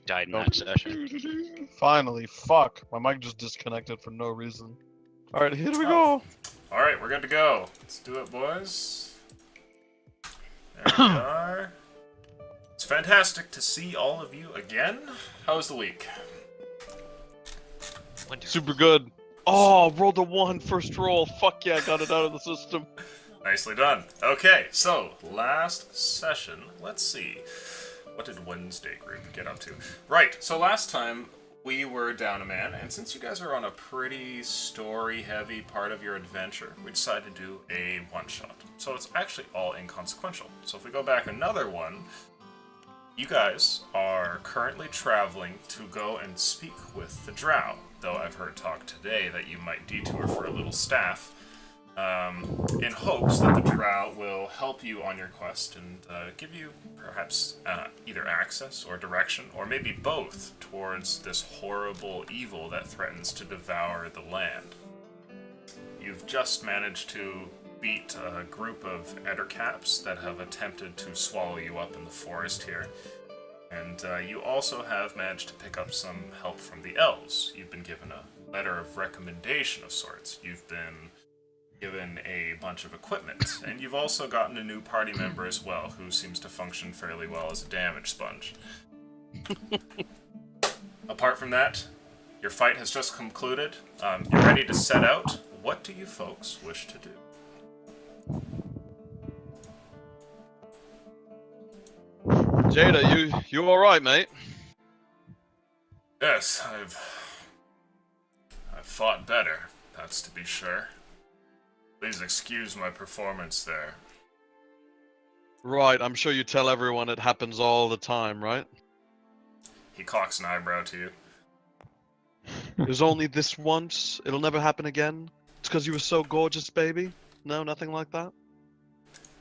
died in Nope. that session. Finally, fuck. My mic just disconnected for no reason. Alright, here we Oh. go. Alright, we're good to go. Let's do it, boys. There we are. It's fantastic to see all of you again. How was the week? Super good. Oh, rolled a 1 first roll. Fuck yeah, I got it out of the system. Nicely done. Okay, so last session, let's see. What did Wednesday group get up to? Right, so last time we were down a man, and since you guys are on a pretty story-heavy part of your adventure, we decided to do a one-shot. So it's actually all inconsequential. So if we go back another one, you guys are currently traveling to go and speak with the Drow, though I've heard talk today that you might detour for a little staff, in hopes that the Drow will help you on your quest and give you perhaps either access or direction, or maybe both, towards this horrible evil that threatens to devour the land. You've just managed to beat a group of Ettercaps that have attempted to swallow you up in the forest here. And you also have managed to pick up some help from the elves. You've been given a letter of recommendation of sorts. You've been given a bunch of equipment. And you've also gotten a new party member as well, who seems to function fairly well as a damage sponge. Apart from that, your fight has just concluded. You're ready to set out. What do you folks wish to do? Jada, you alright, mate? Yes, I've fought better, that's to be sure. Please excuse my performance there. Right, I'm sure you tell everyone it happens all the time, right? He cocks an eyebrow to you. There's only this once. It'll never happen again. It's because you were so gorgeous, baby. No, nothing like that.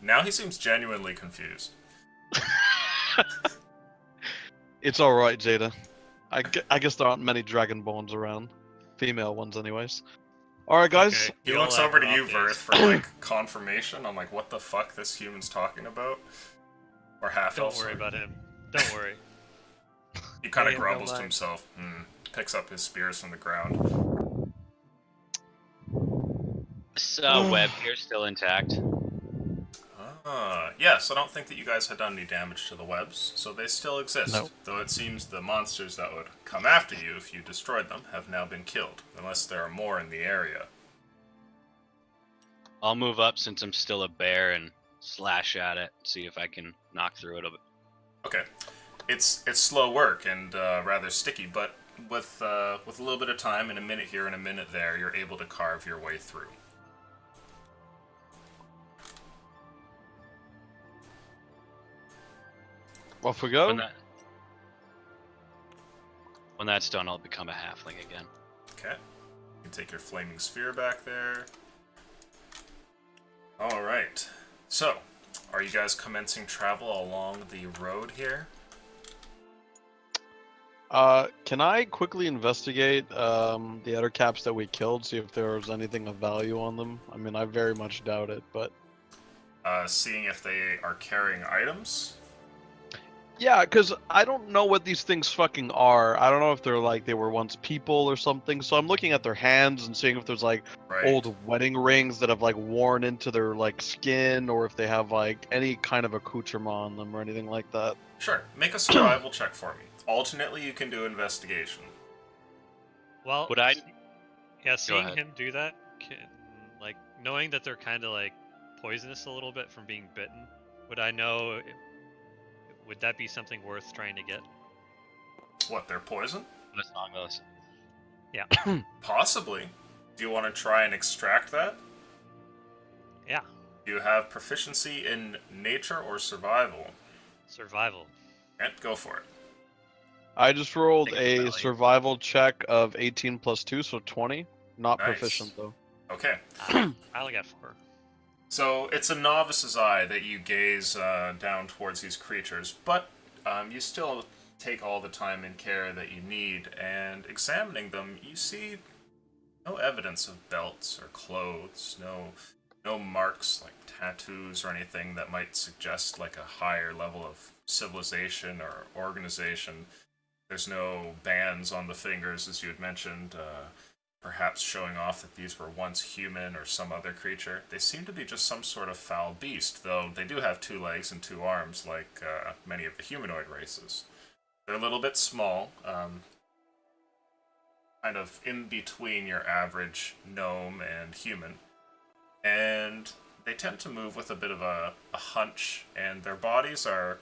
Now he seems genuinely confused. It's alright, Jada. I guess there aren't many Dragonborns around. Female ones, anyways. Alright, guys. Okay, He you'll looks laugh over to about you, this. Verth, for like confirmation on like what the fuck this human's talking about. Or half Don't elf. worry about him. Don't worry. He kind Hey, of no grumbles to mind. himself. Picks up his spears from the ground. This web here still intact. Yes, I don't think that you guys had done any damage to the webs, so they still exist. No. Though it seems the monsters that would come after you if you destroyed them have now been killed, unless there are more in the area. I'll move up since I'm still a bear and slash at it, see if I can knock through it a bit. Okay, it's slow work and rather sticky, but with a little bit of time, in a minute here and a minute there, you're able to carve your way through. Off we go. When that's done, I'll become a halfling again. Okay, you can take your flaming sphere back there. Alright, so, are you guys commencing travel along the road here? Can I quickly investigate the Ettercaps that we killed, see if there was anything of value on them? I mean, I very much doubt it, but... Seeing if they are carrying items? Yeah, because I don't know what these things fucking are. I don't know if they're like, they were once people or something, so I'm looking at their hands and seeing if there's like Right. old wedding rings that have like worn into their like skin, or if they have like any kind of accoutrement on them or anything like that. Sure, make a survival check for me. Alternately, you can do investigation. Well, Would I? yeah, seeing ahead. him do that, like knowing that they're kind of like poisonous a little bit from being bitten, would I know? Would that be something worth trying to get? What, they're poison? What a song goes. Possibly. Do you want to try and extract that? Yeah, Do you have proficiency in nature or survival? survival. Okay, go for it. I just rolled Think it's a value. survival check of 18 plus 2, so 20. Not Nice. proficient though. Okay. I only got 4. So it's a novice's eye that you gaze down towards these creatures, but you still take all the time and care that you need, and examining them, you see no evidence of belts or clothes, no marks like tattoos or anything that might suggest like a higher level of civilization or organization. There's no bands on the fingers, as you had mentioned, perhaps showing off that these were once human or some other creature. They seem to be just some sort of foul beast, though they do have 2 legs and 2 arms, like many of the humanoid races. They're a little bit small, kind of in between your average gnome and human, and they tend to move with a bit of a hunch, and their bodies are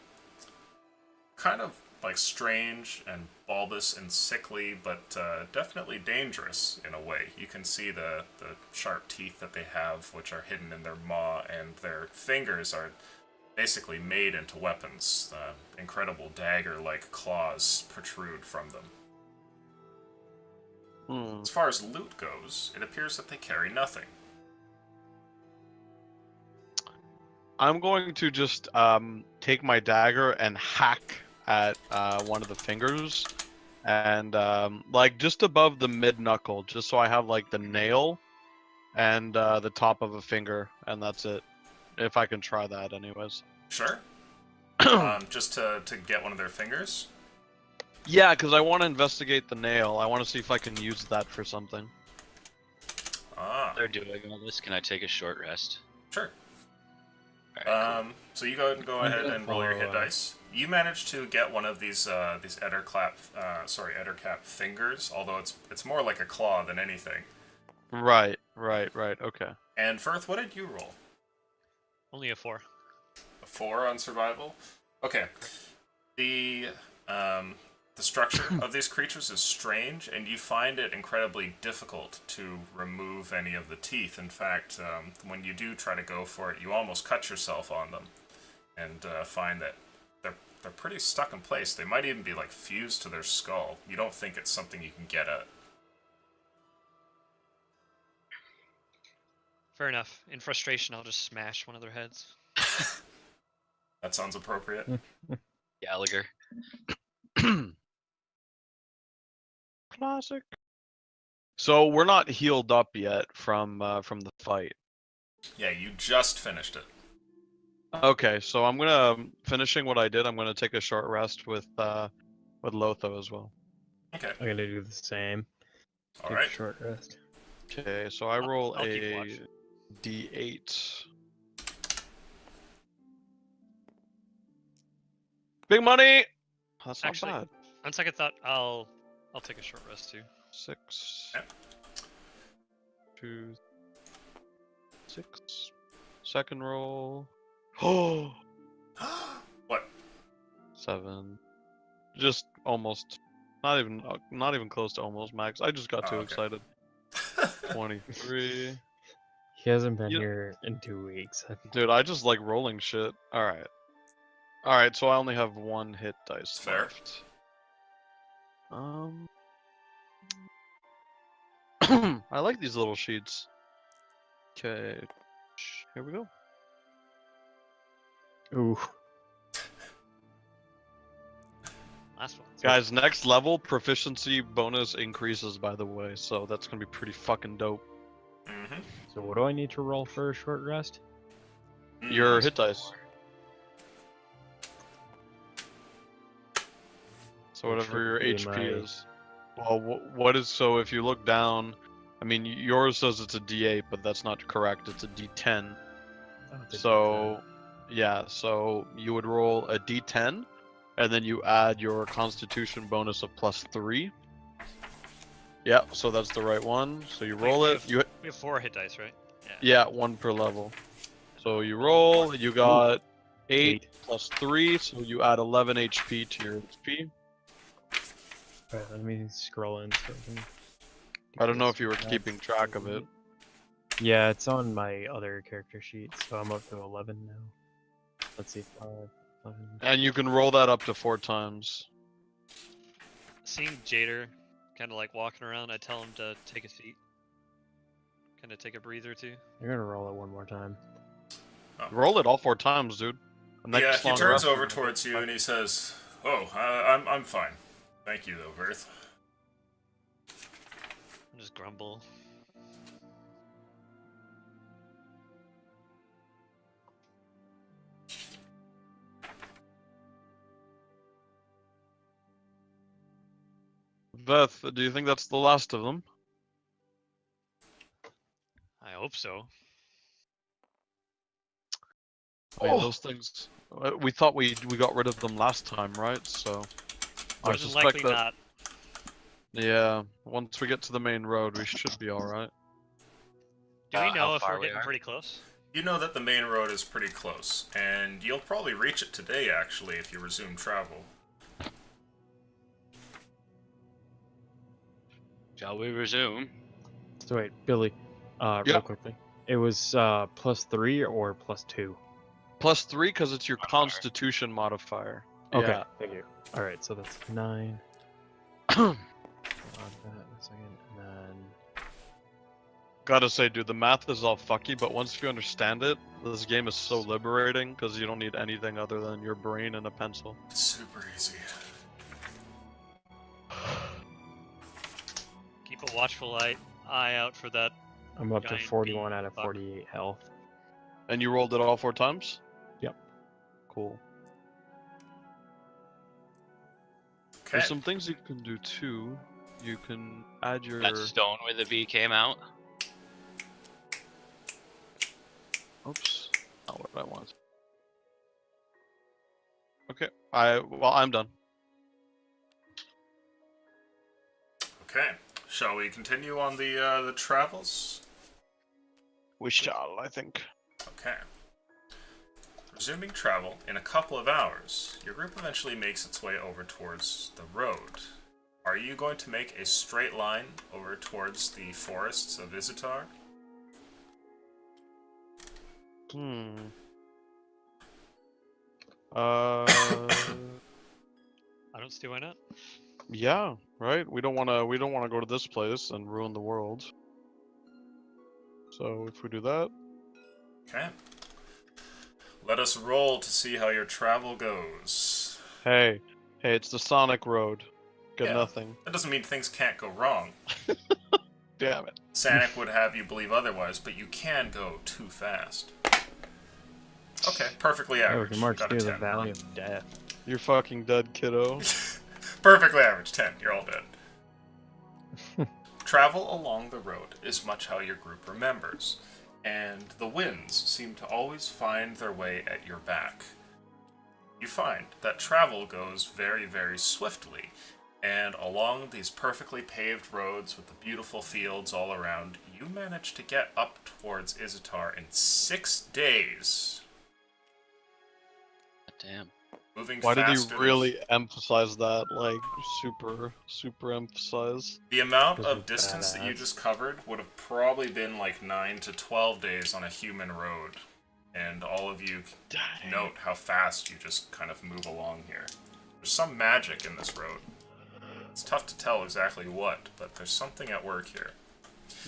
kind of like strange and bulbous and sickly, but definitely dangerous in a way. You can see the sharp teeth that they have, which are hidden in their maw, and their fingers are basically made into weapons. Incredible dagger-like claws protrude from them. As far as loot goes, it appears that they carry nothing. I'm going to just take my dagger and hack at one of the fingers, and like just above the mid knuckle, just so I have like the nail and the top of a finger, and that's it. If I can try that, anyways. Sure. Just to get one of their fingers? Yeah, because I want to investigate the nail. I want to see if I can use that for something. Ah, They're doing all this. Can I take a short rest? sure. Alright, So you go ahead and roll your hit follow, dice. You managed to get one of these Ettercap fingers, although it's more like a claw than anything. Right. Okay. And Firth, what did you roll? Only a 4. A 4 on survival. Okay. The structure of these creatures is strange, and you find it incredibly difficult to remove any of the teeth. In fact, when you do try to go for it, you almost cut yourself on them, and find that they're pretty stuck in place. They might even be like fused to their skull. You don't think it's something you can get at. Fair enough. In frustration, I'll just smash one of their heads. That sounds appropriate. Gallagher. Classic. So we're not healed up yet from the fight. Yeah, you just finished it. Okay, so I'm gonna finishing what I did. I'm gonna take a short rest with Lotho as well. Okay. I'm gonna do the same. All Take right. a short rest. Okay, so I roll I'll keep a watch. D8. Big money. That's not Actually, bad. on second thought, I'll take a short rest too. 6, Okay. 2, 6. Second roll. Oh, What? 7. Just almost. Not even close to almost max. I just got Oh, too okay. excited. 23. He hasn't been You- here in 2 weeks. Dude, I just like rolling shit. Alright. Alright, so I only have 1 hit dice Fair. left. I like these little sheets. Okay. Here we go. Ooh. Last one. Guys, next level proficiency bonus increases, by the way, so that's gonna be pretty fucking dope. Mm-hmm. So what do I need to roll for a short rest? Your hit dice. So Which whatever your would be HP my- is. Well, what is, so if you look down, I mean, yours says it's a D8, but that's not correct. It's a D10. Oh, the So, yeah, so you would roll a D10, and then you add your Constitution bonus of +3. Yeah, so that's the right one. So you roll Wait, it. You We have 4 hit dice, right? yeah, 1 per level. So you roll. You got 8 plus 3, so you add 11 HP to your HP. Alright, let me scroll in. So I can I don't know if decrease you were that. keeping track of it. Yeah, it's on my other character sheet, so I'm up to 11 now. Let's see, 5, 11. And you can roll that up to 4 times. Seeing Jader kind of like walking around, I tell him to take a seat. Kind of take a breather too. You're gonna roll it one more time. Roll it all 4 times, dude. Yeah, Next he long turns rest, over you're gonna towards be you fine. and he says, "Oh, I'm fine. Thank you, though, Verth." I'll just grumble. Veth, do you think that's the last of them? I hope so. I mean, those things. We thought we got rid of them last time, right? So I More than suspect likely that. not. Yeah, once we get to the main road, we should be all right. Do we How know if far we're we getting are? pretty close? You know that the main road is pretty close, and you'll probably reach it today, actually, if you resume travel. Shall we resume? So wait, Billy, Yeah. real quickly. It was +3 or +2? +3 because it's your Modifier. Constitution modifier. Okay, Yeah. thank you. All right, so that's 9. Hold on that in a second, and then Gotta say, dude, the math is all fucky, but once you understand it, this game is so liberating because you don't need anything other than your brain and a pencil. It's super easy. Keep a watchful eye out for that. I'm up to Giant 41 out of fuck. 48 health. And you rolled it all 4 times? Yep. Cool. Okay. There's some things you can do too. You can add your. That stone where the V came out. Oops. Not what I want. Okay. I'm done. Okay. Shall we continue on the travels? We shall, I think. Okay. Resuming travel in a couple of hours, your group eventually makes its way over towards the road. Are you going to make a straight line over towards the forests of Izitar? Uh. I don't see why not. Yeah. Right. We don't want to. We don't want to go to this place and ruin the world. So if we do that. Okay. Let us roll to see how your travel goes. Hey, it's the Sonic Road. Get Yeah. nothing. That doesn't mean things can't go wrong. Damn it. Sanic would have you believe otherwise, but you can go too fast. Okay, perfectly Oh, we average. can march Got a through the 10. Valley of Death. You're fucking dead, kiddo. Perfectly average, 10. You're all dead. Travel along the road is much how your group remembers, and the winds seem to always find their way at your back. You find that travel goes very, very swiftly, and along these perfectly paved roads with the beautiful fields all around, you manage to get up towards Izitar in 6 days. Damn. Moving Why did he faster than- really emphasize that? Like, super emphasize? The amount Because of he's distance that you badass. just covered would have probably been like 9 to 12 days on a human road. And all of you note how fast you just kind of move along here. There's some magic in this road. It's tough to tell exactly what, but there's something at work here.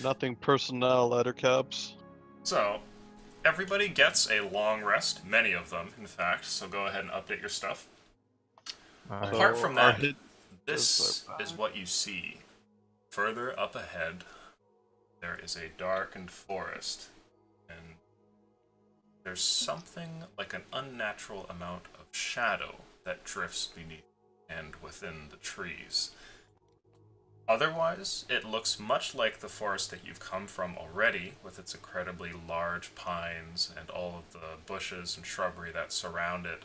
Nothing personnel, lettercaps. So, everybody gets a long rest, many of them, in fact, so go ahead and update your stuff. Alright. Apart from our that, hit- This Those are is what you see. Further up ahead, there is a darkened forest, and there's something like an unnatural amount of shadow that drifts beneath and within the trees. Otherwise, it looks much like the forest that you've come from already, with its incredibly large pines and all of the bushes and shrubbery that surround it.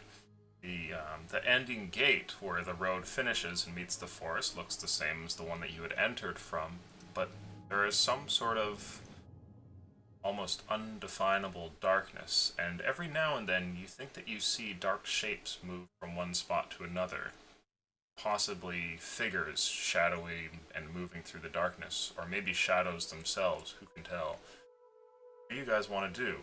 The ending gate where the road finishes and meets the forest looks the same as the one that you had entered from, but there is some sort of almost undefinable darkness, and every now and then you think that you see dark shapes move from one spot to another, possibly figures shadowy and moving through the darkness, or maybe shadows themselves, who can tell. What do you guys want to do?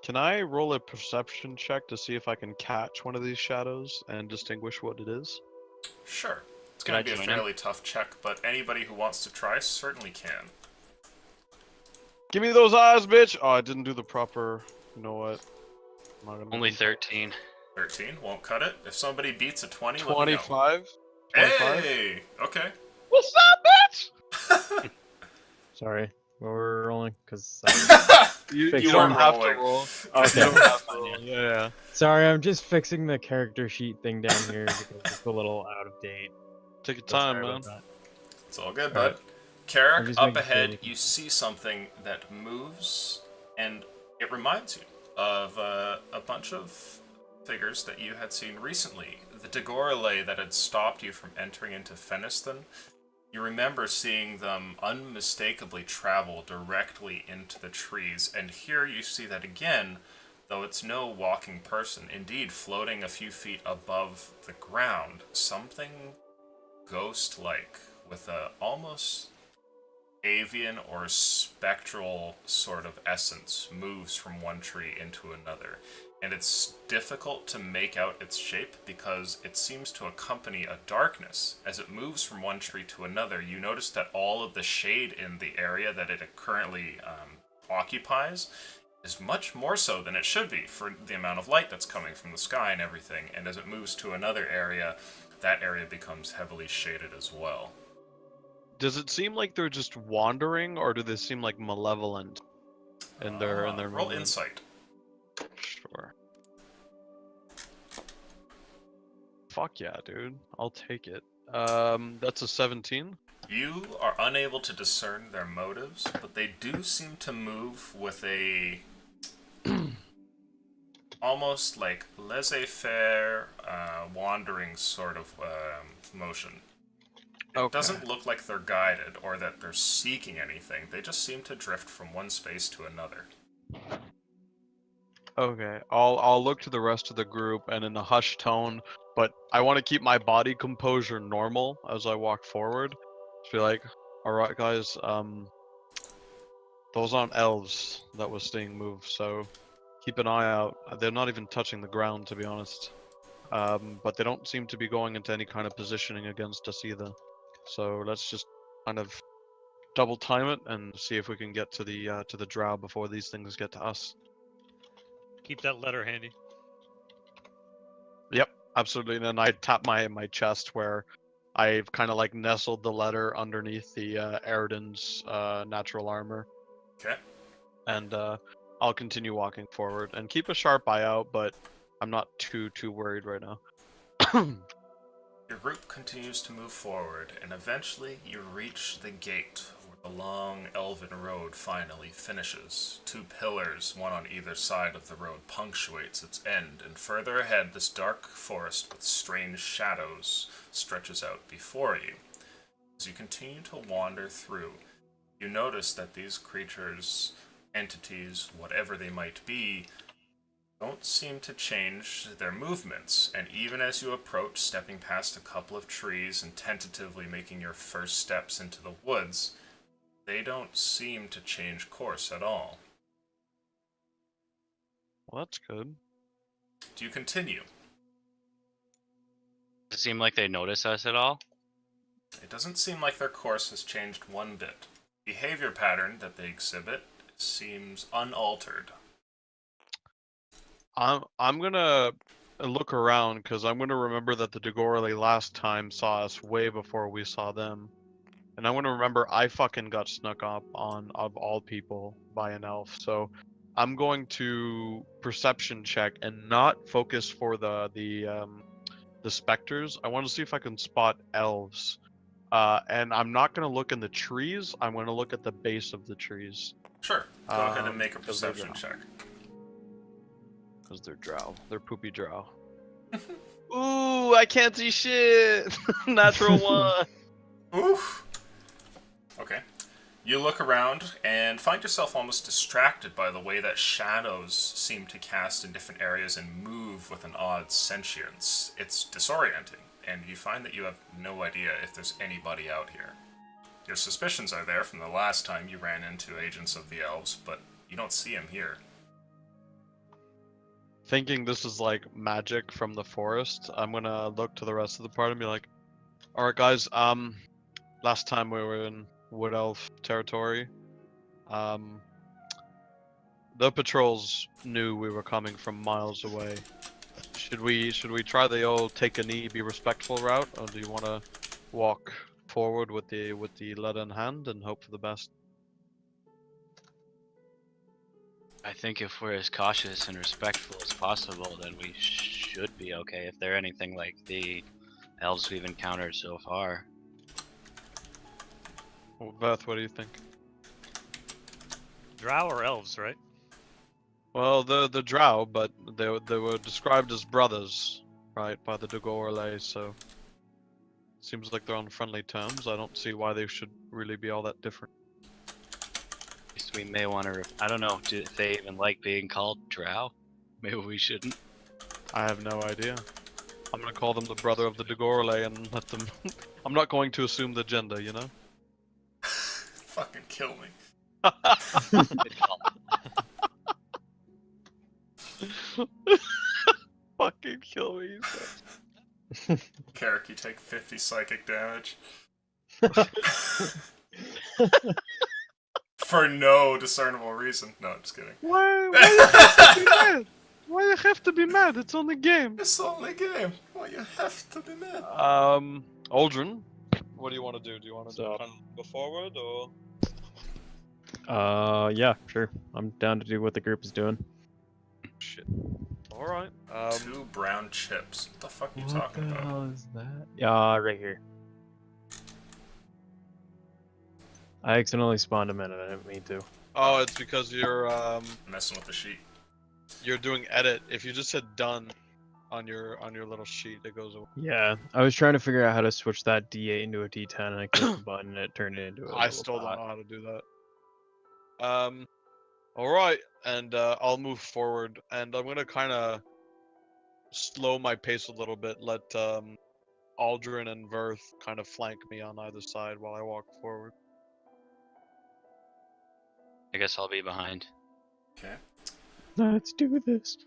Can I roll a perception check to see if I can catch one of these shadows and distinguish what it is? Sure. It's Can going I to be a join in? fairly tough check, but anybody who wants to try certainly can. Give me those eyes, bitch! Oh, I didn't do the proper. You know what? I'm not gonna Only do 13. 13 won't cut it. If somebody beats a 20, let me know. 25. 25. Hey! Okay. What's up, bitch? Sorry, we're rolling because. You Fix don't one. have to Rolling. roll. Okay. You don't have to roll. Yeah. Sorry, I'm just fixing the character sheet thing down here because it's a little out of date. Take your So time, sorry man. about that. It's all good, Alright. bud. Carrick, just up making sure ahead, we can- you see something that moves, and it reminds you of a bunch of figures that you had seen recently. The Dagorale that had stopped you from entering into Feniston. You remember seeing them unmistakably travel directly into the trees, and here you see that again, though it's no walking person. Indeed, floating a few feet above the ground, something ghost-like with a almost avian or spectral sort of essence moves from one tree into another. And it's difficult to make out its shape because it seems to accompany a darkness. As it moves from one tree to another, you notice that all of the shade in the area that it currently occupies is much more so than it should be for the amount of light that's coming from the sky and everything. And as it moves to another area, that area becomes heavily shaded as well. Does it seem like they're just wandering, or do they seem like malevolent in their Roll movement? insight. Sure. Fuck yeah, dude. I'll take it. That's a 17. You are unable to discern their motives, but they do seem to move with a almost like laissez-faire, wandering sort of motion. It Okay. doesn't look like they're guided or that they're seeking anything. They just seem to drift from one space to another. Okay, I'll look to the rest of the group and in a hushed tone, but I want to keep my body composure normal as I walk forward. Just be like, all right, guys, those aren't elves that we're seeing move, so keep an eye out. They're not even touching the ground, to be honest. But they don't seem to be going into any kind of positioning against us either. So let's just kind of double time it and see if we can get to the drow before these things get to us. Keep that letter handy. Yep, absolutely. And then I tap my chest where I've kind of like nestled the letter underneath the Eridan's natural armor, Okay? and I'll continue walking forward and keep a sharp eye out. But I'm not too worried right now. Your group continues to move forward, and eventually you reach the gate where the long elven road finally finishes. Two pillars, one on either side of the road, punctuates its end, and further ahead, this dark forest with strange shadows stretches out before you. As you continue to wander through, you notice that these creatures, entities, whatever they might be, don't seem to change their movements, and even as you approach, stepping past a couple of trees and tentatively making your first steps into the woods, they don't seem to change course at all. Well, that's good. Do you continue? Does it seem like they notice us at all? It doesn't seem like their course has changed one bit. Behavior pattern that they exhibit seems unaltered. I'm gonna look around because I'm gonna remember that the Dagorale last time saw us way before we saw them, and I'm gonna remember I fucking got snuck up on of all people by an elf. So I'm going to perception check and not focus for the specters. I want to see if I can spot elves. And I'm not gonna look in the trees. I'm gonna look at the base of the trees. Sure, go ahead and make a Because they're perception check. Because they're drow. They're poopy drow. Ooh, I can't see shit! Natural one! Oof! Okay. You look around and find yourself almost distracted by the way that shadows seem to cast in different areas and move with an odd sentience. It's disorienting, and you find that you have no idea if there's anybody out here. Your suspicions are there from the last time you ran into agents of the elves, but you don't see them here. Thinking this is like magic from the forest, I'm gonna look to the rest of the party and be like, alright guys, last time we were in Wood Elf territory, the patrols knew we were coming from miles away. Should we try the old take a knee, be respectful route, or do you wanna walk forward with the letter in hand and hope for the best? I think if we're as cautious and respectful as possible, then we should be okay. If they're anything like the elves we've encountered so far. Well, Beth, what do you think? Drow or elves, right? Well, the Drow, but they were described as brothers, right, by the Dagorale, so seems like they're on friendly terms. I don't see why they should really be all that different. At least we may want to. I don't know if they even like being called Drow. Maybe we shouldn't. I have no idea. I'm gonna call them the brother of the Dagorale and let them. I'm not going to assume the gender, you know. Fucking kill me. Good call. Fucking kill me. he said. Carrick, you take 50 psychic damage. For no discernible reason. No, I'm just kidding. Why you have to be mad? Why you have to be mad? It's only game. It's only a game. Why you have to be mad? Aldrin, what do you want to do? Do you want to So- go forward or? Yeah, sure. I'm down to do what the group is doing. Shit. All right. 2 brown chips. What the fuck are you What talking the about? hell is that? Yeah, right here. I accidentally spawned him in and I didn't mean to. Oh, it's because you're Messing with the sheet. you're doing edit. If you just hit done on your little sheet, it goes away. Yeah, I was trying to figure out how to switch that D8 into a D10 and I clicked the button and it turned it into a I little still don't dot. know how to do that. All right, and I'll move forward, and I'm gonna kind of slow my pace a little bit. Let Aldrin and Verth kind of flank me on either side while I walk forward. I guess I'll be behind. Okay. Let's do this.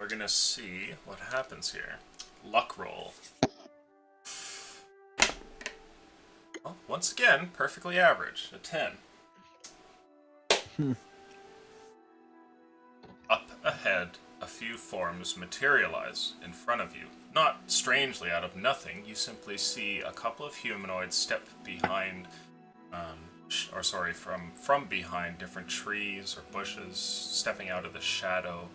We're gonna see what happens here. Luck roll. Oh, once again, perfectly average. A 10. Up ahead, a few forms materialize in front of you. Not strangely out of nothing, you simply see a couple of humanoids step behind, from behind different trees or bushes, stepping out of the shadow.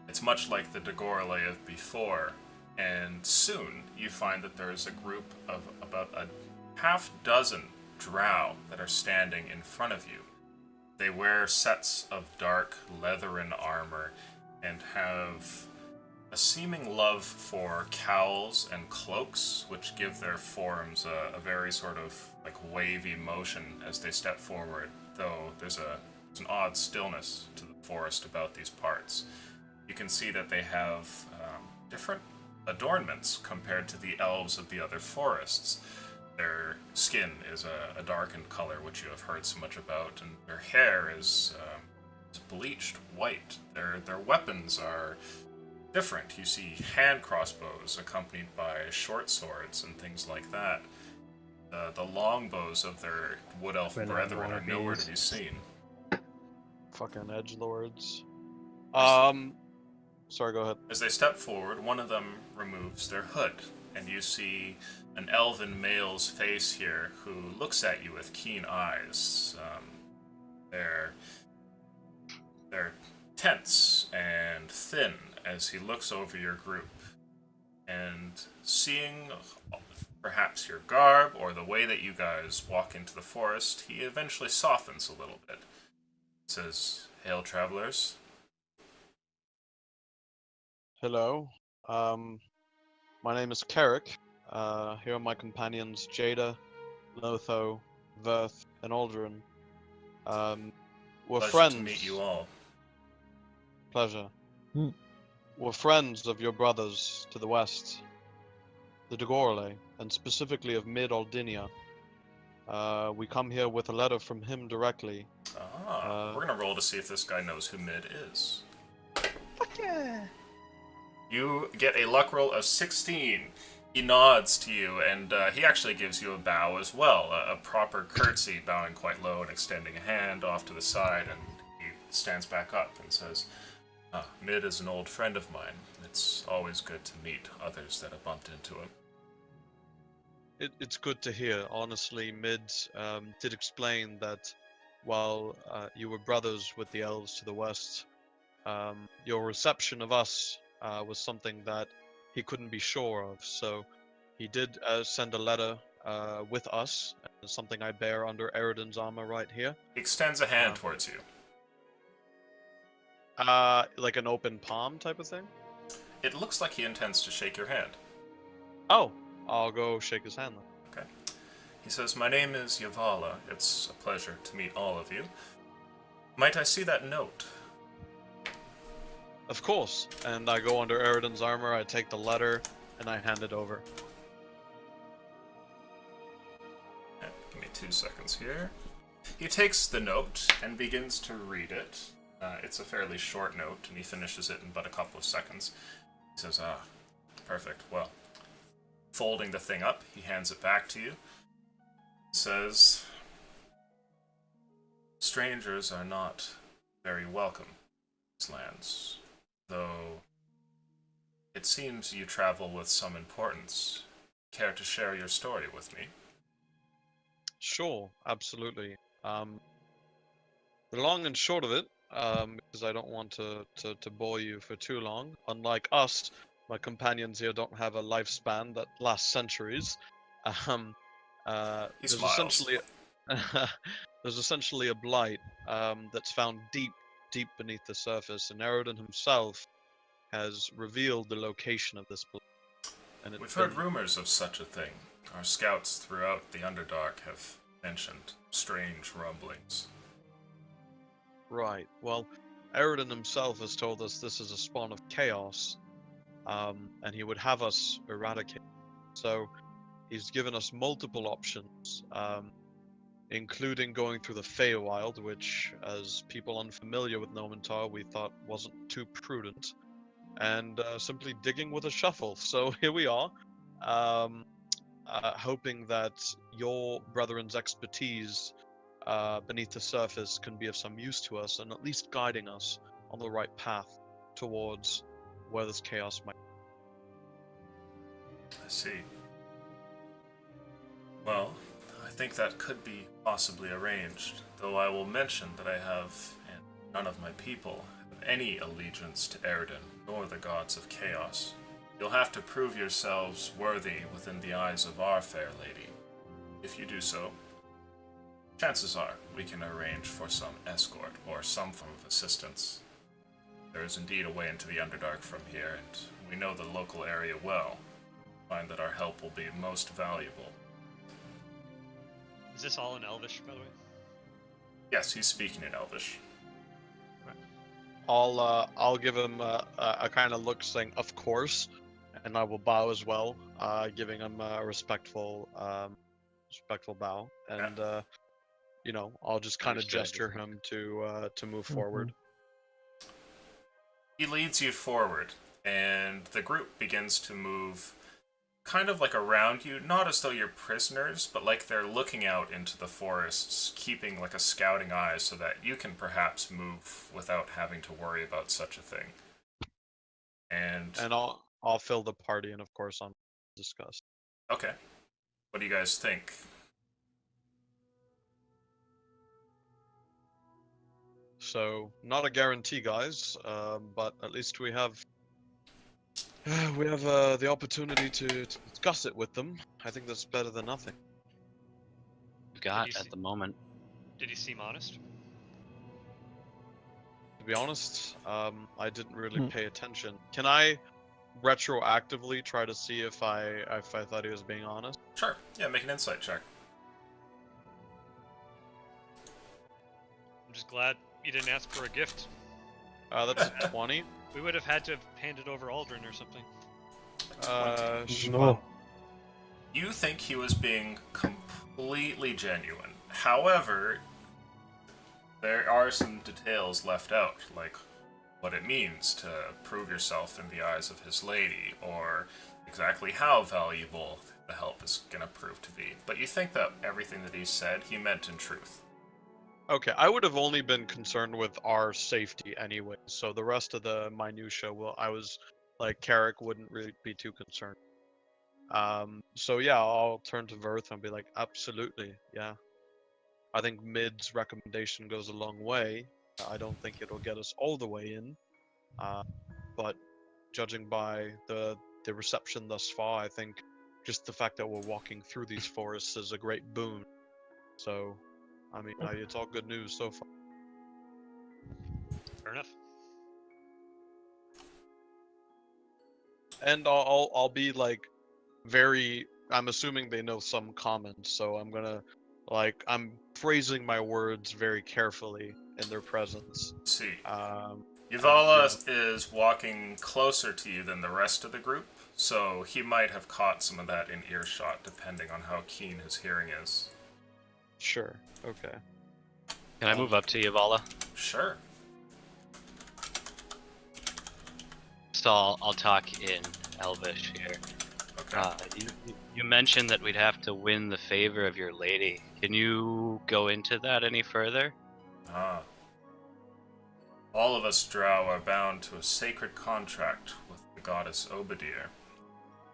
It's much like the Dagorale of before, and soon you find that there is a group of about a half dozen drow that are standing in front of you. They wear sets of dark leathern armor and have a seeming love for cowls and cloaks, which give their forms a very sort of like wavy motion as they step forward, though there's an odd stillness to the forest about these parts. You can see that they have different adornments compared to the elves of the other forests. Their skin is a darkened color, which you have heard so much about, and their hair is bleached white. Their weapons are different. You see hand crossbows accompanied by short swords and things like that. The long bows of their wood elf When I brethren wanna are nowhere be- to be seen. Fucking edgelords. Sorry, go ahead. As they step forward, one of them removes their hood, and you see an elven male's face here who looks at you with keen eyes. They're tense and thin as he looks over your group, and seeing perhaps your garb or the way that you guys walk into the forest, he eventually softens a little bit. Says, "Hail, travelers." Hello. My name is Carrick. Here are my companions Jada, Lotho, Verth, and Aldrin. We're Pleasure friends. to meet you all. Pleasure. Hmm. We're friends of your brothers to the west, the Dagorale, and specifically of Mid Aldinia. We come here with a letter from him directly. We're gonna roll to see if this guy knows who Mid is. Fuck yeah! You get a luck roll of 16. He nods to you, and he actually gives you a bow as well, a proper curtsy, bowing quite low and extending a hand off to the side, and he stands back up and says, Mid is an old friend of mine. It's always good to meet others that have bumped into him. It's good to hear. Honestly, Mid did explain that while you were brothers with the elves to the west, your reception of us was something that he couldn't be sure of. So He did send a letter with us, something I bear under Eridan's armor right here. He extends a hand towards you. Like an open palm type of thing? It looks like he intends to shake your hand. Oh, I'll go shake his hand then. Okay. He says, "My name is Yavala. It's a pleasure to meet all of you. Might I see that note?" Of course. And I go under Eridan's armor, I take the letter, and I hand it over. Okay, give me 2 seconds here. He takes the note and begins to read it. It's a fairly short note, and he finishes it in but a couple of seconds. He says, perfect. Well, folding the thing up, he hands it back to you. Says, "Strangers are not very welcome in these lands, though it seems you travel with some importance. Care to share your story with me?" Sure, absolutely. The long and short of it, because I don't want to bore you for too long, unlike us, my companions here don't have a lifespan that lasts centuries. He There's smiles. essentially a blight that's found deep beneath the surface, and Eridan himself has revealed the location of this blight. And it's We've heard been- rumors of such a thing. Our scouts throughout the Underdark have mentioned strange rumblings. Right. Well, Eridan himself has told us this is a spawn of chaos, and he would have us eradicate. So he's given us multiple options, including going through the Feywild, which, as people unfamiliar with Nomentar, we thought wasn't too prudent, and simply digging with a shovel. So here we are, hoping that your brethren's expertise beneath the surface can be of some use to us, and at least guiding us on the right path towards where this chaos might. I see. Well, I think that could be possibly arranged, though I will mention that I have, and none of my people, have any allegiance to Eridan, nor the gods of chaos. You'll have to prove yourselves worthy within the eyes of our fair lady. If you do so, chances are we can arrange for some escort or some form of assistance. There is indeed a way into the Underdark from here, and we know the local area well. Find that our help will be most valuable. Is this all in Elvish, by the way? Yes, he's speaking in Elvish. I'll give him a kind of look saying, "Of course," and I will bow as well, giving him a respectful bow, and I'll just kind of Understood. gesture him to move forward. He leads you forward, and the group begins to move kind of like around you, not as though you're prisoners, but like they're looking out into the forests, keeping like a scouting eye so that you can perhaps move without having to worry about such a thing. And And I'll fill the party, and of course I'm discuss. okay, what do you guys think? So not a guarantee, guys, but at least we have the opportunity to discuss it with them. I think that's better than nothing. We've got you see- at the moment. Did he seem honest? To be honest, I didn't really pay attention. Can I retroactively try to see if I thought he was being honest? Sure, yeah, make an insight check. I'm just glad you didn't ask for a gift. That's a 20. We would have had to have handed over Aldrin or something. No. You think he was being completely genuine. However, there are some details left out, like what it means to prove yourself in the eyes of his lady, or exactly how valuable the help is going to prove to be. But you think that everything that he said, he meant in truth. Okay, I would have only been concerned with our safety anyway, so the rest of the minutia, I was like, Carrick wouldn't really be too concerned. So yeah, I'll turn to Verth and be like, absolutely, yeah. I think Mid's recommendation goes a long way. I don't think it'll get us all the way in, but judging by the reception thus far, I think just the fact that we're walking through these forests is a great boon. So, I mean, it's all good news so far. Fair enough. And I'll be like very. I'm assuming they know some common, so I'm gonna I'm phrasing my words very carefully in their presence. See, Um, Yuvala yeah. is walking closer to you than the rest of the group, so he might have caught some of that in earshot, depending on how keen his hearing is. Sure. Okay. Can I move up to Yavala? Sure. So I'll talk in Elvish here. Okay. You mentioned that we'd have to win the favor of your lady. Can you go into that any further? Ah. All of us Drow are bound to a sacred contract with the goddess Obadir.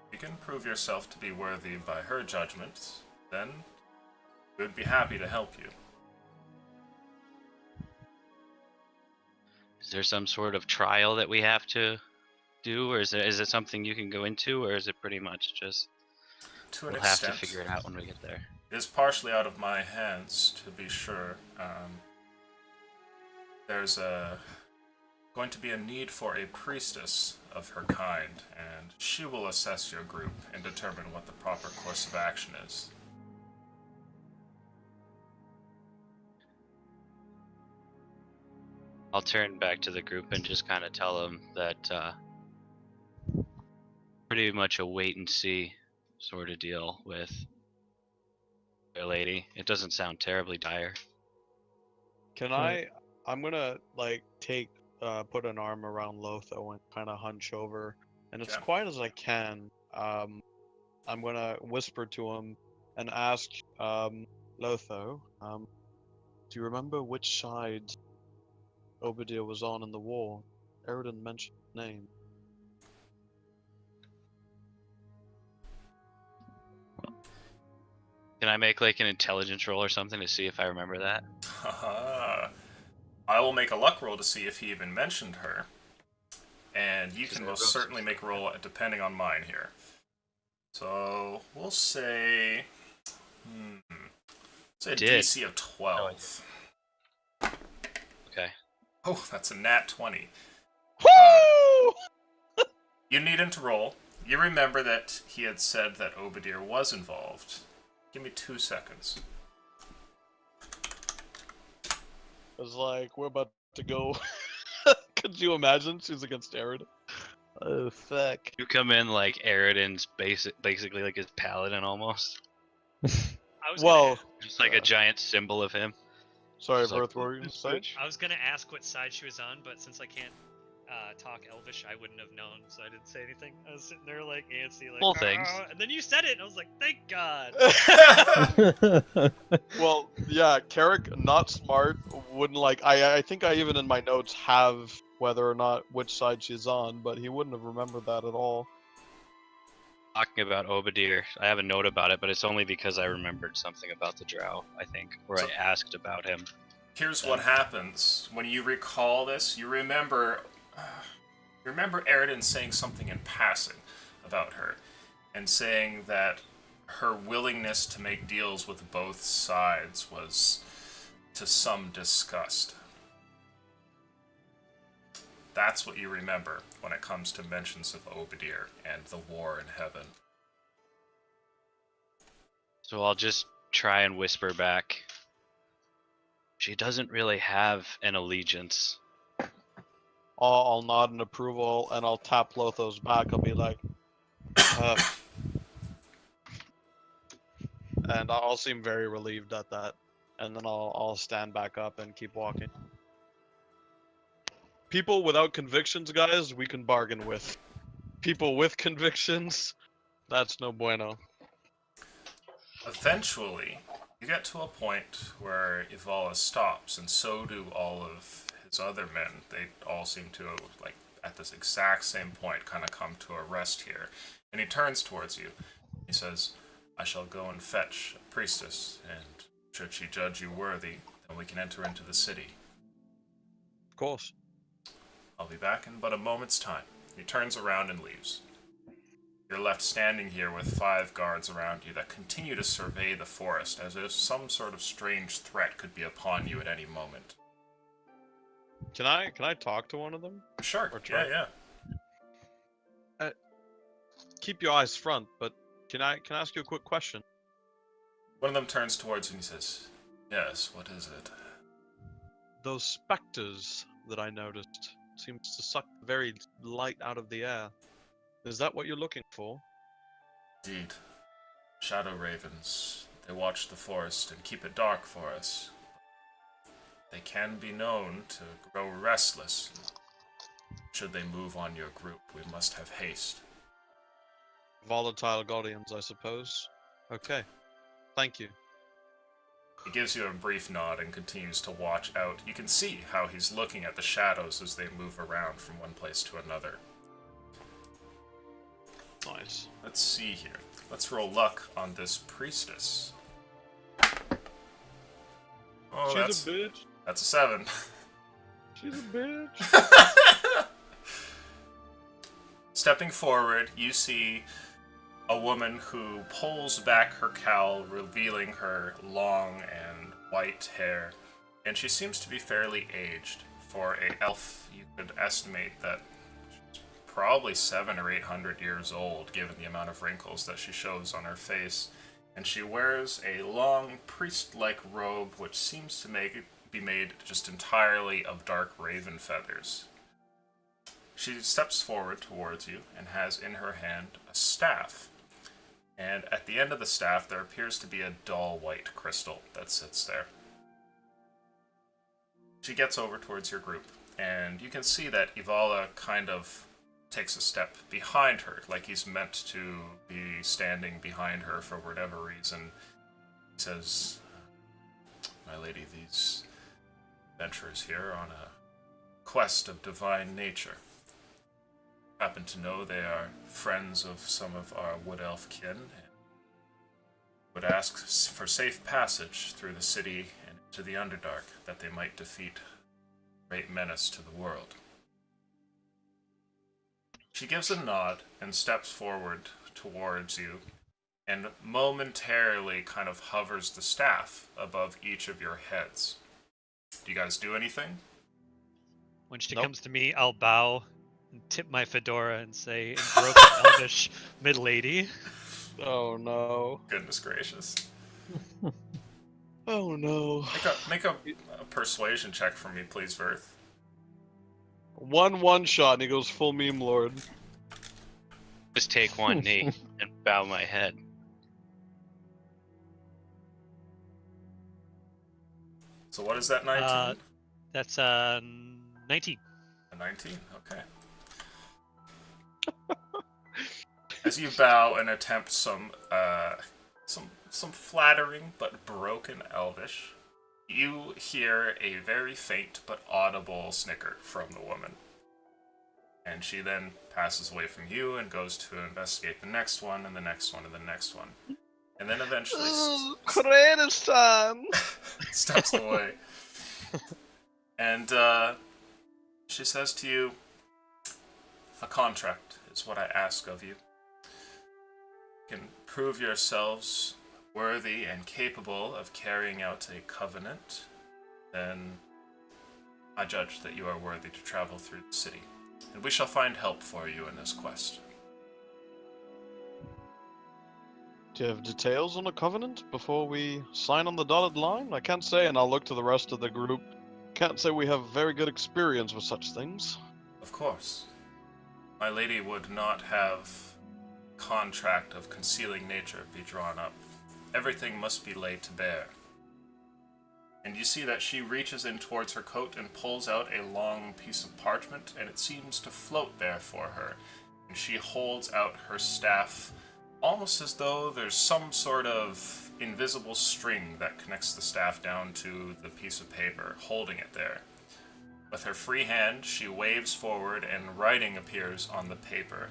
If you can prove yourself to be worthy by her judgment, then we would be happy to help you. Is there some sort of trial that we have to do, or is it something you can go into, or is it pretty much just To an we'll have extent, to figure it out when we get there? it is partially out of my hands, to be sure. There's going to be a need for a priestess of her kind, and she will assess your group and determine what the proper course of action is. I'll turn back to the group and just kind of tell them that pretty much a wait and see sort of deal with their lady. It doesn't sound terribly dire. Can Right. I'm gonna put an arm around Lotho and kind of hunch over, and as Okay. quiet as I can, I'm gonna whisper to him and ask, Lotho, do you remember which side Obadiah was on in the war? Eridan mentioned his name. Can I make like an intelligence roll or something to see if I remember that? Haha. I will make a luck roll to see if he even mentioned her. And you can most certainly make a roll depending on mine here. So we'll say, say a Did. DC of 12. Okay. Oh, that's a nat 20. Woo! You needn't to roll. You remember that he had said that Obadir was involved. Give me 2 seconds. I was like, we're about to go. Could you imagine? She's against Eridan. Oh fuck. You come in like Eridan's basically like his paladin almost. I was Well, Just like a giant symbol of him. sorry, Just like, Birth, what were you gonna say? I was gonna ask what side she was on, but since I can't talk Elvish, I wouldn't have known, so I didn't say anything. I was sitting there like antsy, like Full things. "Ah," and then you said it, and I was like, "Thank God." Well, yeah, Carrick, not smart, wouldn't like. I think I even in my notes have whether or not which side she's on, but he wouldn't have remembered that at all. Talking about Obadir, I have a note about it, but it's only because I remembered something about the Drow, I think, or So- I asked about him. Here's what happens. When you recall this, you remember Eridan saying something in passing about her, and saying that her willingness to make deals with both sides was to some disgust. That's what you remember when it comes to mentions of Obadir and the war in heaven. So I'll just try and whisper back. She doesn't really have an allegiance. I'll nod in approval and I'll tap Lotho's back. I'll be like, and I'll seem very relieved at that, and then I'll stand back up and keep walking. People without convictions, guys, we can bargain with. People with convictions, that's no bueno. Eventually, you get to a point where Ivala stops, and so do all of his other men. They all seem to, like, at this exact same point, kind of come to a rest here. And he turns towards you. He says, I shall go and fetch a priestess, and should she judge you worthy, then we can enter into the city. Of course. I'll be back in but a moment's time. He turns around and leaves. You're left standing here with 5 guards around you that continue to survey the forest as if some sort of strange threat could be upon you at any moment. Can I talk to one of them? Sure. Or try. Yeah. Keep your eyes front, but can I ask you a quick question? One of them turns towards you and he says, "Yes, what is it?" Those specters that I noticed seems to suck the very light out of the air. Is that what you're looking for? Indeed. Shadow ravens. They watch the forest and keep it dark for us. They can be known to grow restless. Should they move on your group, we must have haste. Volatile guardians, I suppose. Okay. Thank you. He gives you a brief nod and continues to watch out. You can see how he's looking at the shadows as they move around from one place to another. Nice. Let's see here. Let's roll luck on this priestess. Oh, She's a bitch. that's a 7. She's a bitch. Stepping forward, you see a woman who pulls back her cowl, revealing her long and white hair, and she seems to be fairly aged. For an elf, you could estimate that she's probably 700 or 800 years old, given the amount of wrinkles that she shows on her face. And she wears a long priest-like robe, which seems to be made just entirely of dark raven feathers. She steps forward towards you and has in her hand a staff. And at the end of the staff, there appears to be a dull white crystal that sits there. She gets over towards your group, and you can see that Ivala kind of takes a step behind her, like he's meant to be standing behind her for whatever reason. He says, "My lady, these adventurers here are on a quest of divine nature. Happen to know they are friends of some of our wood elf kin, and would ask for safe passage through the city and into the Underdark, that they might defeat a great menace to the world." She gives a nod and steps forward towards you, and momentarily kind of hovers the staff above each of your heads. Do you guys do anything? When she Nope. comes to me, I'll bow and tip my fedora and say, in broken Elvish, "Mid-lady." Oh no. Goodness gracious. Oh no. Make a persuasion check for me, please, Verth. One shot and he goes full meme lord. Just take one knee and bow my head. So what is that, 19? That's 19. A 19, okay. As you bow and attempt some flattering but broken Elvish, you hear a very faint but audible snicker from the woman. And she then passes away from you and goes to investigate the next one and the next one and the next one. And then eventually Kratos time. steps away. And she says to you, "A contract is what I ask of you. You can prove yourselves worthy and capable of carrying out a covenant, then I judge that you are worthy to travel through the city, and we shall find help for you in this quest." Do you have details on the covenant before we sign on the dotted line? I can't say, and I'll look to the rest of the group. Can't say we have very good experience with such things. Of course. My lady would not have contract of concealing nature be drawn up. Everything must be laid to bear. And you see that she reaches in towards her coat and pulls out a long piece of parchment, and it seems to float there for her. And she holds out her staff, almost as though there's some sort of invisible string that connects the staff down to the piece of paper, holding it there. With her free hand, she waves forward, and writing appears on the paper.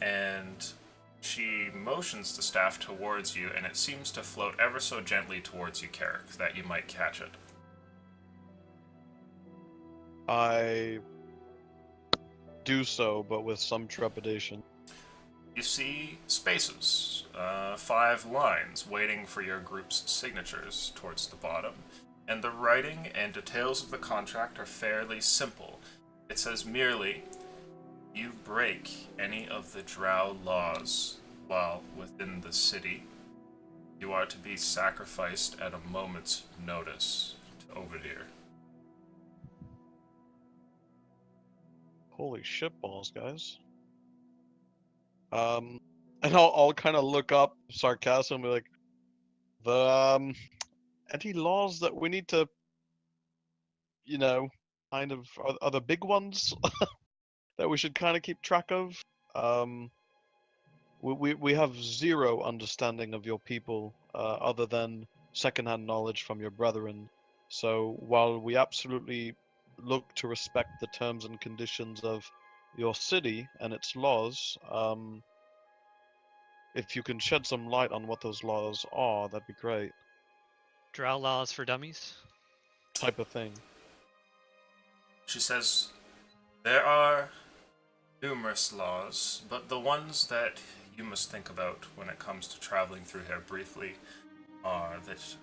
And she motions the staff towards you, and it seems to float ever so gently towards you, Carrick, that you might catch it. I do so, but with some trepidation. you see spaces, 5 lines waiting for your group's signatures towards the bottom, and the writing and details of the contract are fairly simple. It says merely, you break any of the Drow laws while within the city, you are to be sacrificed at a moment's notice to Overdeer. Holy shitballs, guys. And I'll kind of look up sarcasm and be like, the any laws that we need to, you know, kind of are the big ones that we should kind of keep track of. We have zero understanding of your people, other than secondhand knowledge from your brethren. So while we absolutely look to respect the terms and conditions of your city and its laws, if you can shed some light on what those laws are, that'd be great. Drow laws for dummies. Type of thing. She says, there are numerous laws, but the ones that you must think about when it comes to traveling through here briefly are that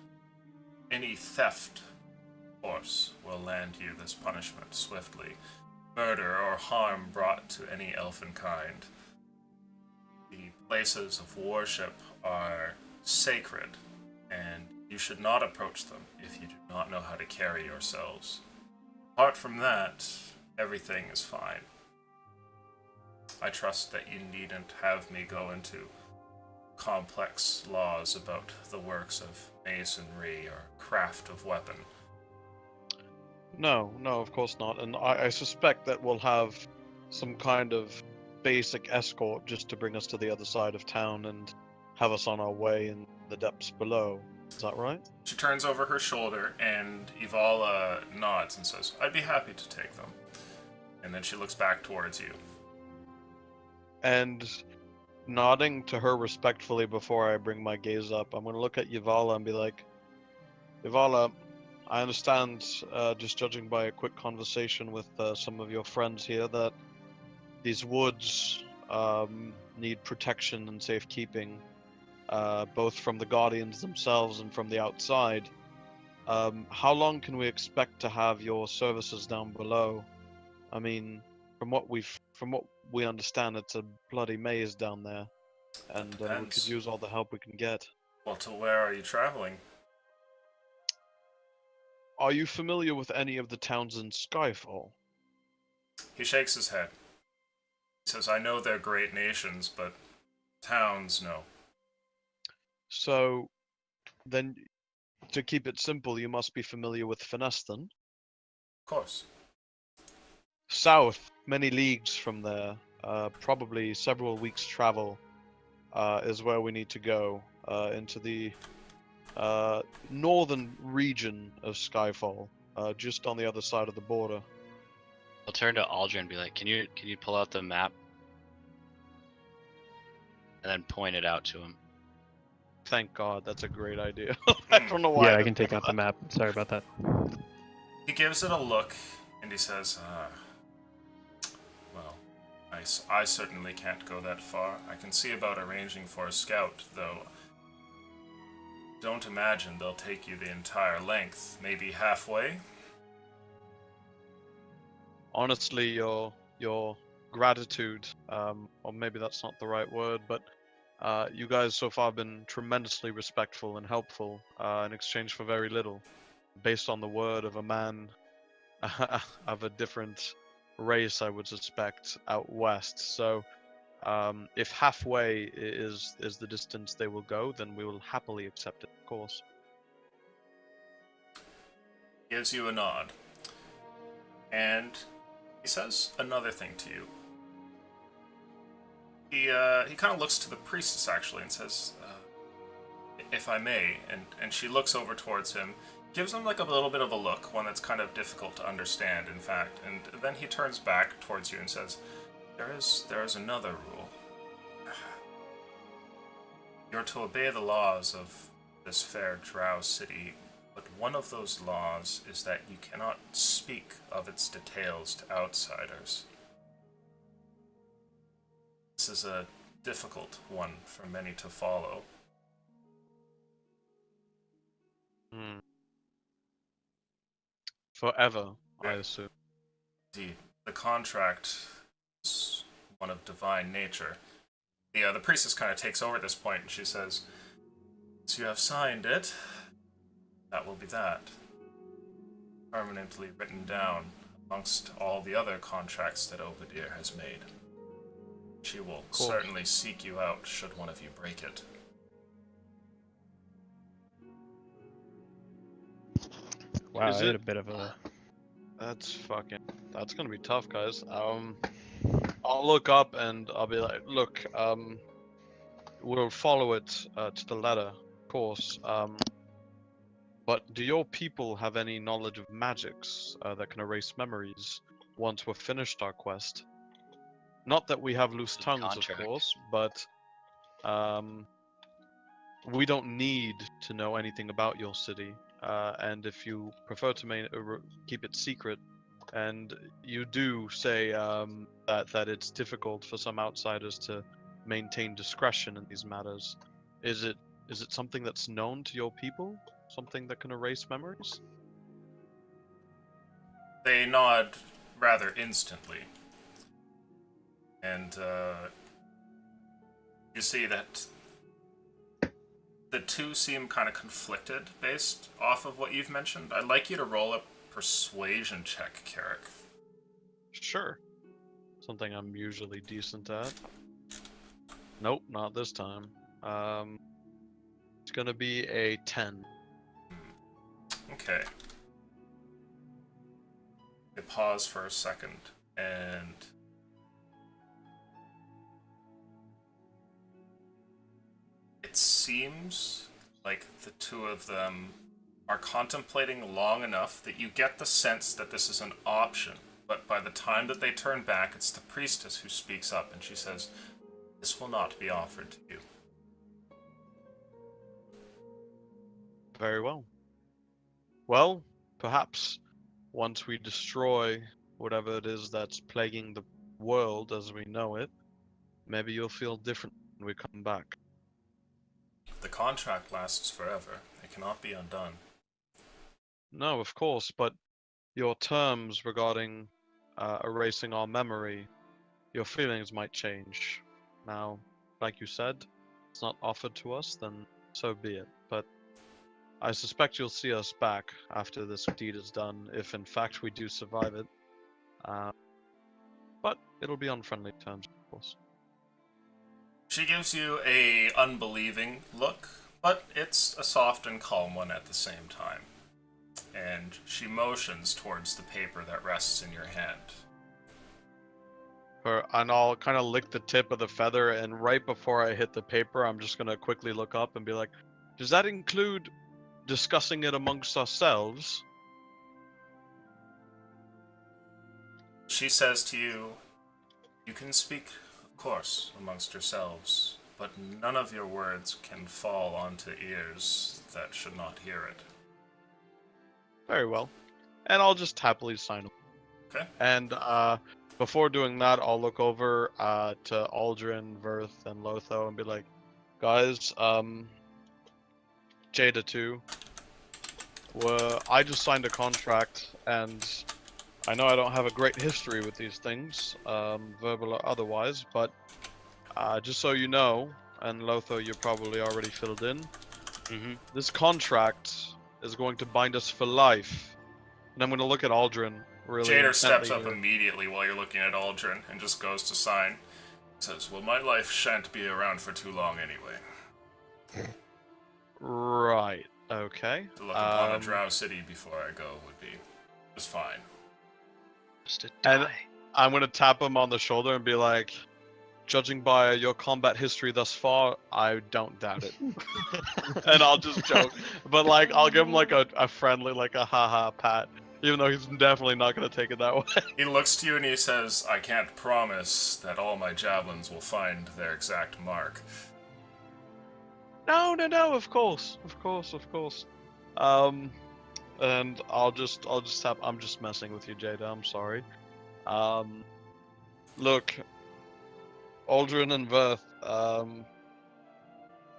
any theft, of course, will land you this punishment swiftly. Murder or harm brought to any elfin kind. The places of worship are sacred, and you should not approach them if you do not know how to carry yourselves. Apart from that, everything is fine. I trust that you needn't have me go into complex laws about the works of masonry or craft of weapon. No, of course not. And I suspect that we'll have some kind of basic escort just to bring us to the other side of town and have us on our way in the depths below. Is that right? She turns over her shoulder, and Ivala nods and says, I'd be happy to take them. And then she looks back towards you. And nodding to her respectfully before I bring my gaze up, I'm going to look at Yavala and be like, Yavala, I understand, just judging by a quick conversation with some of your friends here, that these woods need protection and safekeeping, both from the Guardians themselves and from the outside. How long can we expect to have your services down below? I mean, from what we understand, it's a bloody maze down there, and we could use all the help we can get. Well, to where are you traveling? Are you familiar with any of the towns in Skyfall? He shakes his head. He says, I know they're great nations, but towns, no. So, then, to keep it simple, you must be familiar with Fineston. Of course. South, many leagues from there, probably several weeks' travel, is where we need to go, into the northern region of Skyfall, just on the other side of the border. I'll turn to Aldrin and be like, can you pull out the map? And then point it out to him. Thank God, that's a great idea. I don't know why. Yeah, I can take out the map. Sorry about that. He gives it a look, and he says, well, I certainly can't go that far. I can see about arranging for a scout, though. Don't imagine they'll take you the entire length, maybe halfway. Honestly, your gratitude, or maybe that's not the right word, but you guys so far have been tremendously respectful and helpful in exchange for very little, based on the word of a man of a different race, I would suspect, out west. So if halfway is the distance they will go, then we will happily accept it, of course. Gives you a nod. And he says another thing to you. He kind of looks to the priestess, actually, and says, if I may, and she looks over towards him, gives him like a little bit of a look, one that's kind of difficult to understand, in fact, and then he turns back towards you and says, there is another rule. You're to obey the laws of this fair Drow city, but one of those laws is that you cannot speak of its details to outsiders. This is a difficult one for many to follow. Forever, I assume. Indeed, the contract is one of divine nature. The priestess kind of takes over at this point, and she says, "So you have signed it. That will be that. Permanently written down amongst all the other contracts that Obadiah has made. She will certainly seek you out should one of you break it." Wow, Is I had it- a bit of a. That's gonna be tough, guys. I'll look up and I'll be like, look, we'll follow it to the letter, of course. But do your people have any knowledge of magics that can erase memories once we're finished our quest? Not that we have loose The tongues, contract. of course, but we don't need to know anything about your city. And if you prefer to keep it secret, and you do say that it's difficult for some outsiders to maintain discretion in these matters, is it something that's known to your people? Something that can erase memories? They nod rather instantly. And you see that the two seem kind of conflicted based off of what you've mentioned. I'd like you to roll a persuasion check, Carrick. Sure. Something I'm usually decent at. Nope, not this time. It's gonna be a 10. Okay. They pause for a second, and it seems like the two of them are contemplating long enough that you get the sense that this is an option. But by the time that they turn back, it's the priestess who speaks up, and she says, "This will not be offered to you." Very well. Well, perhaps once we destroy whatever it is that's plaguing the world as we know it, maybe you'll feel different when we come back. The contract lasts forever. It cannot be undone. No, of course, but your terms regarding erasing our memory, your feelings might change. Now, like you said, it's not offered to us, then so be it. But I suspect you'll see us back after this deed is done, if in fact we do survive it. But it'll be on friendly terms, of course. She gives you a unbelieving look, but it's a soft and calm one at the same time. And she motions towards the paper that rests in your hand. And I'll kind of lick the tip of the feather, and right before I hit the paper, I'm just gonna quickly look up and be like, does that include discussing it amongst ourselves? She says to you, "You can speak, of course, amongst yourselves, but none of your words can fall onto ears that should not hear it." Very well. And I'll just happily sign them. Okay. And before doing that, I'll look over to Aldrin, Verth, and Lotho and be like, guys, Jada too. I just signed a contract, and I know I don't have a great history with these things, verbal or otherwise, but just so you know, and Lotho, you're probably already filled in, this contract is going to bind us for life. And I'm going to look at Aldrin really Jader steps intently up here. immediately while you're looking at Aldrin and just goes to sign. Says, "Well, my life shan't be around for too long anyway. Right. Okay. To look upon a Drow city before I go would be just fine." Just to And- die. I'm going to tap him on the shoulder and be like, judging by your combat history thus far, I don't doubt it. And I'll just joke. But, like, I'll give him, like, a friendly, like, a haha pat. Even though he's definitely not going to take it that way. He looks to you and he says, "I can't promise that all my javelins will find their exact mark." No, of course. And I'll just tap, I'm just messing with you, Jada, I'm sorry. Look, Aldrin and Verth,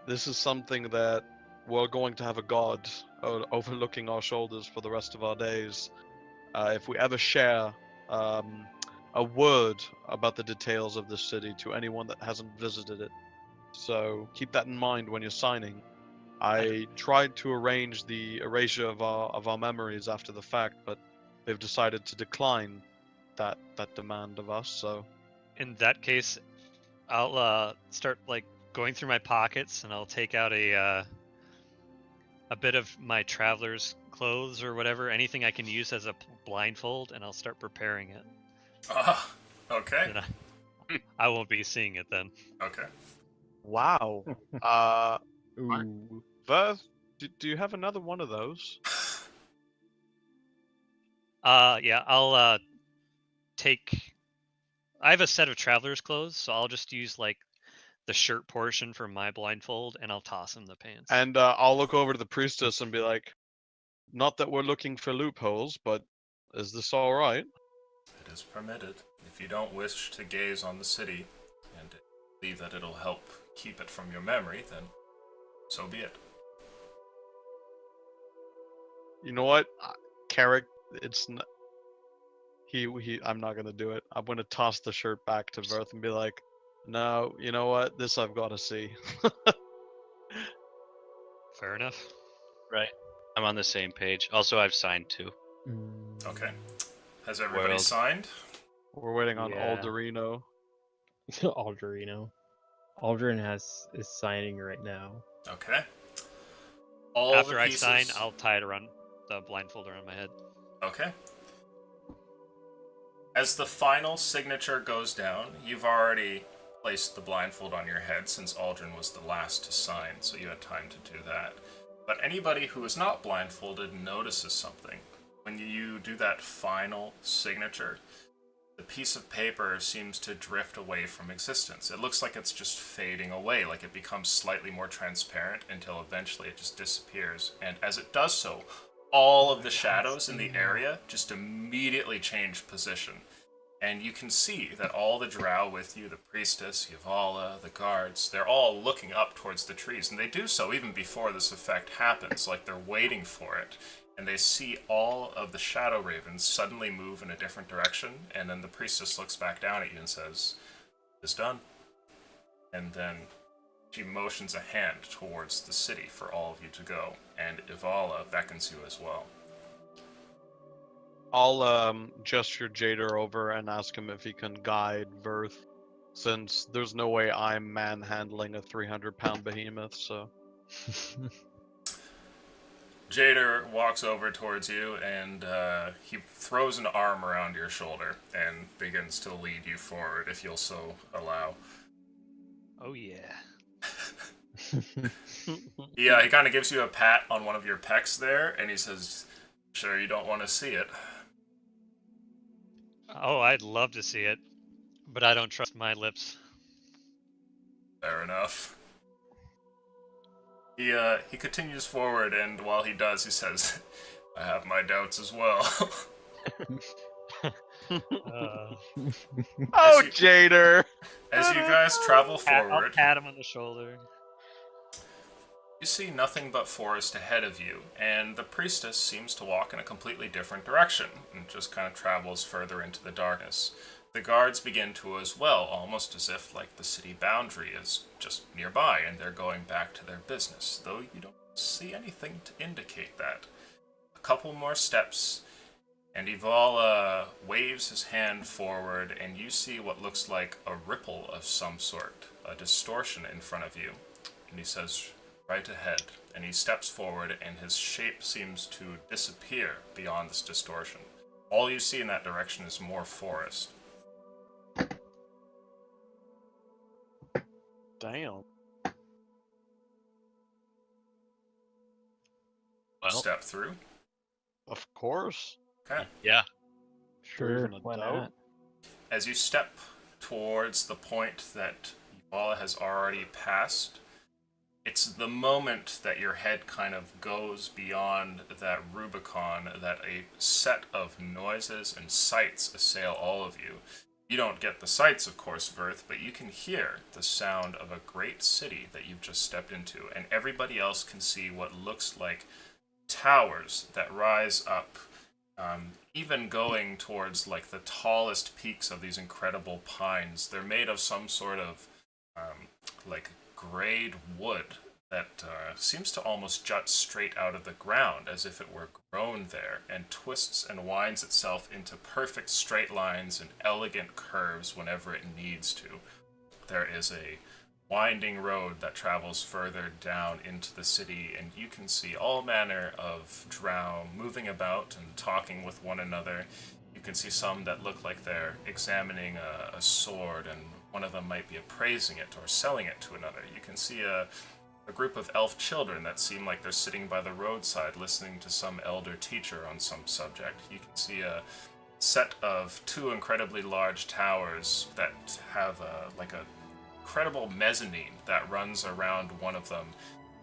This is something that we're going to have a god overlooking our shoulders for the rest of our days. If we ever share a word about the details of this city to anyone that hasn't visited it. So keep that in mind when you're signing. I tried to arrange the erasure of our memories after the fact, but they've decided to decline that demand of us. So In that case, I'll start like going through my pockets and I'll take out a bit of my traveler's clothes or whatever, anything I can use as a blindfold, and I'll start preparing it. Ah, okay. And I won't be seeing it then. Okay. wow. Ooh. Verth, do you have another one of those? Yeah, I'll take. I have a set of traveler's clothes, so I'll just use like the shirt portion from my blindfold, and I'll toss him the pants. And I'll look over to the priestess and be like, not that we're looking for loopholes, but is this all right? It is permitted. If you don't wish to gaze on the city and believe that it'll help keep it from your memory, then so be it. You know what, Carrick? It's not. I'm not gonna do it. I'm gonna toss the shirt back to Verth and be like, no, you know what? This I've got to see. Fair enough. Right. I'm on the same page. Also, I've signed too. Okay. Has everybody World. signed? We're waiting on Yeah. Alderino. Aldrino. Aldrin is signing right now. Okay. All After the I pieces... sign, I'll tie it around the blindfold around my head. Okay. As the final signature goes down, you've already placed the blindfold on your head since Aldrin was the last to sign, so you had time to do that. But anybody who is not blindfolded notices something. When you do that final signature, the piece of paper seems to drift away from existence. It looks like it's just fading away, like it becomes slightly more transparent until eventually it just disappears. And as it does so, all of the shadows in the area just immediately change position. And you can see that all the drow with you, the priestess, Yavala, the guards, they're all looking up towards the trees. And they do so even before this effect happens, like they're waiting for it. And they see all of the shadow ravens suddenly move in a different direction. And then the priestess looks back down at you and says, "It's done." And then she motions a hand towards the city for all of you to go. And Ivala beckons you as well. I'll gesture Jader over and ask him if he can guide Verth, since there's no way I'm manhandling a 300-pound behemoth. So Jader walks over towards you and he throws an arm around your shoulder and begins to lead you forward, if you'll so allow. Oh yeah. Yeah, he kind of gives you a pat on one of your pecs there, and he says, "Sure you don't want to see it." Oh, I'd love to see it, but I don't trust my lips. Fair enough. He continues forward, and while he does, he says, "I have my doubts as well." oh, you- Jader! As you guys travel I'll forward, pat him on the shoulder. you see nothing but forest ahead of you, and the priestess seems to walk in a completely different direction, and just kind of travels further into the darkness. The guards begin to as well, almost as if like the city boundary is just nearby, and they're going back to their business, though you don't see anything to indicate that. A couple more steps, and Ivala waves his hand forward, and you see what looks like a ripple of some sort, a distortion in front of you, and he says, "Right ahead," and he steps forward, and his shape seems to disappear beyond this distortion. All you see in that direction is more forest. Damn. Well, Step through. Of course. Okay. yeah. Sure, Even a why doubt. not? As you step towards the point that Ivala has already passed, it's the moment that your head kind of goes beyond that Rubicon that a set of noises and sights assail all of you. You don't get the sights, of course, Verth, but you can hear the sound of a great city that you've just stepped into, and everybody else can see what looks like towers that rise up, even going towards like the tallest peaks of these incredible pines. They're made of some sort of like grayed wood that seems to almost jut straight out of the ground as if it were grown there, and twists and winds itself into perfect straight lines and elegant curves whenever it needs to. There is a winding road that travels further down into the city, and you can see all manner of drow moving about and talking with one another. You can see some that look like they're examining a sword, and one of them might be appraising it or selling it to another. You can see a group of elf children that seem like they're sitting by the roadside listening to some elder teacher on some subject. You can see a set of two incredibly large towers that have like a incredible mezzanine that runs around one of them.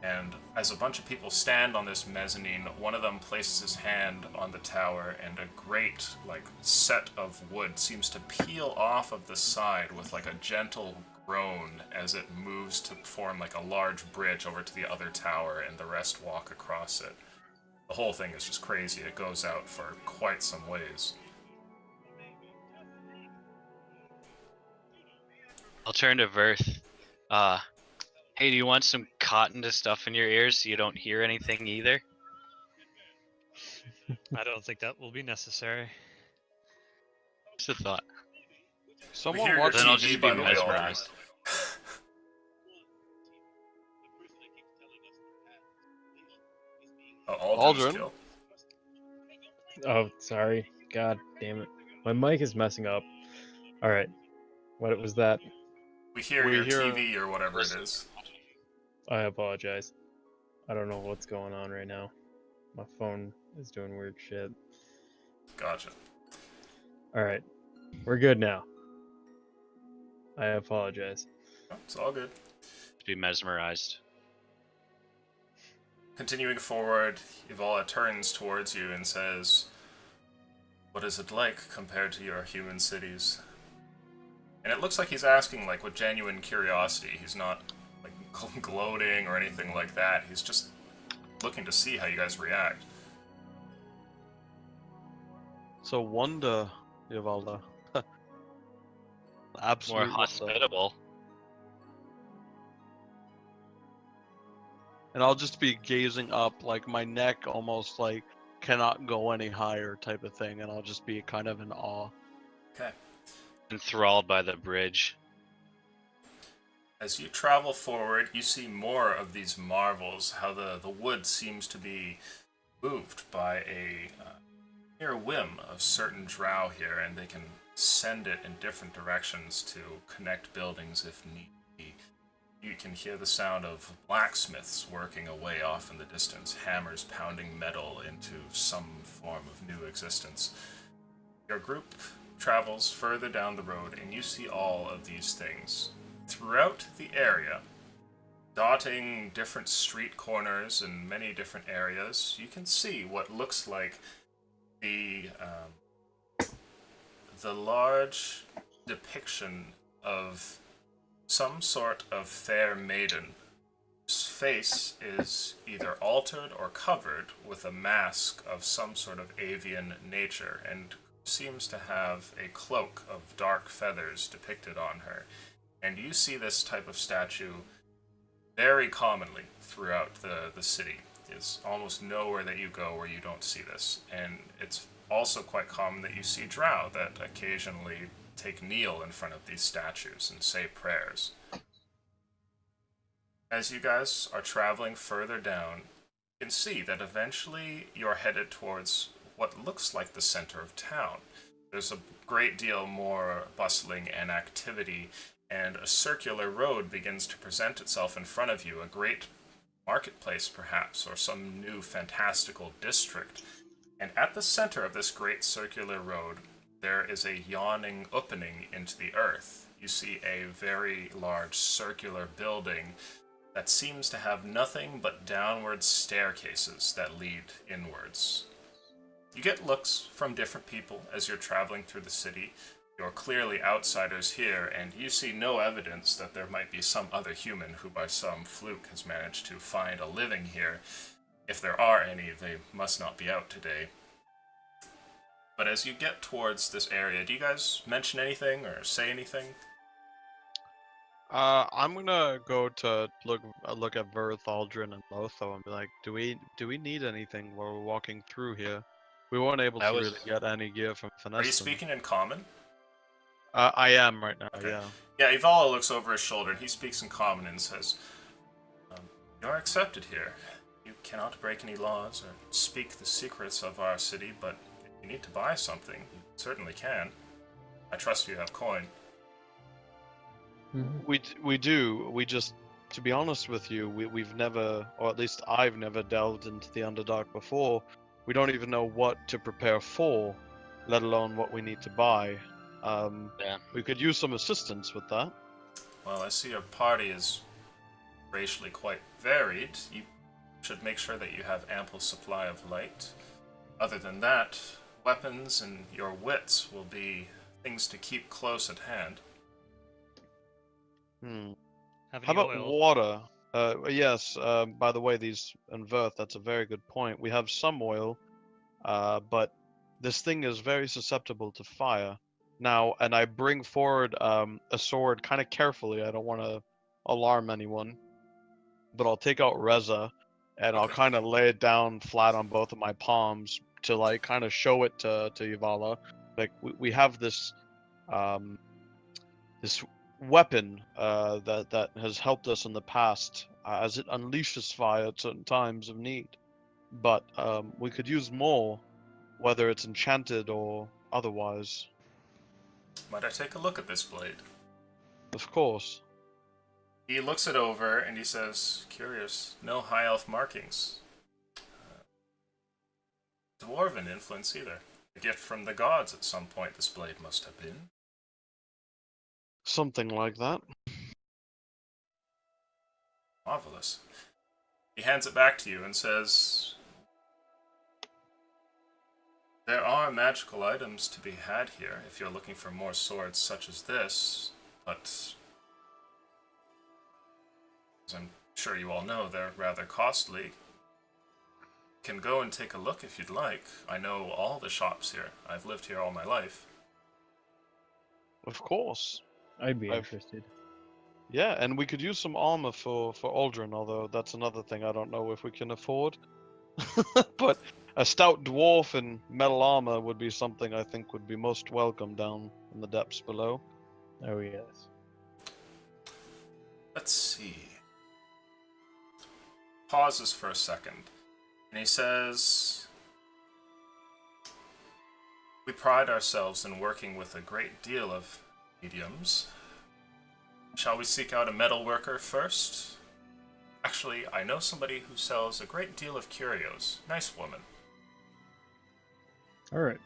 And as a bunch of people stand on this mezzanine, one of them places his hand on the tower, and a great like set of wood seems to peel off of the side with like a gentle groan as it moves to form like a large bridge over to the other tower, and the rest walk across it. The whole thing is just crazy. It goes out for quite some ways. I'll turn to Verth. Hey, do you want some cotton to stuff in your ears so you don't hear anything either? I don't think that will be necessary. Just a thought. We Someone hear your watch Then I'll TV, just be by the way, Aldrin. mesmerized. Aldrin. Still. Oh, sorry. God damn it. My mic is messing up. Alright. What was that? We hear We your hear- TV or whatever it is. I apologize. I don't know what's going on right now. My phone is doing weird shit. Gotcha. Alright. We're good now. I apologize. It's all good. Be mesmerized. Continuing forward, Yuvala turns towards you and says, "What is it like compared to your human cities?" And it looks like he's asking like with genuine curiosity. He's not like gloating or anything like that. He's just looking to see how you guys react. So Wanda, Yuvalda. More Absolute Wanda. hospitable. And I'll just be gazing up, like my neck almost like cannot go any higher type of thing, and I'll just be kind of in awe. Okay. Enthralled by the bridge. As you travel forward, you see more of these marvels, how the wood seems to be moved by a mere whim of certain drow here, and they can send it in different directions to connect buildings if need be. You can hear the sound of blacksmiths working away off in the distance, hammers pounding metal into some form of new existence. Your group travels further down the road, and you see all of these things throughout the area, dotting different street corners and many different areas. You can see what looks like the large depiction of some sort of fair maiden whose face is either altered or covered with a mask of some sort of avian nature, and seems to have a cloak of dark feathers depicted on her. And you see this type of statue very commonly throughout the city. There's almost nowhere that you go where you don't see this. And it's also quite common that you see drow that occasionally kneel in front of these statues and say prayers. As you guys are traveling further down, you can see that eventually you're headed towards what looks like the center of town. There's a great deal more bustling and activity, and a circular road begins to present itself in front of you, a great marketplace perhaps, or some new fantastical district. And at the center of this great circular road, there is a yawning opening into the earth. You see a very large circular building that seems to have nothing but downward staircases that lead inwards. You get looks from different people as you're traveling through the city. You're clearly outsiders here, and you see no evidence that there might be some other human who by some fluke has managed to find a living here. If there are any, they must not be out today. But as you get towards this area, do you guys mention anything or say anything? I'm gonna go to look at Verth, Aldrin, and Lotho and be like, do we need anything while we're walking through here? We weren't able That to was- really get any gear from Are you Finesse. speaking in common? I am right now. Okay. Yeah. Yeah, Ivala looks over his shoulder and he speaks in common and says, "You're accepted here. You cannot break any laws or speak the secrets of our city, but if you need to buy something, you certainly can. I trust you have coin." We do. We just, to be honest with you, we've never, or at least I've never delved into the Underdark before. We don't even know what to prepare for, let alone what we need to buy. Yeah. We could use some assistance with that. Well, I see your party is racially quite varied. You should make sure that you have ample supply of light. Other than that, weapons and your wits will be things to keep close at hand. Have How any about oil? water? Yes. By the way, these and Verth, that's a very good point. We have some oil, but this thing is very susceptible to fire. Now, and I bring forward a sword kind of carefully. I don't want to alarm anyone, but I'll take out Reza, and I'll Okay. kind of lay it down flat on both of my palms to like kind of show it to Yavala. Like we have this this weapon that has helped us in the past as it unleashes fire at certain times of need. But we could use more, whether it's enchanted or otherwise. Might I take a look at this blade? Of course. He looks it over and he says, "Curious, no high elf markings. Dwarven influence either. A gift from the gods at some point this blade must have been." Something like that. Marvelous. He hands it back to you and says, "There are magical items to be had here if you're looking for more swords such as this, but as I'm sure you all know, they're rather costly. Can go and take a look if you'd like. I know all the shops here. I've lived here all my life." Of course. I'd be I've- interested. Yeah, and we could use some armor for Aldrin, although that's another thing I don't know if we can afford. But a stout dwarf in metal armor would be something I think would be most welcome down in the depths below. Oh yes. Let's see. Pauses for a second, and he says, "We pride ourselves in working with a great deal of mediums. Shall we seek out a metal worker first? Actually, I know somebody who sells a great deal of curios. Nice woman." All right.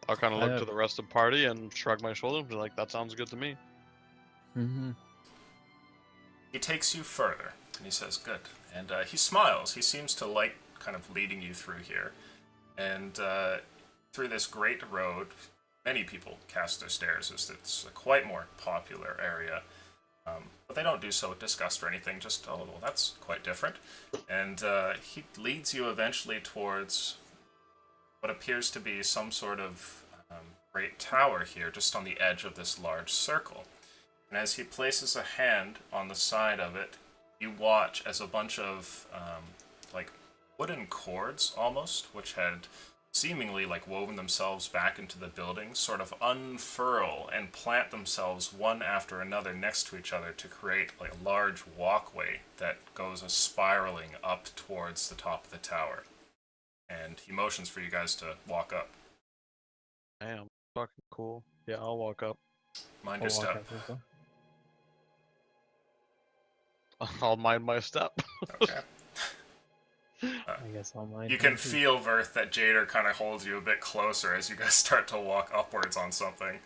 I'll kind of look to have- the rest of the party and shrug my shoulders and be like, that sounds good to me. Mm-hmm. He takes you further, and he says, "Good." And he smiles. He seems to like kind of leading you through here. And through this great road, many people cast their stares as it's a quite more popular area. But they don't do so with disgust or anything, just, "Oh, well, that's quite different." And he leads you eventually towards what appears to be some sort of great tower here, just on the edge of this large circle. And as he places a hand on the side of it, you watch as a bunch of like wooden cords almost, which had seemingly like woven themselves back into the building, sort of unfurl and plant themselves one after another next to each other to create like a large walkway that goes spiraling up towards the top of the tower. And he motions for you guys to walk up. Damn, fucking cool. Yeah, I'll walk up. Mind I'll your walk step. up as well. I'll mind my step. Okay. I guess I'll mind. You can mine, too. feel, Verth, that Jader kind of holds you a bit closer as you guys start to walk upwards on something.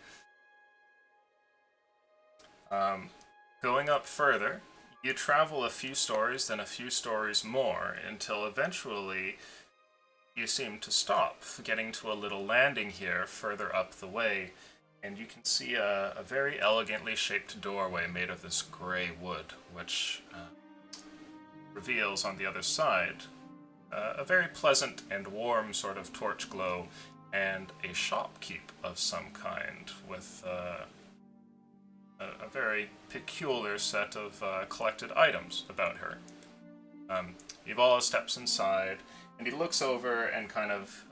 Going up further, you travel a few stories, then a few stories more, until eventually you seem to stop, getting to a little landing here further up the way. and you can see a very elegantly shaped doorway made of this gray wood, which reveals on the other side a very pleasant and warm sort of torch glow and a shopkeep of some kind with a very peculiar set of collected items about her. Yuvala steps inside, and he looks over and kind of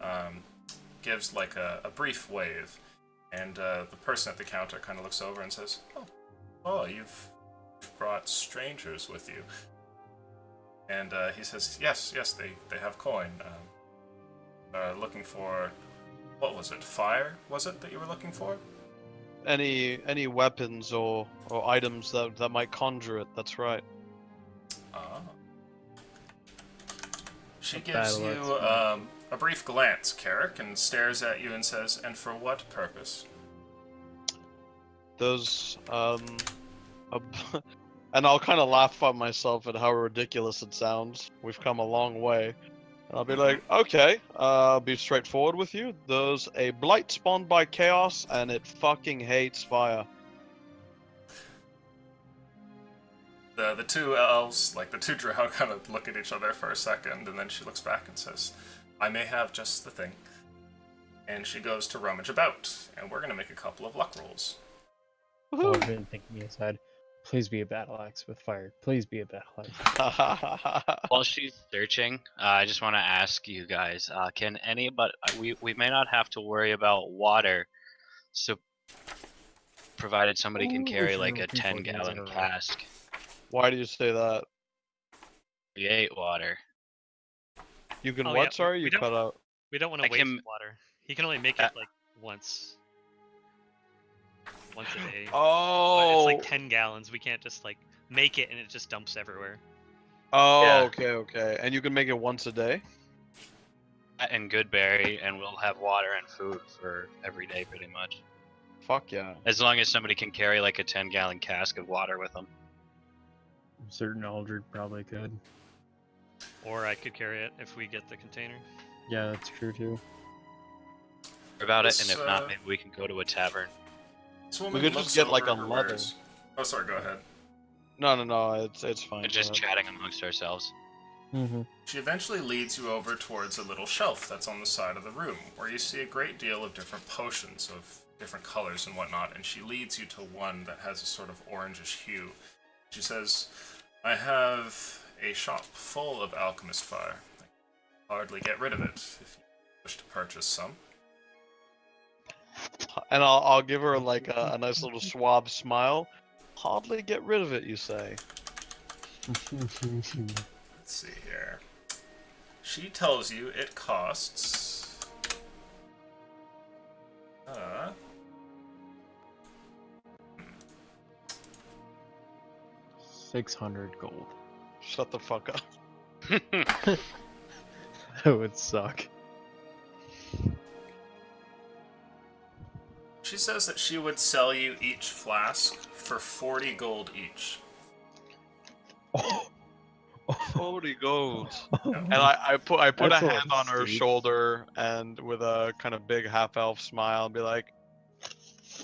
gives like a brief wave. And the person at the counter kind of looks over and says, "Oh, you've brought strangers with you." And he says, yes, they have coin. Looking for, what was it? Fire, was it, that you were looking for? Any weapons or items that might conjure it, that's right. Ah. She A gives battle you expert. a brief glance, Carrick, and stares at you and says, "And for what purpose?" There's and I'll kind of laugh at myself at how ridiculous it sounds. We've come a long way. And I'll be like, okay, I'll be straightforward with you. There's a blight spawned by chaos, and it fucking hates fire. The two elves, like the two drow, kind of look at each other for a second, and then she looks back and says, "I may have just the thing." And she goes to rummage about, and we're gonna make a couple of luck rolls. Oh, I've been thinking inside. Please be a battle axe with fire. Please be a battle axe. While she's searching, I just want to ask you guys: can anybody? We may not have to worry about water, so provided somebody can Ooh, carry if like you're a looking for things in 10-gallon a row. cask. Why do you say that? Create water. You can Oh, what? yeah, Sorry, we you don't- cut out. We don't want I to waste can- water. He can only make it like once a day. But Oh. it's like 10 gallons. We can't just like make it and it just dumps everywhere. Oh, Yeah. okay. And you can make it once a day? And Goodberry, and we'll have water and food for every day, pretty much. Fuck yeah. As long as somebody can carry like a 10-gallon cask of water with them. I'm certain Aldred probably could. Or I could carry it if we get the container. Yeah, that's true too. About it, This, and if not, maybe we can go to a tavern. This woman could just looks get, like, over a her leather. wares. Oh, sorry, go ahead. No, it's fine. And go just ahead. chatting amongst ourselves. Mm-hmm. She eventually leads you over towards a little shelf that's on the side of the room, where you see a great deal of different potions of different colors and whatnot, and she leads you to one that has a sort of orangish hue. She says, "I have a shop full of alchemist fire. I can hardly get rid of it if you wish to purchase some." And I'll give her like a nice little suave smile. Hardly get rid of it, you say? Let's see here. She tells you it costs... 600 gold. Shut the fuck up. That would suck. She says that she would sell you each flask for 40 gold each. 40 gold. Yeah. And I put a That's a lot hand on her steep. shoulder and with a kind of big half-elf smile be like,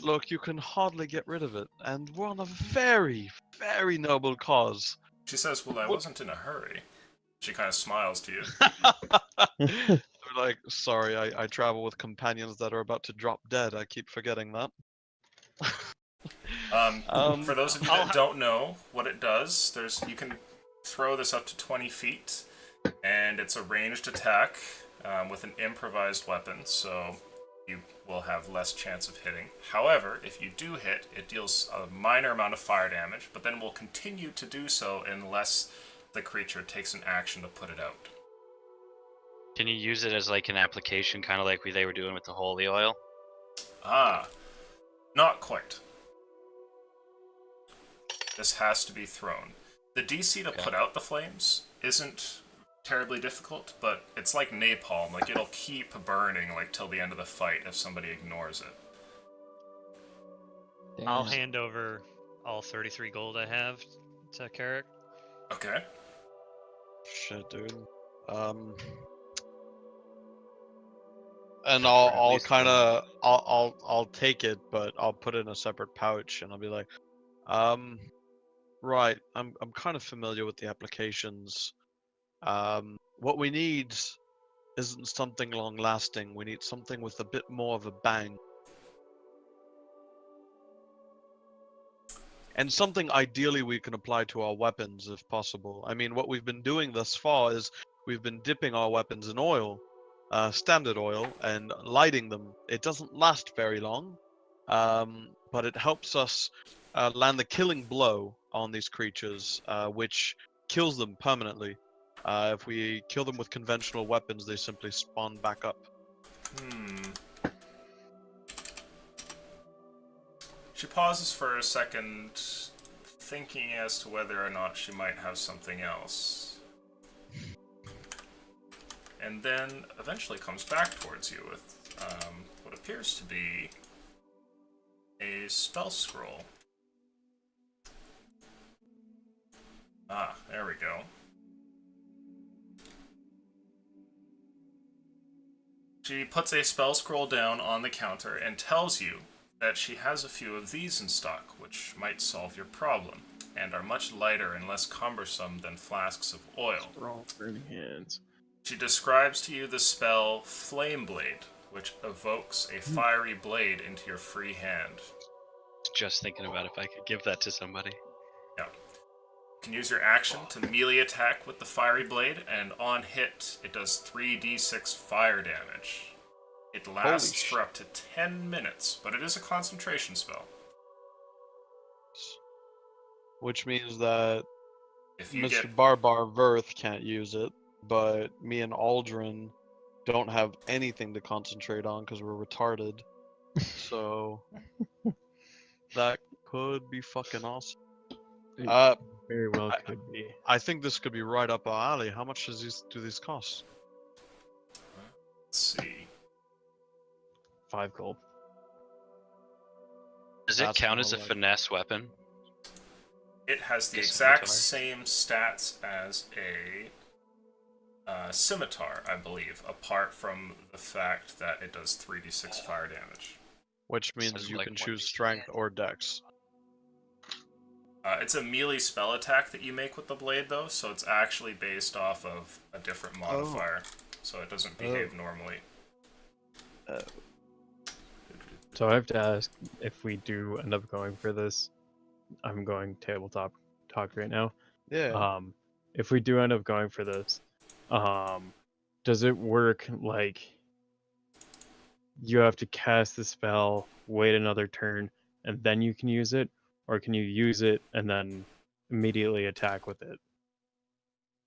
"Look, you can hardly get rid of it, and we're on a very, very noble cause." She says, "Well, I wasn't in a hurry." She kind of smiles to you. They're like, "Sorry, I travel with companions that are about to drop dead. I keep forgetting that." For those of you that don't know what it does, you can throw this up to 20 feet, and it's a ranged attack with an improvised weapon, so you will have less chance of hitting. However, if you do hit, it deals a minor amount of fire damage, but then will continue to do so unless the creature takes an action to put it out. Can you use it as like an application, kind of like they were doing with the holy oil? Ah, not quite. This has to be thrown. The DC to Okay. put out the flames isn't terribly difficult, but it's like napalm. Like, it'll keep burning like till the end of the fight if somebody ignores it. I'll Damn. hand over all 33 gold I have to Carrick. Okay. Shit, dude. And For at I'll least kind one of of I'll take it, but I'll put it in a separate pouch, and I'll be like, right. I'm kind of familiar with the applications. What we need isn't something long lasting. We need something with a bit more of a bang. And something ideally we can apply to our weapons if possible. I mean, what we've been doing thus far is we've been dipping our weapons in oil, standard oil, and lighting them. It doesn't last very long, but it helps us land the killing blow on these creatures, which kills them permanently. If we kill them with conventional weapons, they simply spawn back up. She pauses for a second, thinking as to whether or not she might have something else. And then eventually comes back towards you with what appears to be a spell scroll. Ah, there we go. She puts a spell scroll down on the counter and tells you that she has a few of these in stock, which might solve your problem, and are much lighter and less cumbersome than flasks of oil. Strong burning hands. She describes to you the spell Flame Blade, which evokes a fiery blade into your free hand. Just thinking about if I could give that to somebody. Yeah. You can use your action to melee attack with the fiery blade, and on hit, it does 3d6 fire damage. It lasts for up to 10 minutes, but it is a concentration spell. Which means that If you Mr. get Barbar Verth can't use it, but me and Aldrin don't have anything to concentrate on because we're retarded. So that could be fucking awesome. It very well could be. I think this could be right up our alley. How much do these cost? let's see. 5 gold. Does it That's count more as a like- finesse weapon? It has the A exact scimitar? same stats as a scimitar, I believe, apart from the fact that it does 3d6 fire damage. Which means Sounds you like can one choose piece. strength or dex. It's a melee spell attack that you make with the blade, though, so it's actually based off of a different modifier, so it doesn't behave normally. So I have to ask, if we do end up going for this, I'm going tabletop talk right now. Yeah. If we do end up going for this, does it work like you have to cast the spell, wait another turn, and then you can use it, or can you use it and then immediately attack with it?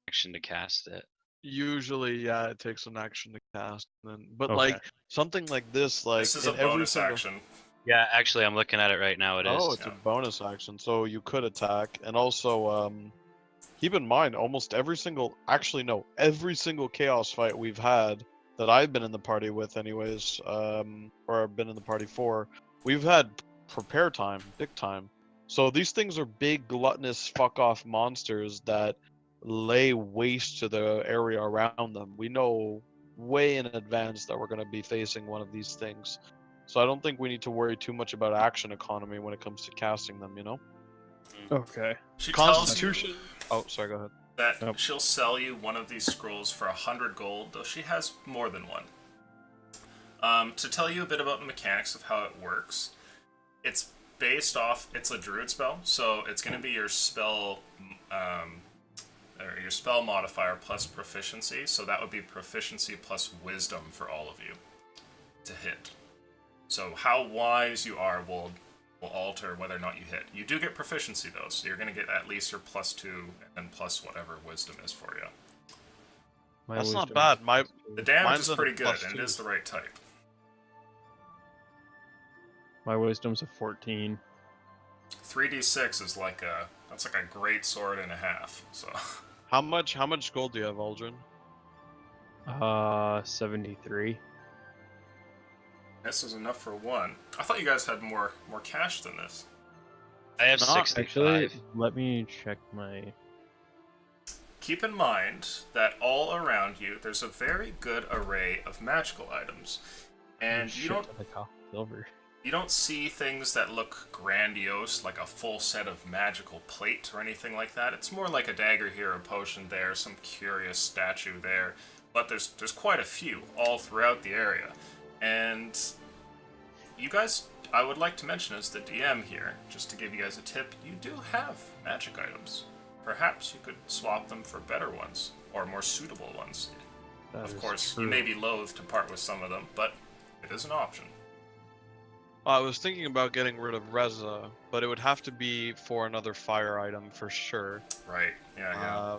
Action to cast it. Usually, yeah, it takes an action to cast. But Okay. like something like this, like This is a in every bonus single... action. Yeah, actually, I'm looking at it right now. It is. Oh, it's a bonus action, so you could attack, and also keep in mind, every single chaos fight we've had that I've been in the party with, anyways, or I've been in the party for, we've had prepare time, big time. So these things are big, gluttonous, fuck off monsters that lay waste to the area around them. We know way in advance that we're going to be facing one of these things. So I don't think we need to worry too much about action economy when it comes to casting them, you know? Okay. She tells Constitution. you Oh, sorry, go ahead. that Nope. she'll sell you one of these scrolls for 100 gold, though she has more than one. To tell you a bit about the mechanics of how it works, it's based off, it's a druid spell, so it's going to be your spell, or your spell modifier plus proficiency, so that would be proficiency plus wisdom for all of you to hit. So how wise you are will alter whether or not you hit. You do get proficiency though, so you're going to get at least your +2 and plus whatever wisdom is for you. My That's not wisdom bad. is- The damage Mine's is a pretty good, and it +2. is the right type. My wisdom's a 14. 3d6 is like that's like a great sword and a half. So How much gold do you have, Aldrin? 73. this is enough for one. I thought you guys had more cash than this. I have Not 65. Actually, let me check my... keep in mind that all around you, there's a very good array of magical items. And you don't silver. You don't see things that look grandiose, like a full set of magical plate or anything like that. It's more like a dagger here, a potion there, some curious statue there. But there's quite a few all throughout the area. And you guys, I would like to mention as the DM here, just to give you guys a tip, you do have magic items. Perhaps you could swap them for better ones, or more suitable ones. Of course, you may be loath to part with some of them, but it is an option. I was thinking about getting rid of Reza, but it would have to be for another fire item for sure. Right, yeah.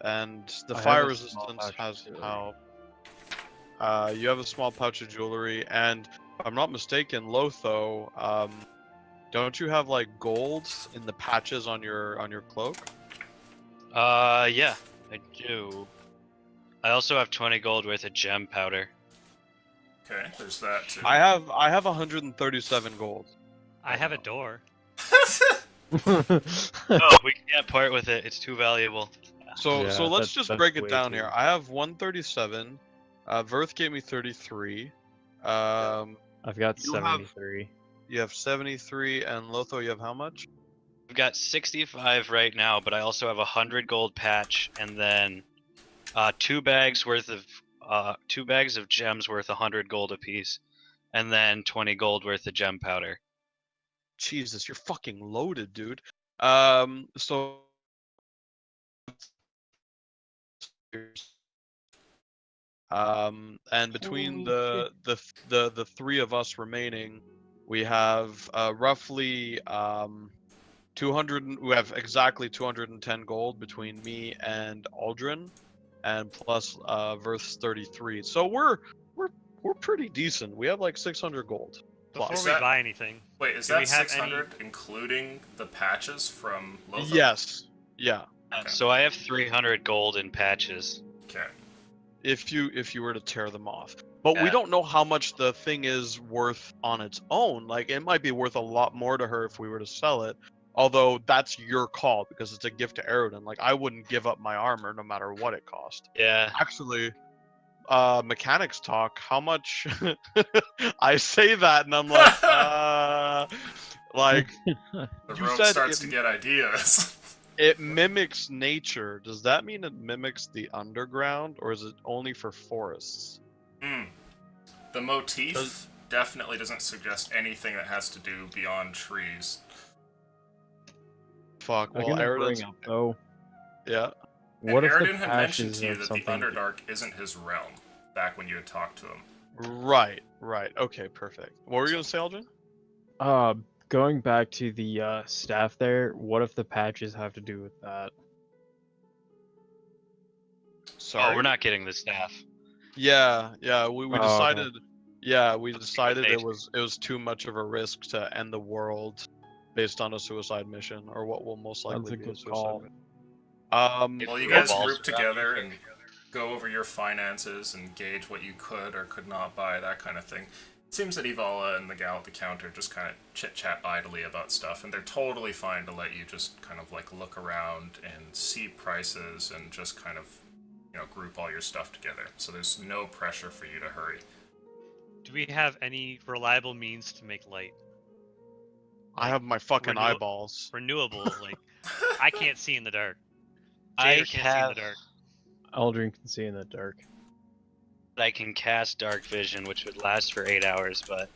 And the I have fire a small resistance pouch of has jewelry. help. You have a small pouch of jewelry, and if I'm not mistaken, Lotho, don't you have like gold in the patches on your cloak? Yeah, I do. I also have 20 gold worth of gem powder. Okay, there's that too. I have 137 gold. I have a door. No, we can't part with it. It's too valuable. So Yeah, let's just that's break it way down too- here. I have 137. Verth gave me 33. I've got You have- 73. You have 73, and Lotho, you have how much? I've got 65 right now, but I also have 100 gold patch, and then 2 bags of gems worth 100 gold apiece, and then 20 gold worth of gem powder. Jesus, you're fucking loaded, dude. So and between Holy the three of us remaining, we have roughly 200. We have exactly 210 gold between me and Aldrin, and plus Verth's 33. So we're pretty decent. We have like 600 gold. Before Plus. we that- buy anything, Wait, is Do we that have 600 including the patches from Lothar? Yes. Yeah. Okay. So I have 300 gold in patches. Okay. If you were to tear them off. But we Yeah. don't know how much the thing is worth on its own. Like, it might be worth a lot more to her if we were to sell it. Although that's your call because it's a gift to Erudin. Like, I wouldn't give up my armor no matter what it cost. Yeah. Actually, mechanics talk. How much? I say that and I'm like, The You rogue said starts it- to get ideas. it mimics nature. Does that mean it mimics the underground, or is it only for forests? The motif Does- definitely doesn't suggest anything that has to do beyond trees. Fuck. I Well, can Erudin's bring up though. yeah. What and if the Aridun had mentioned patches to you of that the something? Underdark isn't his realm, back when you had talked to him. Right. Okay, perfect. What were you gonna say, Aldrin? Going back to the staff there. What if the patches have to do with that? Sorry. Oh, we're not getting the staff. Yeah. We Oh, okay. decided. Yeah, we decided it nature. was too much of a risk to end the world based on a suicide mission, or what will most That's likely a be a good suicide call. mission. Well, you Well, guys balls group around together you. and go over your finances and gauge what you could or could not buy, that kind of thing. It seems that Evala and the gal at the counter just kind of chit-chat idly about stuff, and they're totally fine to let you just kind of like look around and see prices and just kind of, group all your stuff together. So there's no pressure for you to hurry. do we have any reliable means to make light? I have my fucking Renew- eyeballs. Renewable, like I can't see in the dark. I Jader can't see in the have. dark. Aldrin can see in the dark. I can cast Dark Vision, which would last for 8 hours, but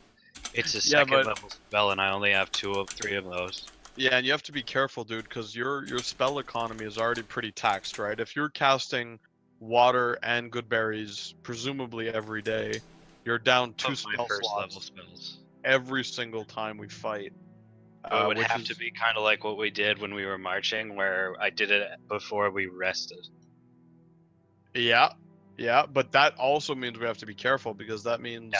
it's a Yeah, second but- level spell, and I only have 3 of those. Yeah, and you have to be careful, dude, because your spell economy is already pretty taxed, right? If you're casting water and good berries, presumably every day, you're down 2 Of my spell first level slots spells. every single time we fight. So it would which have is- to be kind of like what we did when we were marching, where I did it before we rested. Yeah, but that also means we have to be careful because that means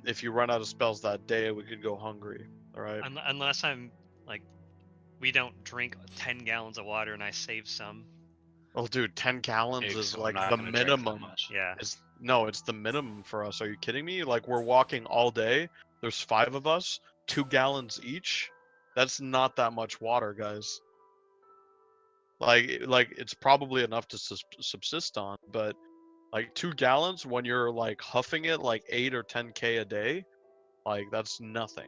if you run out of spells that day, we could go hungry. All right. Unless I'm like, we don't drink 10 gallons of water and I save some. Well, dude, 10 gallons Big, is so I'm like not the gonna drink that minimum. much. Yeah. It's the minimum for us. Are you kidding me? Like, we're walking all day. There's 5 of us, 2 gallons each. That's not that much water, guys. Like it's probably enough to subsist on, but like 2 gallons when you're like huffing it like 8 or 10K a day, like that's nothing.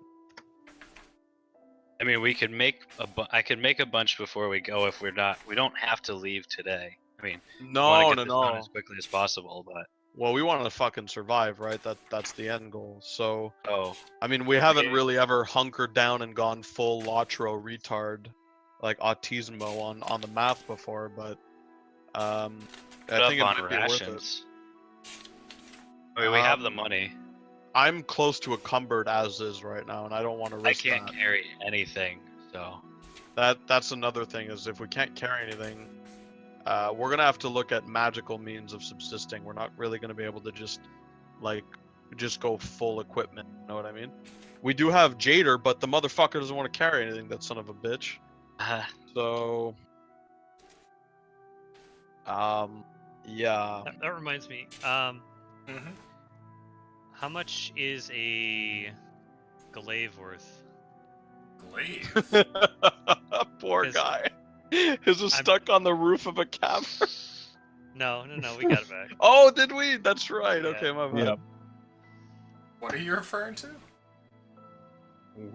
I mean, we could make I could make a bunch before we go if we're not. We don't have to leave today. I mean, we want No, to no, get this done no. as quickly as possible, but Well, we want to fucking survive, right? That's the end goal. So, oh, I mean, we haven't Okay. really ever hunkered down and gone full Lotro retard, like autismo on the math before, but put I up think it on might be worth it. rations. I mean, we have the Um, money. I'm close to encumbered as is right now, and I don't want to I risk can't that. carry anything, so That's another thing is if we can't carry anything, we're gonna have to look at magical means of subsisting. We're not really gonna be able to just go full equipment. You know what I mean? We do have Jader, but the motherfucker doesn't want to carry anything. That son of a bitch. So, yeah. That reminds me. Mm-hmm. How much is a glaive worth? Glaive. Poor 'Cause guy. Is it I'm- stuck on the roof of a cavern? No, we got it back. Oh, did we? That's right. Yeah. Okay, my bad. Yeah. What are you referring to?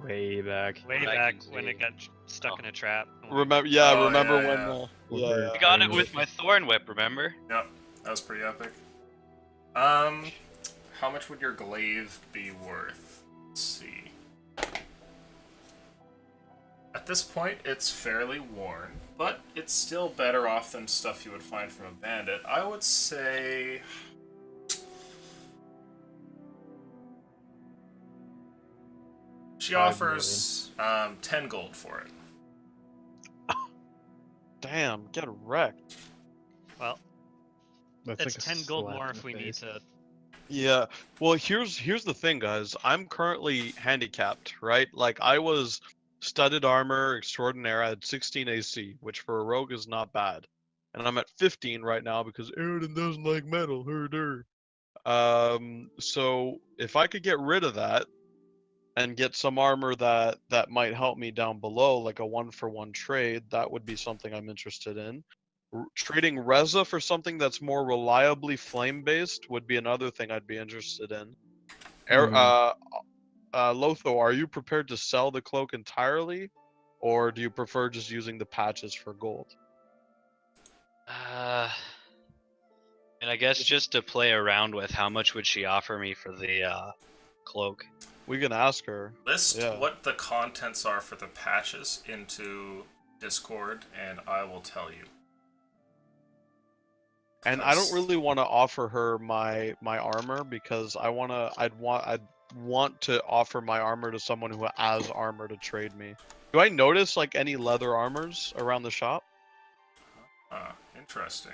Way back. Way I back can when see. it got stuck in a trap. Remember? Oh, remember yeah, when? yeah. Yeah. I got it Bring with it. my thorn whip. Remember? Yep, that was pretty epic. How much would your glaive be worth? Let's see. At this point, it's fairly worn, but it's still better off than stuff you would find from a bandit. I would say... She 5 offers 10 gold for it. Damn, get wrecked. Well, That's it's like a 10 gold slap more in if the we need face. to. Yeah. Well, here's the thing, guys. I'm currently handicapped, right? Like I was studded armor extraordinaire. I had 16 AC, which for a rogue is not bad. And I'm at 15 right now because Aridin doesn't like metal. Herder. So if I could get rid of that and get some armor that might help me down below, like a 1-for-1 trade, that would be something I'm interested in. Trading Reza for something that's more reliably flame based would be another thing I'd be interested in. Lotho, are you prepared to sell the cloak entirely, or do you prefer just using the patches for gold? And I guess just to play around with, how much would she offer me for the cloak? We can ask her. List Yeah. what the contents are for the patches into Discord, and I will tell you. And I don't Because- really want to offer her my armor because I'd want to offer my armor to someone who has armor to trade me. Do I notice like any leather armors around the shop? Interesting.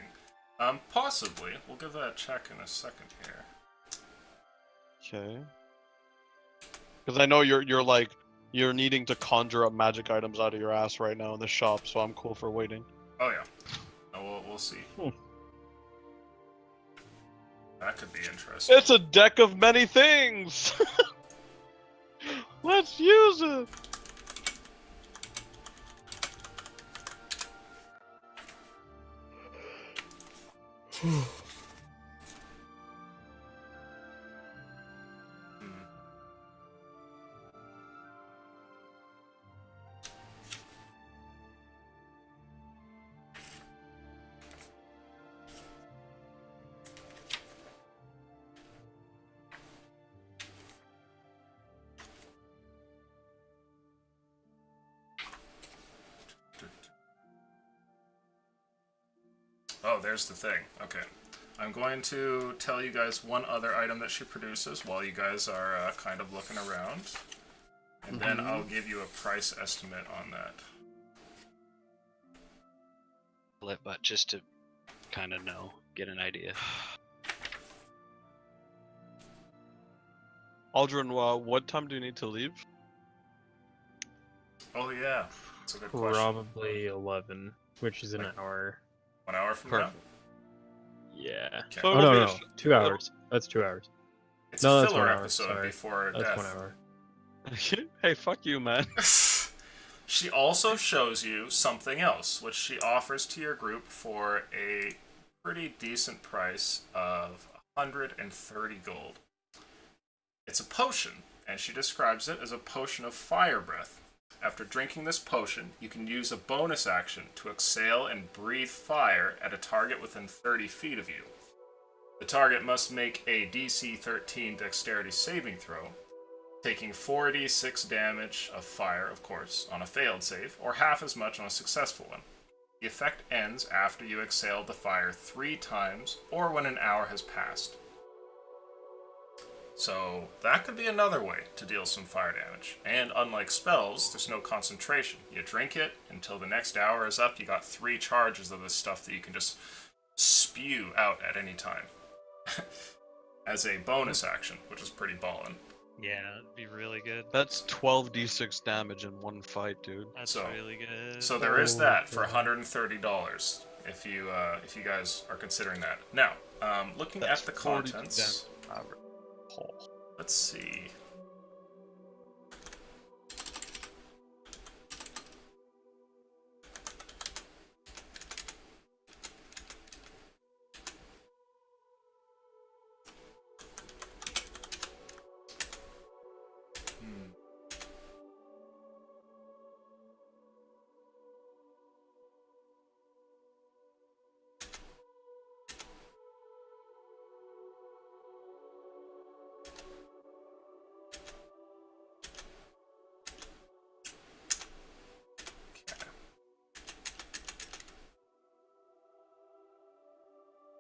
Possibly. We'll give that a check in a second here. Okay. Because I know you're needing to conjure up magic items out of your ass right now in the shop, so I'm cool for waiting. Oh yeah. We'll see. That could be interesting. It's a deck of many things. Let's use it. Hmm. Oh, there's the thing. Okay. I'm going to tell you guys one other item that she produces while you guys are kind of looking around. And then I'll give you a price estimate on that. But just to kind of know, get an idea. Aldrin, what time do you need to leave? Oh yeah, that's a good question. Probably 11, which is an hour. 1 hour from Perfect. now? Yeah. Okay. So Oh it'll no, be a no, sh- 2 hours. That's 2 hours. It's No, a that's filler 1 hour, episode sorry. before That's death. 1 hour. Hey, fuck you, man. She also shows you something else, which she offers to your group for a pretty decent price of 130 gold. It's a potion, and she describes it as a potion of fire breath. After drinking this potion, you can use a bonus action to exhale and breathe fire at a target within 30 feet of you. The target must make a DC 13 dexterity saving throw, taking 4d6 damage of fire, of course, on a failed save, or half as much on a successful one. The effect ends after you exhale the fire 3 times, or when an hour has passed. So that could be another way to deal some fire damage. And unlike spells, there's no concentration. You drink it until the next hour is up, you got 3 charges of this stuff that you can just spew out at any time. As a bonus action, which is pretty ballin'. Yeah, that'd be really good. That's 12d6 damage in one fight, dude. That's So- really good. So there is that for $130 if you guys are considering that. Now, looking That's at the 42 contents, damage. Oh. let's see.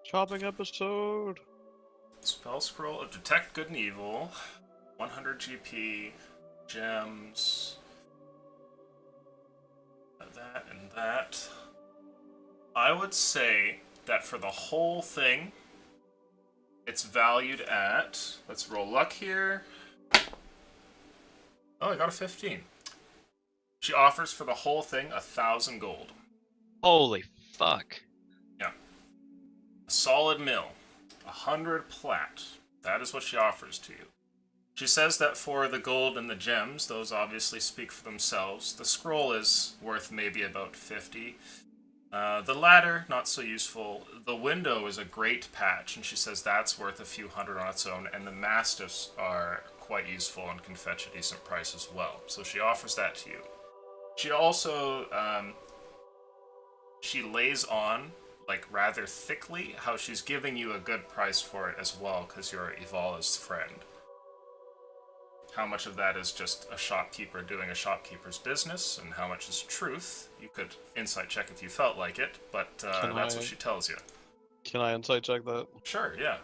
Chopping episode. Spell scroll of Detect Good and Evil, 100 GP, gems, that and that. I would say that for the whole thing, it's valued at, let's roll luck here. Oh, I got a 15. She offers for the whole thing 1,000 gold. Holy fuck. A solid mill, 100 plat. That is what she offers to you. She says that for the gold and the gems, those obviously speak for themselves. The scroll is worth maybe about 50. The ladder, not so useful. The window is a great patch, and she says that's worth a few hundred on its own. And the mastiffs are quite useful and can fetch a decent price as well. So she offers that to you. She also, she lays on, like, rather thickly, how she's giving you a good price for it as well, because you're Ivala's friend. How much of that is just a shopkeeper doing a shopkeeper's business, and how much is truth? You could insight check if you felt like it, but that's what she tells you. Can I insight check that? Sure, yeah.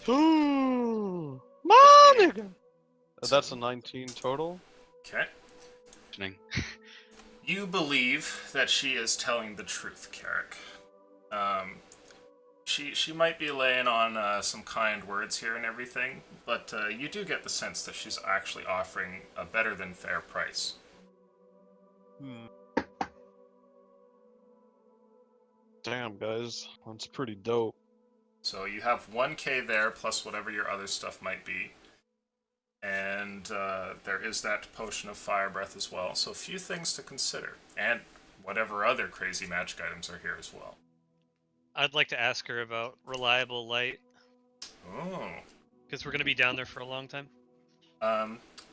Ooh, my nigga. That's a 19 total. Okay. You believe that she is telling the truth, Carrick. She might be laying on some kind words here and everything, but you do get the sense that she's actually offering a better than fair price. Damn, guys, that's pretty dope. So you have 1k there plus whatever your other stuff might be. And there is that potion of fire breath as well. So a few things to consider. And whatever other crazy magic items are here as well. I'd like to ask her about reliable light, Oh. because we're going to be down there for a long time.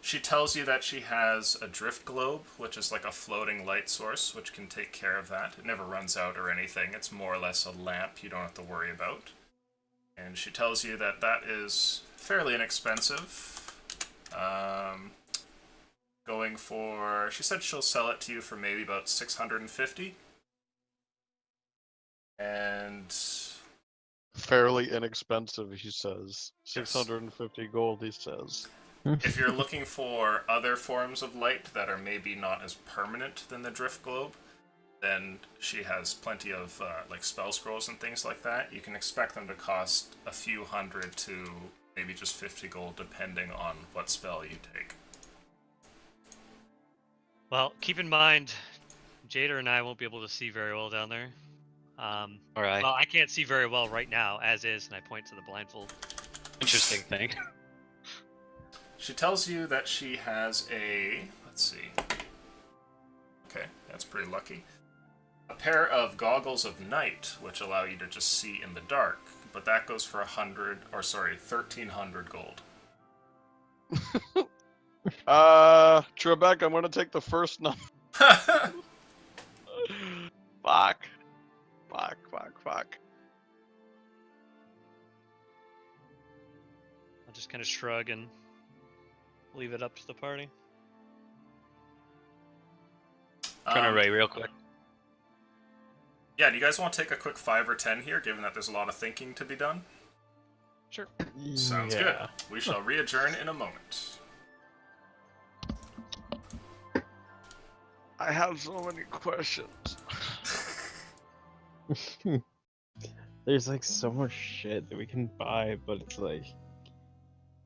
She tells you that she has a drift globe, which is like a floating light source, which can take care of that. It never runs out or anything. It's more or less a lamp you don't have to worry about. And she tells you that that is fairly inexpensive. Going for... She said she'll sell it to you for maybe about 650. And... Fairly inexpensive, he says. 650 gold, he says. if you're looking for other forms of light that are maybe not as permanent than the drift globe, then she has plenty of like spell scrolls and things like that. You can expect them to cost a few hundred to maybe just 50 gold, depending on what spell you take. Well, keep in mind, Jada and I won't be able to see very well down there. Alright. Well, I can't see very well right now, as is, and I point to the blindfold. Interesting thing. She tells you that she has a, Let's see. Okay, that's pretty lucky. A pair of goggles of night, which allow you to just see in the dark, but that goes for 1,300 gold. Trebek, I'm gonna take the first number. Fuck. I'll just kind of shrug and leave it up to the party. Turn away real quick. Yeah, do you guys want to take a quick 5 or 10 here, given that there's a lot of thinking to be done? Sure. Sounds good. We shall re-adjourn in a moment. I have so many questions. There's like so much shit that we can buy, but it's like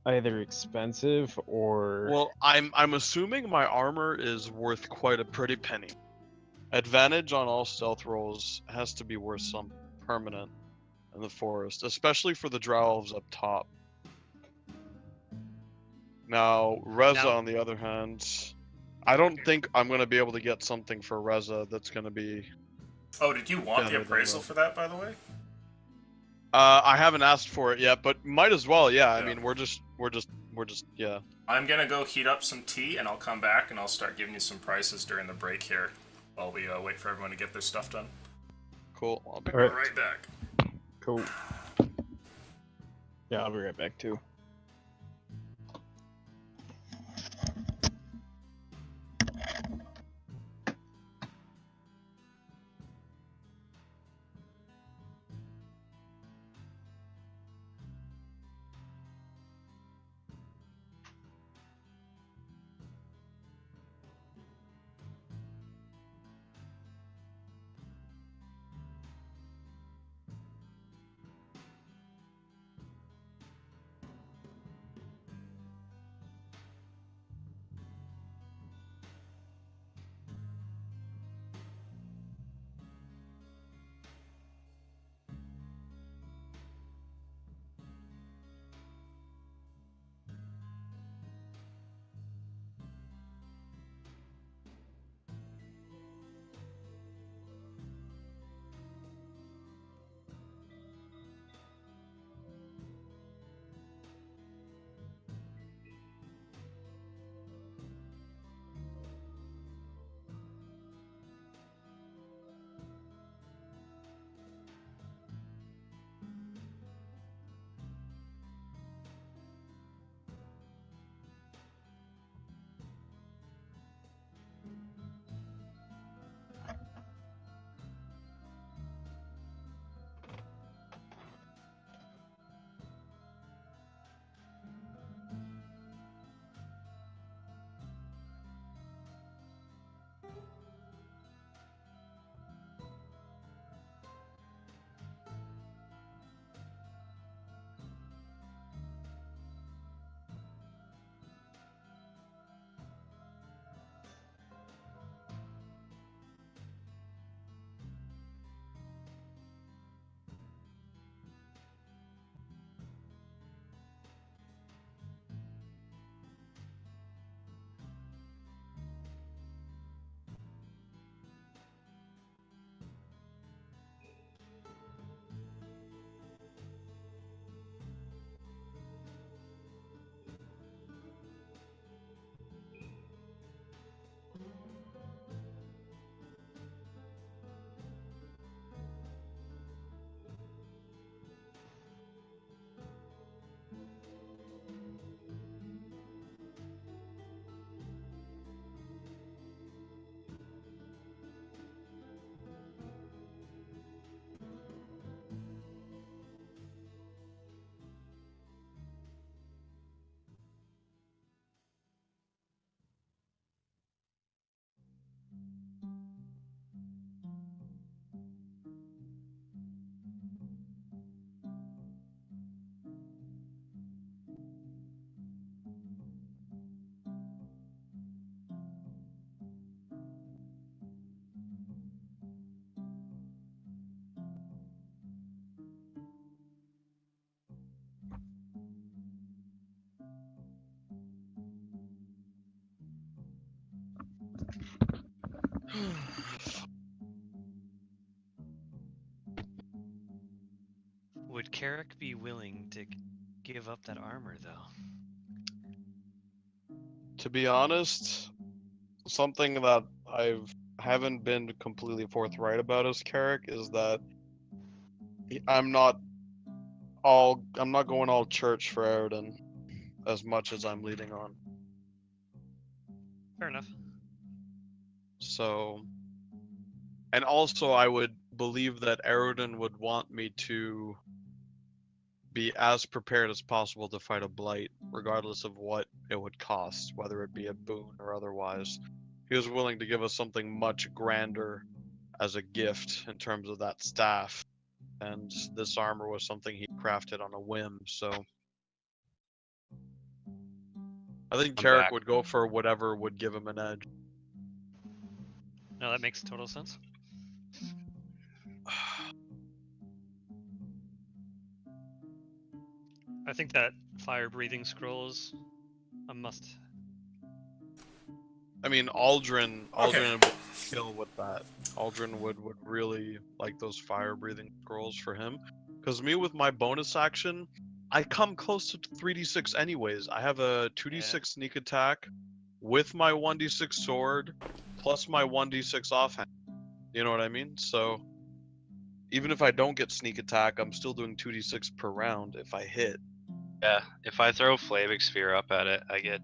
either expensive or Well, I'm assuming my armor is worth quite a pretty penny. Advantage on all stealth rolls has to be worth some permanent in the forest, especially for the drow elves up top. Now, Reza, Now- on the other hand, I don't think I'm going to be able to get something for Reza that's going to be... Oh, did you want the Better than appraisal that. for that, by the way? I haven't asked for it yet, but might as well, yeah. I Yeah. mean, we're just, yeah. I'm gonna go heat up some tea, and I'll come back and I'll start giving you some prices during the break here, while we wait for everyone to get their stuff done. Cool. I'll be Alright. Right back. cool. Yeah, I'll be right back too. Would Carrick be willing to give up that armor, though? To be honest, something that haven't been completely forthright about as Carrick is that I'm not going all church for Aroden as much as I'm leading on. Fair enough. So, and also I would believe that Aroden would want me to be as prepared as possible to fight a blight, regardless of what it would cost, whether it be a boon or otherwise. He was willing to give us something much grander as a gift in terms of that staff, and this armor was something he crafted on a whim, so I think I'm Carrick back. would go for whatever would give him an edge. No, that makes total sense. I think that fire breathing scroll is a must. I mean, Aldrin Okay. would kill with that. Aldrin would really like those fire breathing scrolls for him. Because me with my bonus action, I come close to 3d6 anyways. I have a 2d6 sneak attack with my 1d6 sword plus my 1d6 offhand. You know what I mean? So even if I don't get sneak attack, I'm still doing 2d6 per round if I hit. Yeah, if I throw Flaming Sphere up at it, I get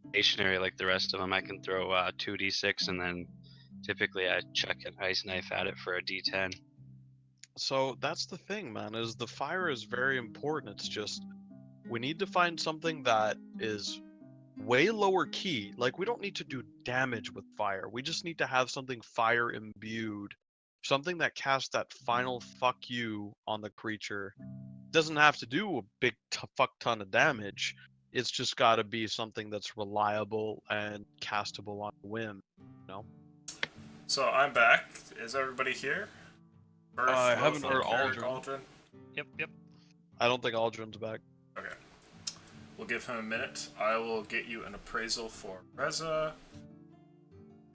stationary like the rest of them. I can throw 2d6 and then typically I chuck an ice knife at it for a d10. So that's the thing, man, is the fire is very important. It's just we need to find something that is way lower key. Like we don't need to do damage with fire. We just need to have something fire imbued. Something that casts that final fuck you on the creature. Doesn't have to do a big fuck ton of damage. It's just got to be something that's reliable and castable on a whim, you know? So I'm back. Is everybody here? Earth, I haven't Lothal, heard Carrick, Aldrin. Yep. I don't think Aldrin's back. Okay. We'll give him a minute. I will get you an appraisal for Reza.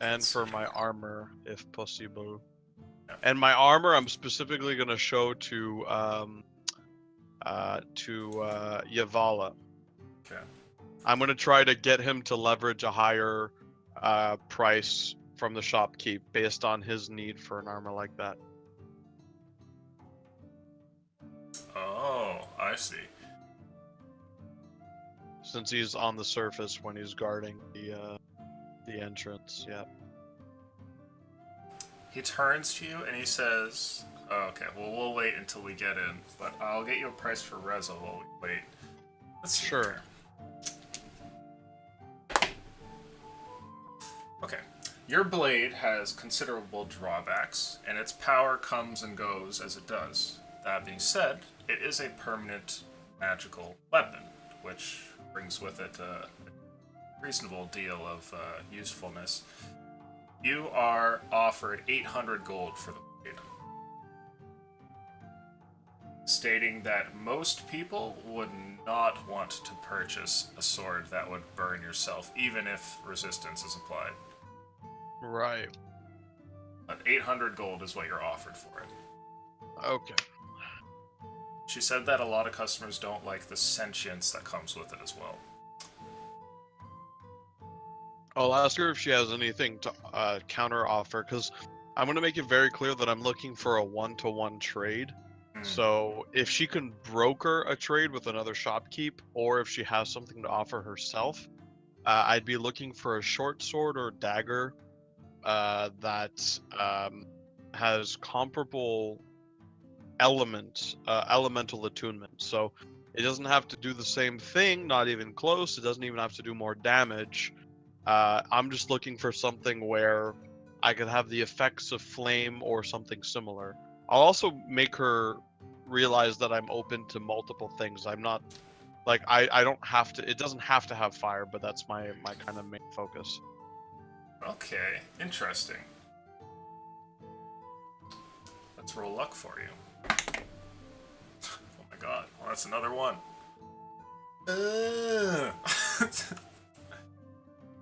And for my armor, if possible. Yeah. And my armor, I'm specifically gonna show to Yavala. Okay. I'm gonna try to get him to leverage a higher price from the shopkeep based on his need for an armor like that. Oh, I see. Since he's on the surface when he's guarding the entrance, yeah. He turns to you and he says, oh, okay, well, we'll wait until we get in, but I'll get you a price for Reza while we wait. Let's see Sure. here. Okay. Your blade has considerable drawbacks, and its power comes and goes as it does. That being said, it is a permanent magical weapon, which brings with it a reasonable deal of usefulness. You are offered 800 gold for the blade, stating that most people would not want to purchase a sword that would burn yourself, even if resistance is applied. Right. But 800 gold is what you're offered for it. Okay. She said that a lot of customers don't like the sentience that comes with it as well. I'll ask her if she has anything to counter offer, because I'm going to make it very clear that I'm looking for a one-to-one trade. So if she can broker a trade with another shopkeep, or if she has something to offer herself, I'd be looking for a short sword or dagger that has comparable elemental attunement. So it doesn't have to do the same thing, not even close. It doesn't even have to do more damage. I'm just looking for something where I could have the effects of flame or something similar. I'll also make her realize that I'm open to multiple things. I'm not like I don't have to. It doesn't have to have fire, but that's my kind of main focus. Okay, interesting. Let's roll luck for you. Oh my god, well, that's another one.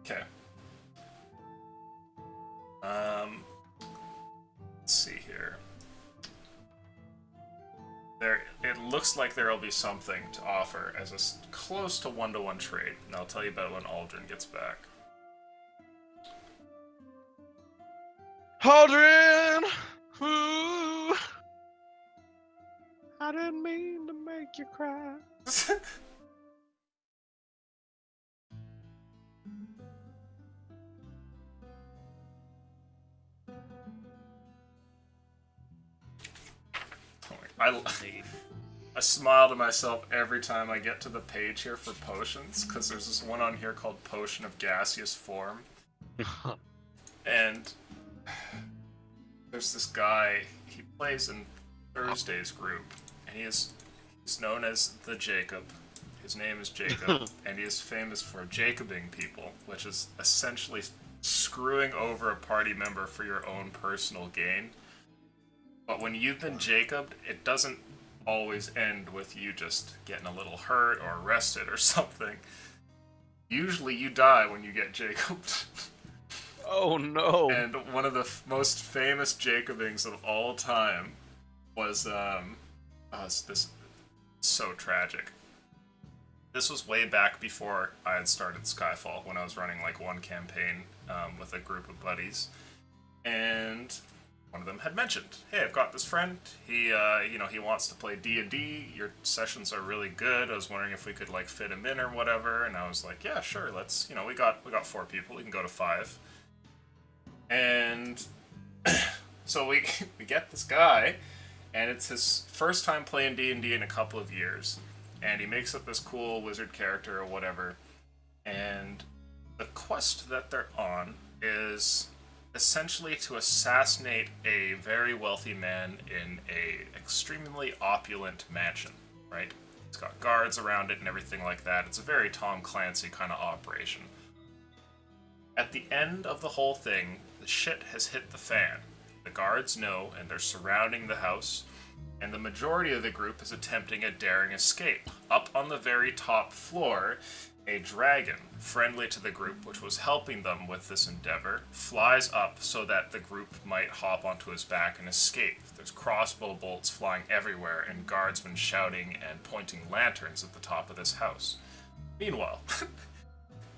Okay. Let's see here. it looks like there will be something to offer as a close to 1-to-1 trade, and I'll tell you about it when Aldrin gets back. Aldrin! Ooh, I didn't mean to make you cry. I smile to myself every time I get to the page here for potions, because there's this one on here called Potion of Gaseous Form. And there's this guy, he plays in Thursday's group, and he's known as the Jacob. His name is Jacob, and he is famous for Jacobing people, which is essentially screwing over a party member for your own personal gain. But when you've been Jacobed, it doesn't always end with you just getting a little hurt or arrested or something. Usually you die when you get Jacobed. Oh no. And one of the most famous Jacobings of all time was, this so tragic. This was way back before I had started Skyfall, when I was running like one campaign with a group of buddies. And one of them had mentioned, hey, I've got this friend, he wants to play D&D, your sessions are really good, I was wondering if we could, like, fit him in or whatever, and I was like, yeah, sure, let's, we got 4 people, we can go to 5. And so we get this guy, and it's his first time playing D&D in a couple of years, and he makes up this cool wizard character or whatever, and the quest that they're on is essentially to assassinate a very wealthy man in a extremely opulent mansion, right? It's got guards around it and everything like that. It's a very Tom Clancy kind of operation. At the end of the whole thing, the shit has hit the fan. The guards know, and they're surrounding the house, and the majority of the group is attempting a daring escape. Up on the very top floor, a dragon, friendly to the group, which was helping them with this endeavor, flies up so that the group might hop onto his back and escape. There's crossbow bolts flying everywhere, and guardsmen shouting and pointing lanterns at the top of this house. Meanwhile,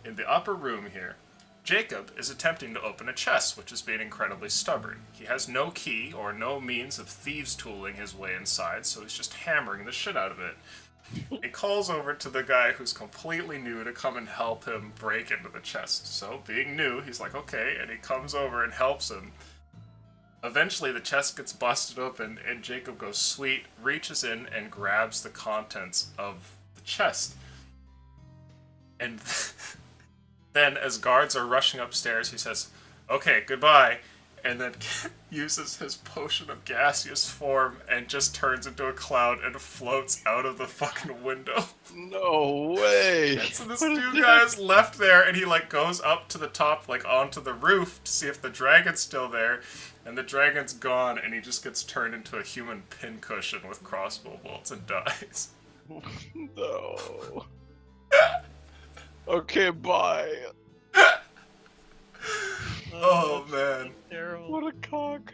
in the upper room here, Jacob is attempting to open a chest, which is being incredibly stubborn. He has no key or no means of thieves tooling his way inside, so he's just hammering the shit out of it. He calls over to the guy who's completely new to come and help him break into the chest. So, being new, he's like, okay, and he comes over and helps him. Eventually, the chest gets busted open, and Jacob goes sweet, reaches in, and grabs the contents of the chest. And then, as guards are rushing upstairs, he says, okay, goodbye, and then uses his potion of gaseous form and just turns into a cloud and floats out of the fucking window. No way. And so this new guy is left there, and he like goes up to the top, like onto the roof to see if the dragon's still there, and the dragon's gone, and he just gets turned into a human pincushion with crossbow bolts and dies. No. Okay, bye. Oh man. Daryl. What a cock.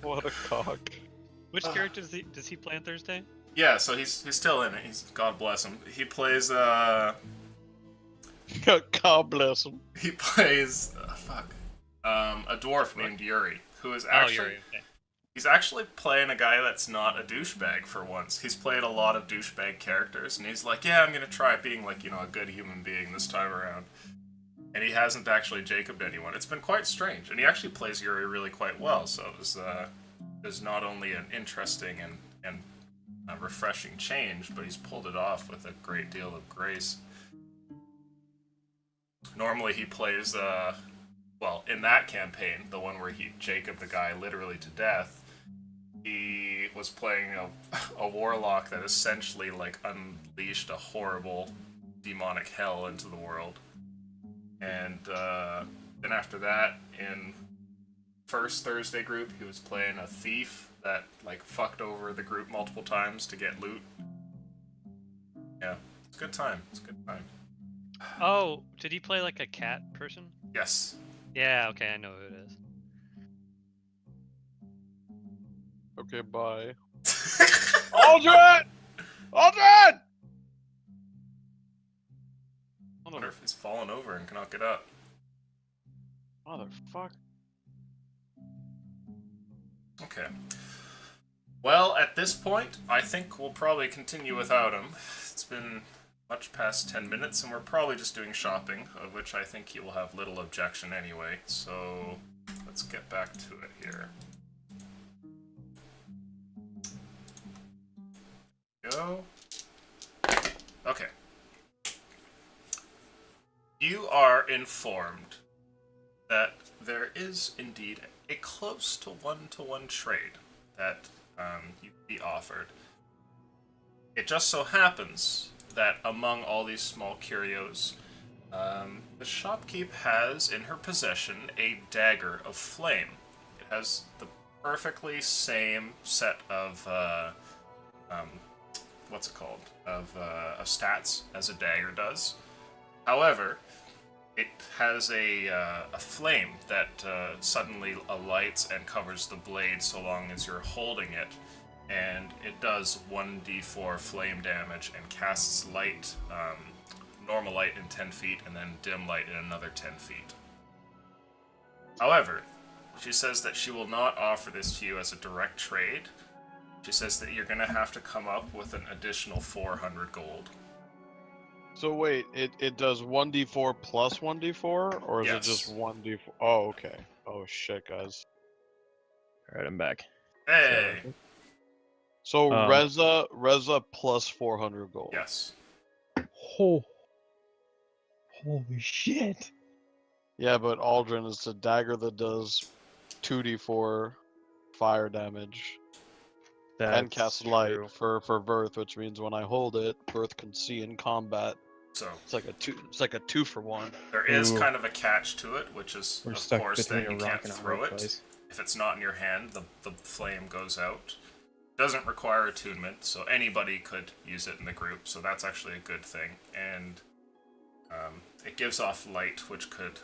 What a cock. Which character does he play on Thursday? Yeah, so he's still in it. He's God bless him. He plays God bless him. he plays a dwarf named Yuri, who is actually Yuri, okay. he's actually playing a guy that's not a douchebag for once. He's played a lot of douchebag characters, and he's like, yeah, I'm gonna try being like, a good human being this time around. And he hasn't actually Jacobed anyone. It's been quite strange, and he actually plays Yuri really quite well. So it was not only an interesting and a refreshing change, but he's pulled it off with a great deal of grace. Normally he plays, in that campaign, the one where he Jacobed the guy literally to death, he was playing a warlock that essentially like unleashed a horrible demonic hell into the world. And then after that, in first Thursday group, he was playing a thief that like fucked over the group multiple times to get loot. Yeah, it's a good time. It's a good time. Oh, did he play like a cat person? Yes. Yeah, okay, I know who it is. Okay, bye. Aldrin! Aldrin! I wonder if he's fallen over and cannot get up. Motherfucker. Okay. Well, at this point, I think we'll probably continue without him. It's been much past 10 minutes, and we're probably just doing shopping, of which I think he will have little objection anyway. So, let's get back to it here. Go. Okay. You are informed that there is indeed a close to one-to-one trade that you can be offered. It just so happens that among all these small curios, the shopkeep has in her possession a dagger of flame. It has the perfectly same set of what's it called? Of stats as a dagger does. However, it has a flame that suddenly alights and covers the blade so long as you're holding it, and it does 1d4 flame damage and casts light, normal light in 10 feet, and then dim light in another 10 feet. However, she says that she will not offer this to you as a direct trade. She says that you're going to have to come up with an additional 400 gold. So wait, it does 1d4 plus 1d4, or is it Yes. just 1d4? Oh, okay. Oh shit, guys. Alright, I'm back. Hey! So Um, Reza plus 400 gold. Yes. Oh. Holy shit. Yeah, but Aldrin is the dagger that does 2d4 fire damage and casts light true. for Verth, which means when I hold it, Verth can see in combat. So, It's like a 2-for-1. there is Ooh. kind of a catch to it, which is, We're of stuck course, between that you a rock can't and a throw hard it. place. If it's not in your hand, the flame goes out. Doesn't require attunement, so anybody could use it in the group, so that's actually a good thing. And it gives off light, which could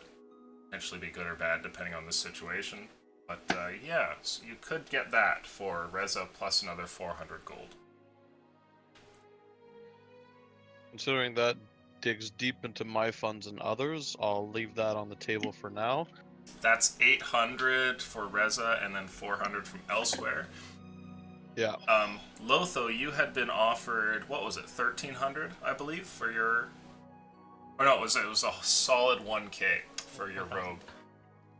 potentially be good or bad depending on the situation. But yeah, so you could get that for Reza plus another 400 gold. Considering that digs deep into my funds and others, I'll leave that on the table for now. That's 800 for Reza and then 400 from elsewhere. Yeah. Lotho, you had been offered, what was it, 1300, I believe, for your... Or no, it was a solid 1k for your robe.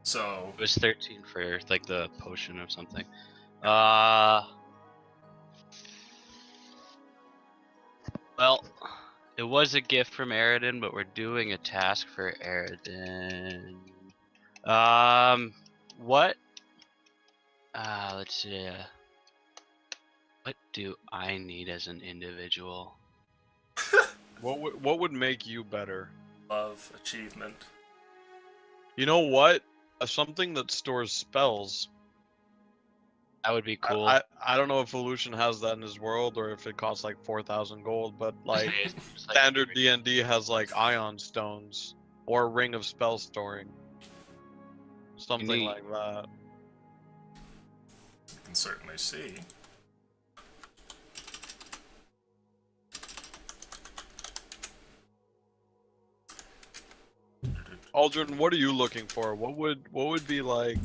So, It was 13 for like the potion or something. Well, it was a gift from Aridin, but we're doing a task for Aridin. What? Let's see. What do I need as an individual? What would make you better? love, achievement. You know what? Something that stores spells. That would be cool. I don't know if Elution has that in his world or if it costs like 4,000 gold, but like It's like- standard D&D has like ion stones or ring of spell storing. Something Neat. like that. You can certainly see. Aldrin, what are you looking for? What would be like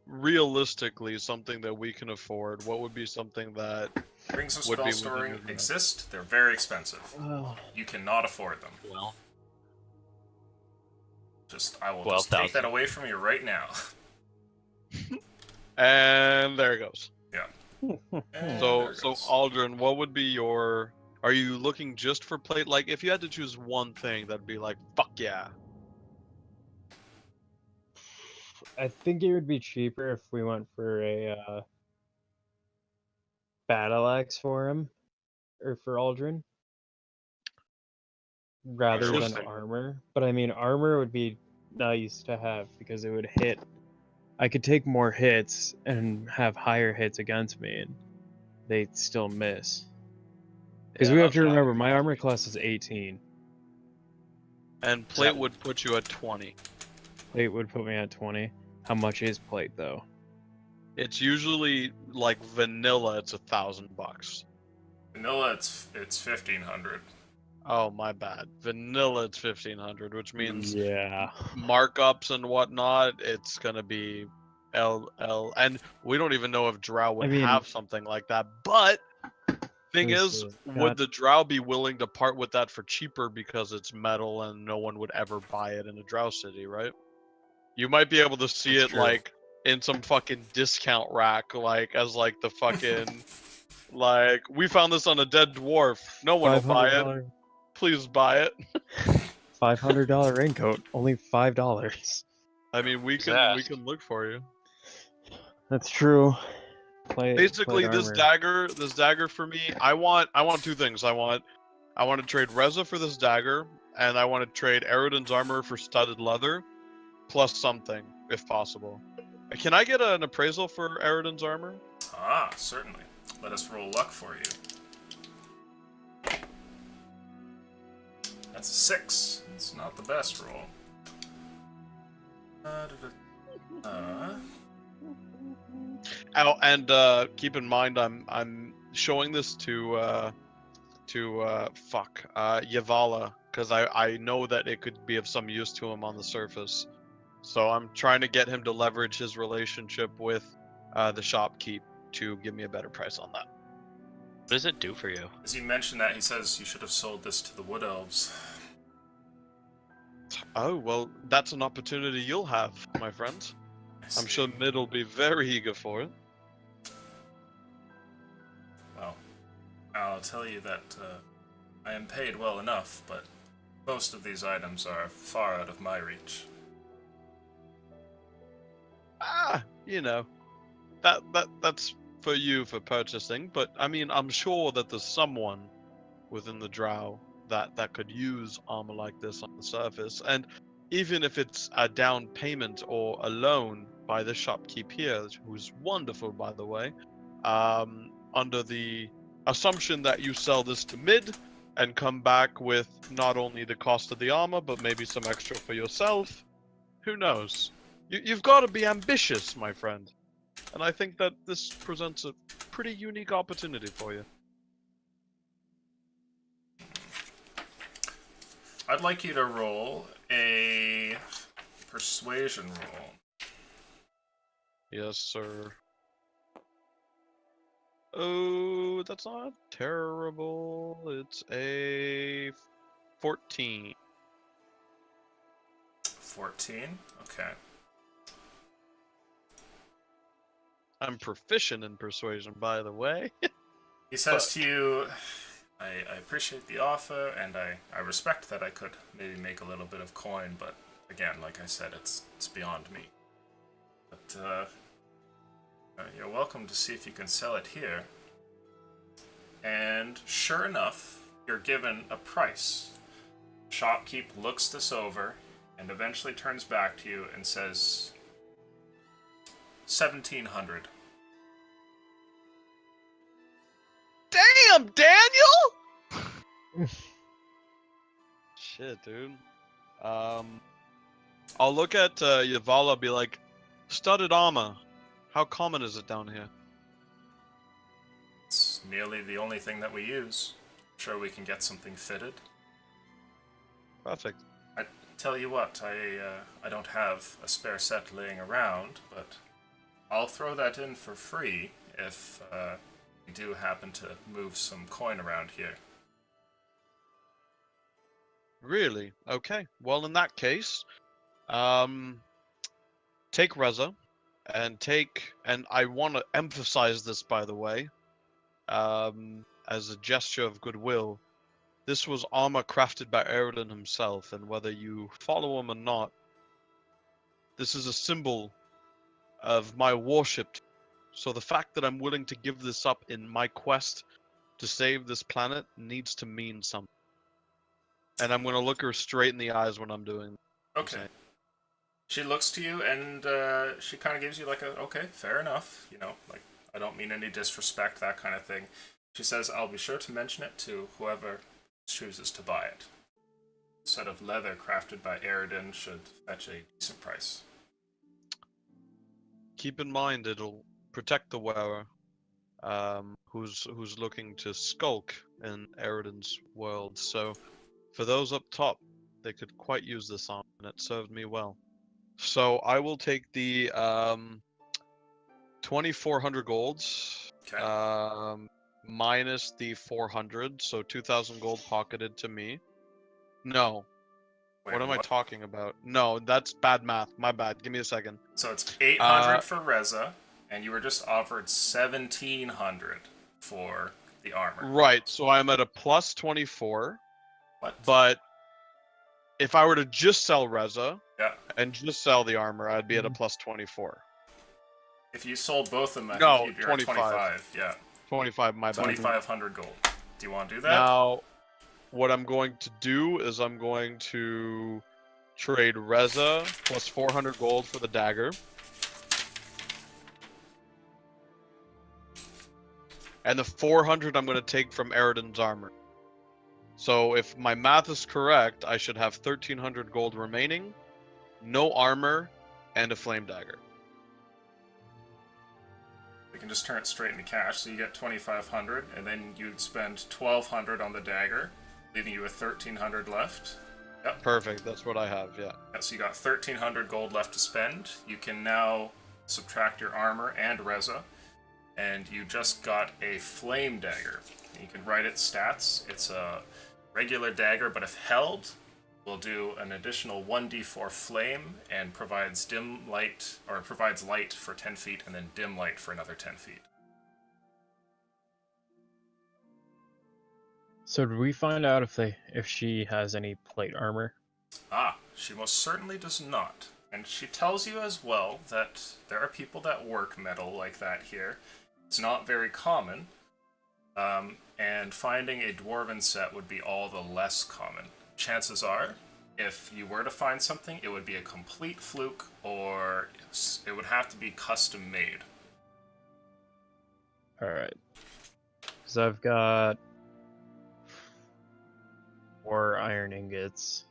realistically something that we can afford? What would be something that Rings of Would be spell within storing your budget. exist. They're very expensive. Oh. You cannot afford them. Well, I will Well, just take that 1,000. away from you right now. and there it goes. And So there it so goes. Aldrin, what would be your are you looking just for plate like if you had to choose one thing that'd be like fuck yeah. I think it would be cheaper if we went for a battle axe for him, or for Aldrin, rather Sure. than armor. But I mean, armor would be nice to have because it would hit. I could take more hits and have higher hits against me, and they'd still miss. Because we Yeah, have to okay. remember, my armor class is 18. And plate would put you at 20. Plate would put me at 20. How much is plate though? It's usually like vanilla. It's $1,000. Vanilla, it's 1500. Oh, my bad. Vanilla, it's 1,500, which means Yeah. markups and whatnot. It's gonna be LL, and we don't even know if Drow would mean- have something like that. But thing Let me is, see. would Got- the Drow be willing to part with that for cheaper because it's metal and no one would ever buy it in a Drow city, right? You might be able to see That's it true. like in some fucking discount rack, like as like the fucking like we found this on a dead dwarf. No one will buy it. $500 Please buy it. $500 raincoat, only $5. I mean, we Who's can that? look for you. That's true. Basically, plate this dagger for me, I want two things. I want to trade Reza for this dagger, and I want to trade Eridan's armor for studded leather, plus something if possible. Can I get an appraisal for Eridan's armor? Ah, certainly. Let us roll luck for you. That's a 6. It's not the best roll. Oh, and keep in mind, I'm showing this to Yavala, because I know that it could be of some use to him on the surface. So I'm trying to get him to leverage his relationship with the shopkeep to give me a better price on that. What does it do for you? As you mentioned that, he says you should have sold this to the Wood Elves. Oh, well, that's an opportunity you'll have, my friend. I'm sure Mid will be very eager for it. Well, I'll tell you that I am paid well enough, but most of these items are far out of my reach. You know, that's for you for purchasing, but I mean, I'm sure that there's someone within the Drow that could use armor like this on the surface, and even if it's a down payment or a loan by the shopkeep here, who's wonderful, by the way, under the assumption that you sell this to Mid and come back with not only the cost of the armor, but maybe some extra for yourself, who knows? You've got to be ambitious, my friend. And I think that this presents a pretty unique opportunity for you. I'd like you to roll a persuasion roll. Yes, sir. Oh, that's not terrible. It's a 14. 14? Okay. I'm proficient in persuasion, by the way. He says to you, I appreciate the offer, and I respect that I could maybe make a little bit of coin, but again, like I said, it's beyond me. But you're welcome to see if you can sell it here. And sure enough, you're given a price. Shopkeep looks this over and eventually turns back to you and says 1,700. Damn, Daniel! Shit, dude. I'll look at Yavala, be like, studded armor. How common is it down here? It's nearly the only thing that we use. Sure, we can get something fitted. Perfect. Tell you what, I don't have a spare set laying around, but I'll throw that in for free if we do happen to move some coin around here. Really? Okay. Well, in that case, take Reza, and I want to emphasize this, by the way, as a gesture of goodwill. This was armor crafted by Eridan himself, and whether you follow him or not, this is a symbol of my worship. So the fact that I'm willing to give this up in my quest to save this planet needs to mean something. And I'm going to look her straight in the eyes when I'm doing this. Okay. She looks to you and she kind of gives you like a, okay, fair enough. You know, like, I don't mean any disrespect, that kind of thing. She says, I'll be sure to mention it to whoever chooses to buy it. A set of leather crafted by Eridan should fetch a decent price. Keep in mind, it'll protect the wearer, who's looking to skulk in Eridan's world. So, for those up top, they could quite use this armor, and it served me well. So I will take the 2,400 golds, Okay. minus the 400, so 2,000 gold pocketed to me. No, Wait, what am I talking about? No, that's bad math. My bad. Give me a second. So it's 800 for Reza, and you were just offered 1,700 for the armor. Right, so I'm at a plus 24, What? but if I were to just sell Reza Yeah. and just sell the armor, I'd be at a plus 24. If you sold both of them, I No, think you're 25. at 25. Yeah. 25, my bad. 2,500 gold. Do you want to do that? Now, what I'm going to do is I'm going to trade Reza plus 400 gold for the dagger. And the 400 I'm going to take from Eridan's armor. So if my math is correct, I should have 1,300 gold remaining, no armor, and a flame dagger. We can just turn it straight into cash, so you get 2,500, and then you'd spend 1,200 on the dagger, leaving you with 1,300 left. Yep. Perfect, that's what I have, yeah. Yeah, so you got 1,300 gold left to spend. You can now subtract your armor and Reza, and you just got a flame dagger. You can write its stats. It's a regular dagger, but if held, will do an additional 1d4 flame and provides dim light, or provides light for 10 feet, and then dim light for another 10 feet. So did we find out if she has any plate armor? Ah, she most certainly does not. And she tells you as well that there are people that work metal like that here. It's not very common, and finding a dwarven set would be all the less common. Chances are, if you were to find something, it would be a complete fluke, or it would have to be custom made. Alright. Because I've got 4 iron ingots.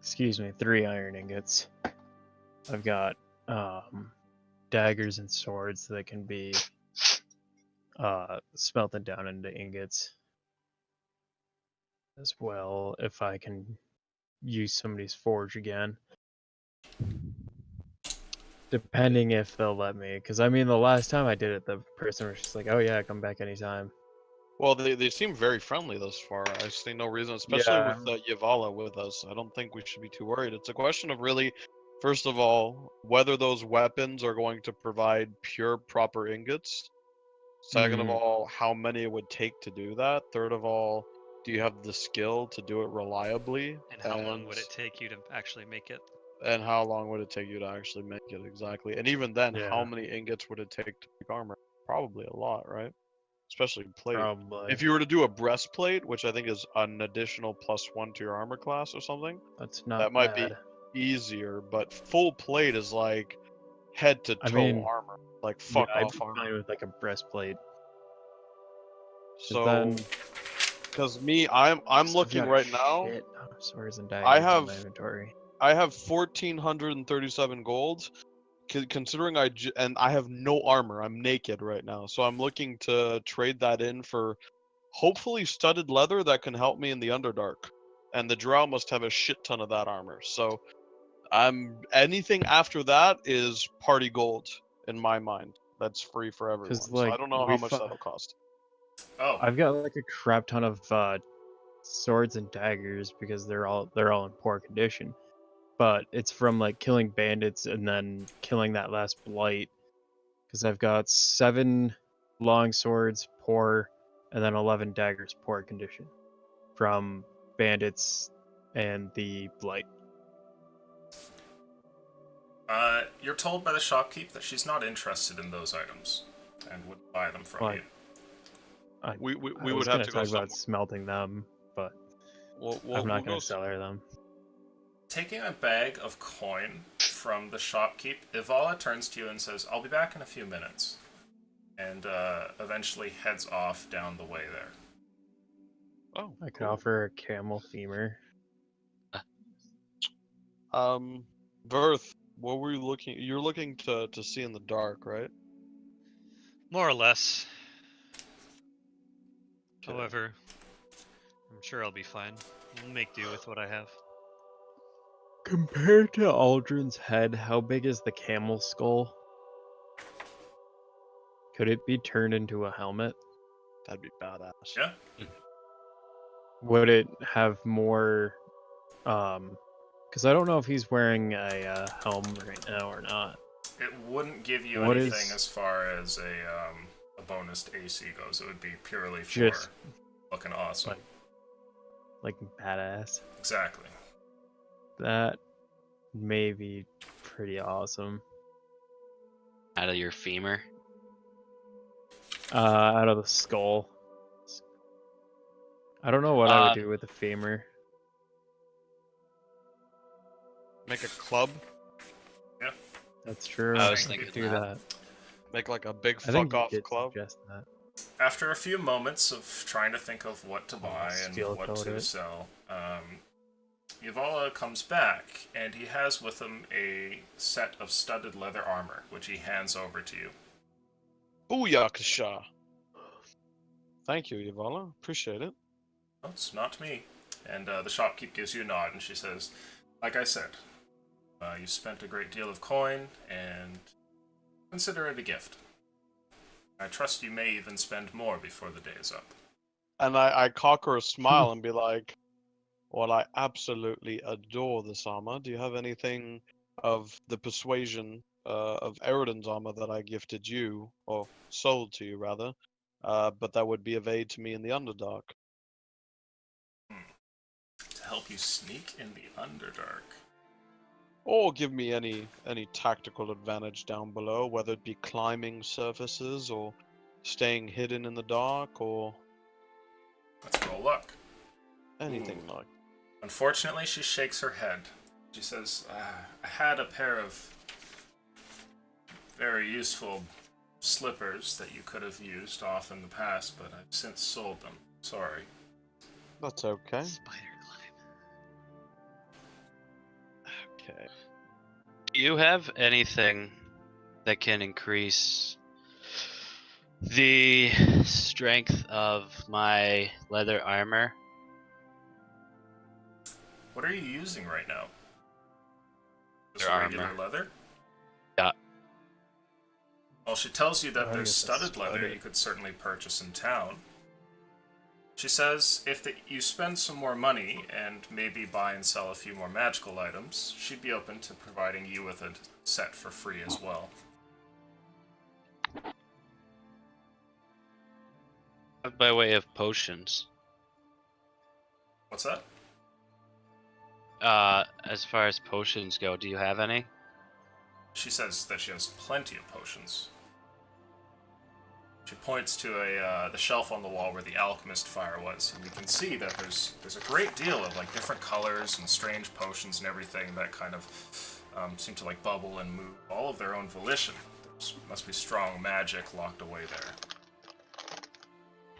Excuse me, 3 iron ingots. I've got daggers and swords that can be smelted down into ingots as well, if I can use somebody's forge again. Depending if they'll let me, because I mean the last time I did it, the person was just like, "Oh yeah, come back anytime." Well, they seem very friendly thus far. I see no reason, especially Yeah. with Yavala with us. I don't think we should be too worried. It's a question of really, first of all, whether those weapons are going to provide pure, proper ingots. Second of Mhm. all, how many it would take to do that. Third of all, do you have the skill to do it reliably? And how long would it take you to actually make it? And how long would it take you to actually make it exactly? And even then, how Yeah. many ingots would it take to make armor? Probably a lot, right? Especially plate. Probably. If you were to do a breastplate, which I think is an additional +1 to your armor class or something, That's not that might bad. be easier. But full plate is like head to I toe mean, armor, like Yeah, fuck I'd off be armor. fine with like a breastplate. So, then because me, I'm I've looking got right now. shit ton of swords and daggers I in have my inventory. I have 1,437 gold. Considering and I have no armor, I'm naked right now, so I'm looking to trade that in for hopefully studded leather that can help me in the Underdark. And the Drow must have a shit ton of that armor. So anything after that is party gold in my mind. That's free for everyone. So I like, don't know how much that'll cost. Oh, I've got like a crap ton of swords and daggers because they're all in poor condition. But it's from like killing bandits and then killing that last blight. Because I've got 7 long swords poor, and then 11 daggers poor condition from bandits and the blight. you're told by the shopkeep that she's not interested in those items and would buy them from Why? you. We I would was have gonna to go talk somewhere. about smelting them, but We'll I'm not go gonna sell her them. Taking a bag of coin from the shopkeep, Ivala turns to you and says, "I'll be back in a few minutes," and eventually heads off down the way there. Oh, I could cool. offer her a camel femur. Verth, What were you looking? You're looking to see in the dark, right? More or less. Okay. However, I'm sure I'll be fine. I'll make do with what I have. Compared to Aldrin's head, how big is the camel skull? Could it be turned into a helmet? That'd be badass. Yeah. Would it have more? Because I don't know if he's wearing a helm right now or not. It wouldn't give you What anything is- as far as a bonus to AC goes. It would be purely for Just looking awesome. like badass. Exactly. That may be pretty awesome. Out of your femur. Out of the skull. I don't know what I Uh, would do with the femur. Make a club. That's true. I was could thinking do that. that. Make like a big I think fuck you off did club. suggest that. After a few moments of trying to think of what to buy and steel what coat to it. sell, Yavala comes back and he has with him a set of studded leather armor, which he hands over to you. Booyakasha. Thank you, Yavala. Appreciate it. Oh, it's not me. And the shopkeep gives you a nod and she says, like I said, you spent a great deal of coin and consider it a gift. I trust you may even spend more before the day is up. And I cock her a smile and be like, well, I absolutely adore this armor. Do you have anything of the persuasion of Eridan's armor that I gifted you, or sold to you, rather, but that would be of aid to me in the Underdark? To help you sneak in the Underdark. Or give me any tactical advantage down below, whether it be climbing surfaces, or staying hidden in the dark, or Let's roll luck. anything like. Unfortunately, she shakes her head. She says, I had a pair of very useful slippers that you could have used off in the past, but I've since sold them. Sorry. That's okay. Spider climb. Okay. Do you have anything that can increase the strength of my leather armor? What are you using right now? Just Their regular armor. leather? Yeah. Well, she tells you that I there's guess studded it's leather studded. you could certainly purchase in town. She says if you spend some more money and maybe buy and sell a few more magical items, she'd be open to providing you with a set for free as well. By way of potions. What's that? As far as potions go, do you have any? She says that she has plenty of potions. She points to the shelf on the wall where the alchemist fire was, and you can see that there's a great deal of like different colors and strange potions and everything that kind of seem to like bubble and move, all of their own volition. There must be strong magic locked away there.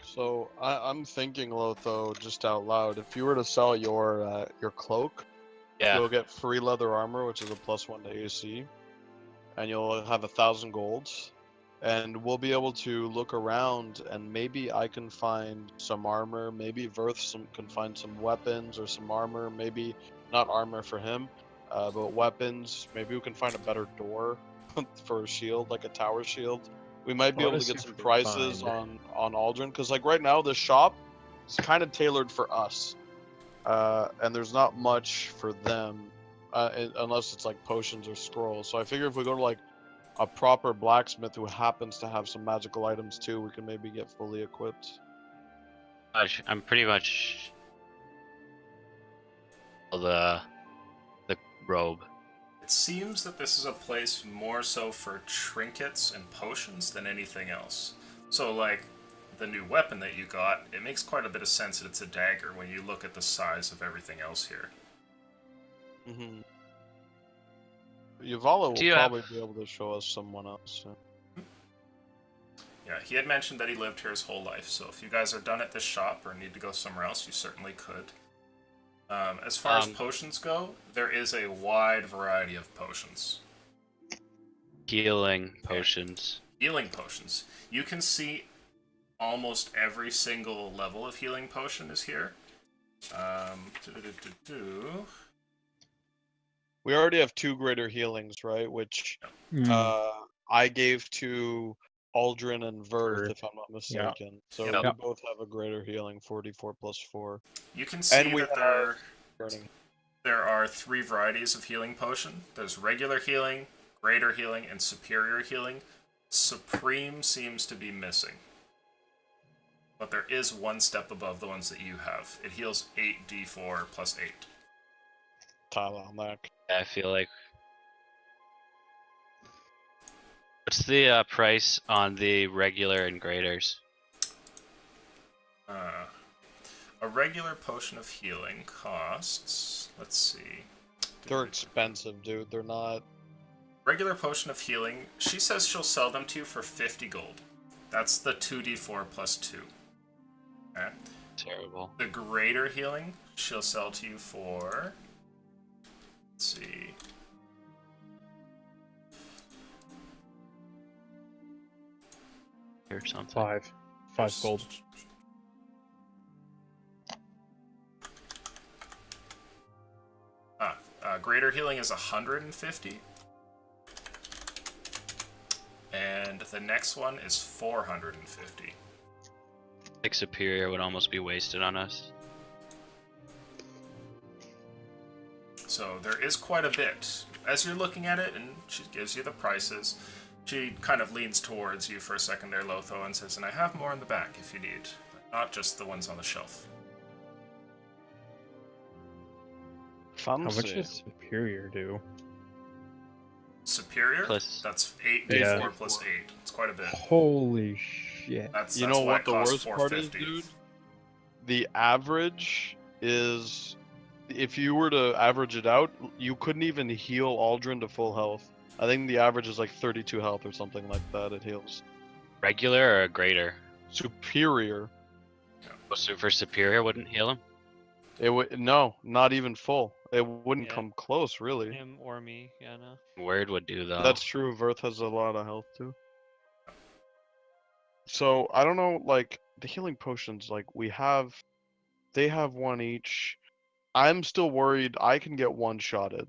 So I'm thinking, Lotho, just out loud, if you were to sell your cloak, Yeah. you'll get free leather armor, which is a +1 to AC, and you'll have 1,000 golds. And we'll be able to look around, and maybe I can find some armor. Maybe Verth can find some weapons or some armor. Maybe not armor for him, but weapons. Maybe we can find a better door for a shield, like a tower shield. We might be I able wanna to see get if some we can prices find- on Aldrin, because like right now the shop is kind of tailored for us, and there's not much for them, unless it's like potions or scrolls. So I figure if we go to like a proper blacksmith who happens to have some magical items too, we can maybe get fully equipped. I'm pretty much the robe. It seems that this is a place more so for trinkets and potions than anything else. So, like, the new weapon that you got, it makes quite a bit of sense that it's a dagger when you look at the size of everything else here. Mm-hmm. Yavala will Do you probably be able to show us someone else. Yeah, he had mentioned that he lived here his whole life, so if you guys are done at this shop or need to go somewhere else, you certainly could. As far as potions go, there is a wide variety of potions. Healing potions. Healing potions. You can see almost every single level of healing potion is here. We already have 2 greater healings, right? Which I gave to Aldrin and Verth, if I'm not mistaken. So Yep. we both have a greater healing, 44 plus 4. You can see And we that have burning. there are 3 varieties of healing potion. There's regular healing, greater healing, and superior healing. Supreme seems to be missing. But there is one step above the ones that you have. It heals 8d4 plus 8. Tyler on that. I feel like. What's the price on the regular and graders? A regular potion of healing costs... Let's see. They're expensive, dude. They're not... Regular potion of healing, she says she'll sell them to you for 50 gold. That's the 2d4 plus 2. Okay. Terrible. The greater healing, she'll sell to you for... Let's see. Or something. 5 gold. Greater healing is 150. And the next one is 450. Like superior would almost be wasted on us. So there is quite a bit. As you're looking at it, and she gives you the prices, she kind of leans towards you for a second there, Lotho, and says, and I have more in the back if you need. Not just the ones on the shelf. How much does superior do? Superior? Plus- That's 8d4 Yeah. plus 8. It's quite a bit. Holy shit. That's You know why what it the costs worst part is, 450. dude? The average is... If you were to average it out, you couldn't even heal Aldrin to full health. I think the average is like 32 health or something like that it heals. Regular or a greater? Superior. For superior wouldn't heal him? It would... No, not even full. It wouldn't Yeah. come close, really. Him or me, yeah, no. Word would do though. That's true. Verth has a lot of health too. So I don't know, like the healing potions, like they have one each. I'm still worried. I can get one-shotted.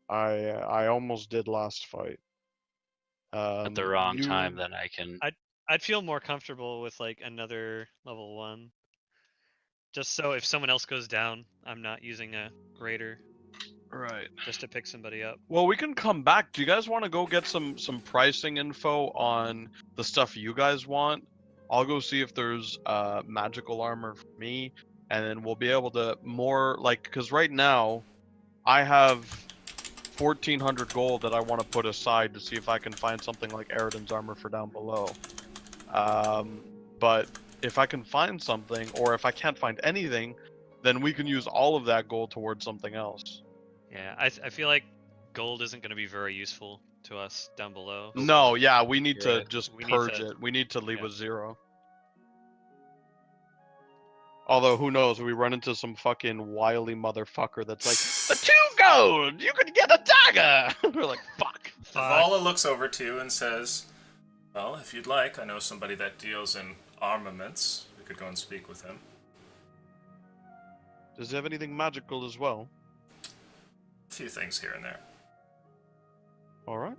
I almost did last fight. At the wrong you- time, then I can. I'd feel more comfortable with like another level 1. Just so if someone else goes down, I'm not using a greater Right. just to pick somebody up. Well, we can come back. Do you guys want to go get some pricing info on the stuff you guys want? I'll go see if there's magical armor for me, and then we'll be able to more like because right now I have 1,400 gold that I want to put aside to see if I can find something like Eridan's armor for down below. But if I can find something, or if I can't find anything, then we can use all of that gold towards something else. Yeah, I feel like gold isn't going to be very useful to us down below. No, yeah, we need to Yeah, just we need purge to- it. We need to leave yeah. with 0. Although, who knows? We run into some fucking wily motherfucker that's like, the 2 gold! You can get a dagger! We're like, fuck. Zavala looks over to you and says, well, if you'd like, I know somebody that deals in armaments. We could go and speak with him. Does he have anything magical as well? A few things here and there. Alright.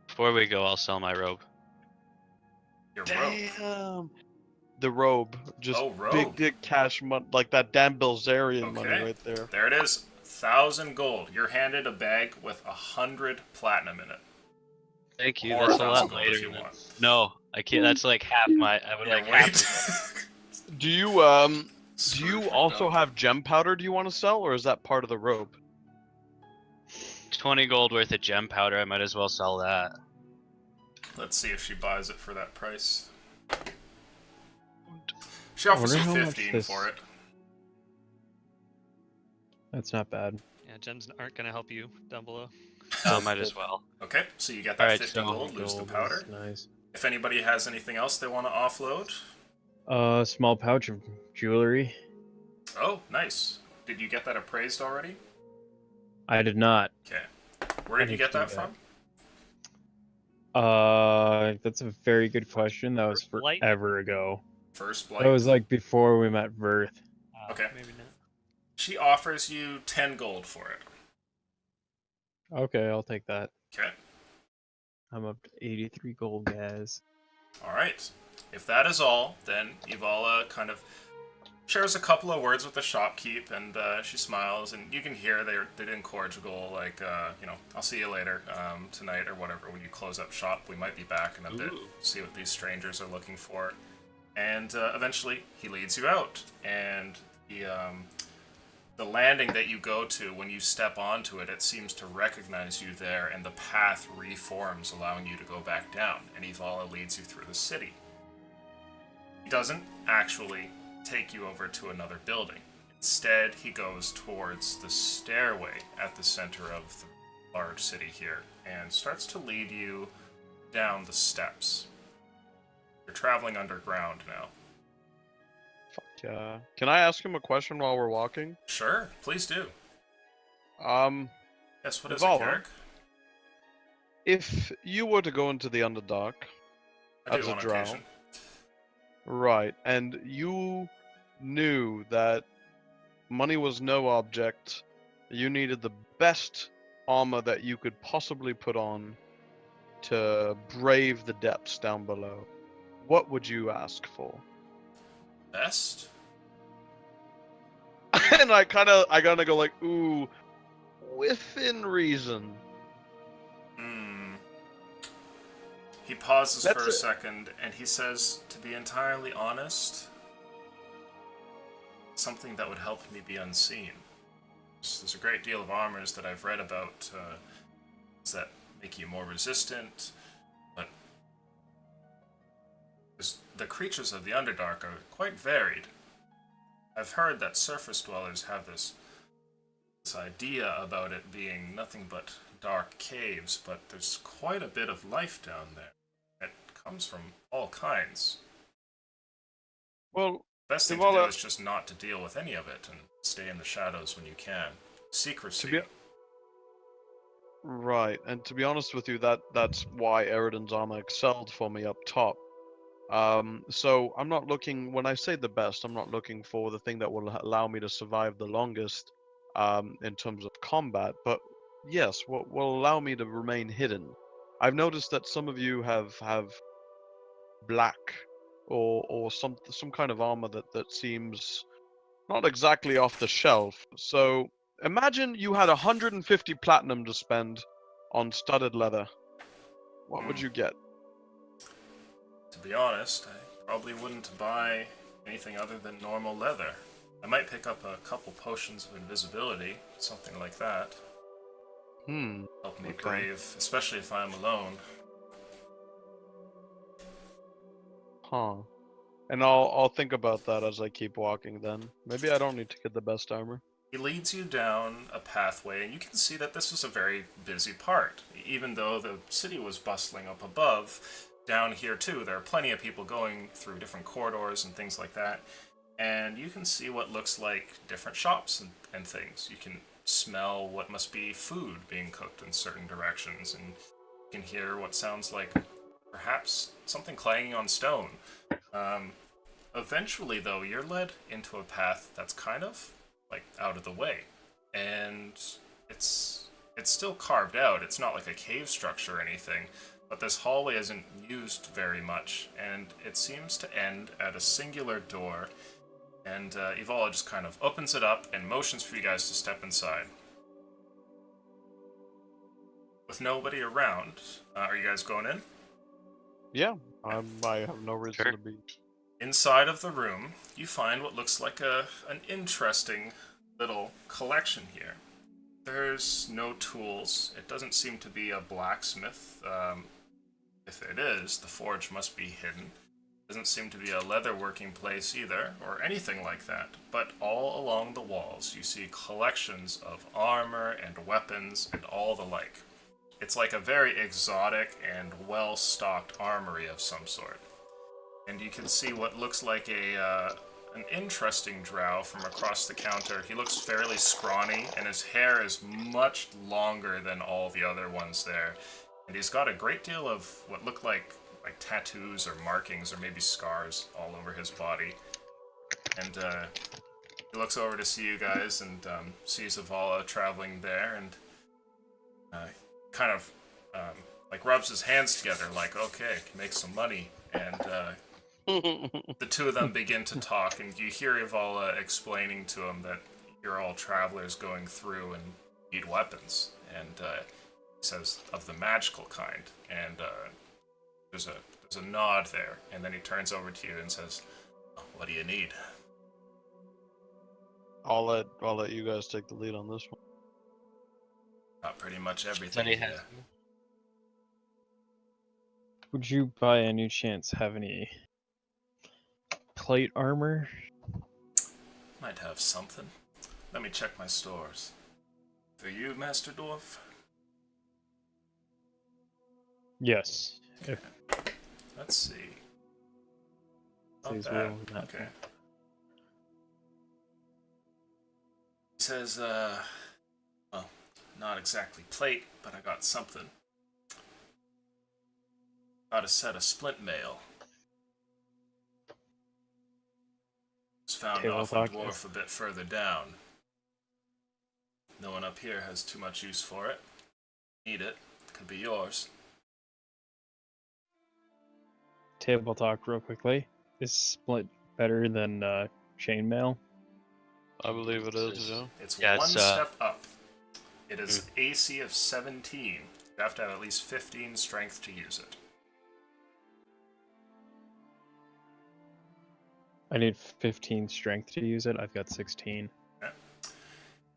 Before we go, I'll sell my robe. Your rope. Damn! The robe. Just Oh, robe. big dick cash money. Like that damn Bilzerian money Okay. right there. There it is. 1,000 gold. You're handed a bag with 100 platinum in it. Thank you. Or That's a 1,000 lot gold if later. you than- want. No, I can't. That's like half my. I would Yeah, like half. wait. Do you, do Screwed you for also gold. have gem powder do you want to sell, or is that part of the robe? 20 gold worth of gem powder. I might as well sell that. Let's see if she buys it for that price. She offers you wonder how much 15 this- for it. That's not bad. Yeah, gems aren't going to help you down below. I might as well. Okay, so you get that Alright, 50 so gold, lose the Gold powder. is nice. If anybody has anything else they want to offload, Small pouch of jewelry. oh, nice. Did you get that appraised already? I did not. Okay. Where did I you need get to do that from? That's a very good question. That was First Blight? forever ago. First That was Blight. like before we met Verth. Okay. Maybe not. She offers you 10 gold for it. Okay, I'll take that. Okay. I'm up to 83 gold, guys. Alright. If that is all, then Evala kind of shares a couple of words with the shopkeep, and she smiles, and you can hear they did incorrigible, like, I'll see you later tonight or whatever when you close up shop. We might be back in a bit, see what these strangers are looking for. And eventually, he leads you out, and the landing that you go to, when you step onto it, it seems to recognize you there, and the path reforms, allowing you to go back down, and Evala leads you through the city. He doesn't actually take you over to another building. Instead, he goes towards the stairway at the center of the large city here, and starts to lead you down the steps. You're traveling underground now. Yeah. Can I ask him a question while we're walking? Sure, please do. Yes, what is it, Evala? Carrick? If you were to go into the Underdark I as do a on drow, occasion. right, and you knew that money was no object, you needed the best armor that you could possibly put on to brave the depths down below, what would you ask for? Best? And I gotta go like, ooh, within reason. He pauses That's for a it. second, and he says, to be entirely honest, something that would help me be unseen. There's a great deal of armors that I've read about that make you more resistant, but the creatures of the Underdark are quite varied. I've heard that surface dwellers have this idea about it being nothing but dark caves, but there's quite a bit of life down there. It comes from all kinds. Well, Best thing to do Evala, is just not to deal with any of it and stay in the shadows when you can. Secrecy. To be- right, and to be honest with you, that's why Eridan's armor excelled for me up top. So I'm not looking, when I say the best, I'm not looking for the thing that will allow me to survive the longest in terms of combat, but yes, what will allow me to remain hidden. I've noticed that some of you have black or some kind of armor that seems not exactly off the shelf. So imagine you had 150 platinum to spend on studded leather. What would you get? To be honest, I probably wouldn't buy anything other than normal leather. I might pick up a couple potions of invisibility, something like that. Help me Okay. brave, especially if I'm alone. Huh. And I'll think about that as I keep walking then. Maybe I don't need to get the best armor. He leads you down a pathway, and you can see that this was a very busy part. Even though the city was bustling up above, down here too, there are plenty of people going through different corridors and things like that. And you can see what looks like different shops and things. You can smell what must be food being cooked in certain directions, and you can hear what sounds like perhaps something clanging on stone. Eventually, though, you're led into a path that's kind of like out of the way, and it's still carved out. It's not like a cave structure or anything, but this hallway isn't used very much, and it seems to end at a singular door. And Evala just kind of opens it up and motions for you guys to step inside. With nobody around, are you guys going in? Yeah, I have no reason Sure. to be. Inside of the room, you find what looks like an interesting little collection here. There's no tools. It doesn't seem to be a blacksmith. If it is, the forge must be hidden. Doesn't seem to be a leather working place either, or anything like that. But all along the walls, you see collections of armor and weapons and all the like. It's like a very exotic and well-stocked armory of some sort. And you can see what looks like an interesting drow from across the counter. He looks fairly scrawny, and his hair is much longer than all the other ones there. And he's got a great deal of what look like tattoos or markings or maybe scars all over his body. And he looks over to see you guys and sees Zavala traveling there and kind of like rubs his hands together like, okay, can make some money. And the two of them begin to talk, and you hear Ivala explaining to him that you're all travelers going through and need weapons. And he says, of the magical kind. And there's a nod there, and then he turns over to you and says, oh, what do you need? I'll let you guys take the lead on this one. Got pretty much everything. Somebody has. Yeah. Would you by any chance have any plate armor? Might have something. Let me check my stores. For you, Master Dwarf? Yes. If Let's see. Not Please bad. roll that. Okay. He says, well, not exactly plate, but I got something. Got a set of splint mail. It's found Okay, we'll off a talk dwarf a bit further down. No one up here has too much use for it. Need it. Could be yours. Table talk real quickly. Is split better than chainmail? I believe it is, yeah. It's Yeah, one it's, step up. It is AC of 17. You have to have at least 15 strength to use it. I need 15 strength to use it. I've got 16.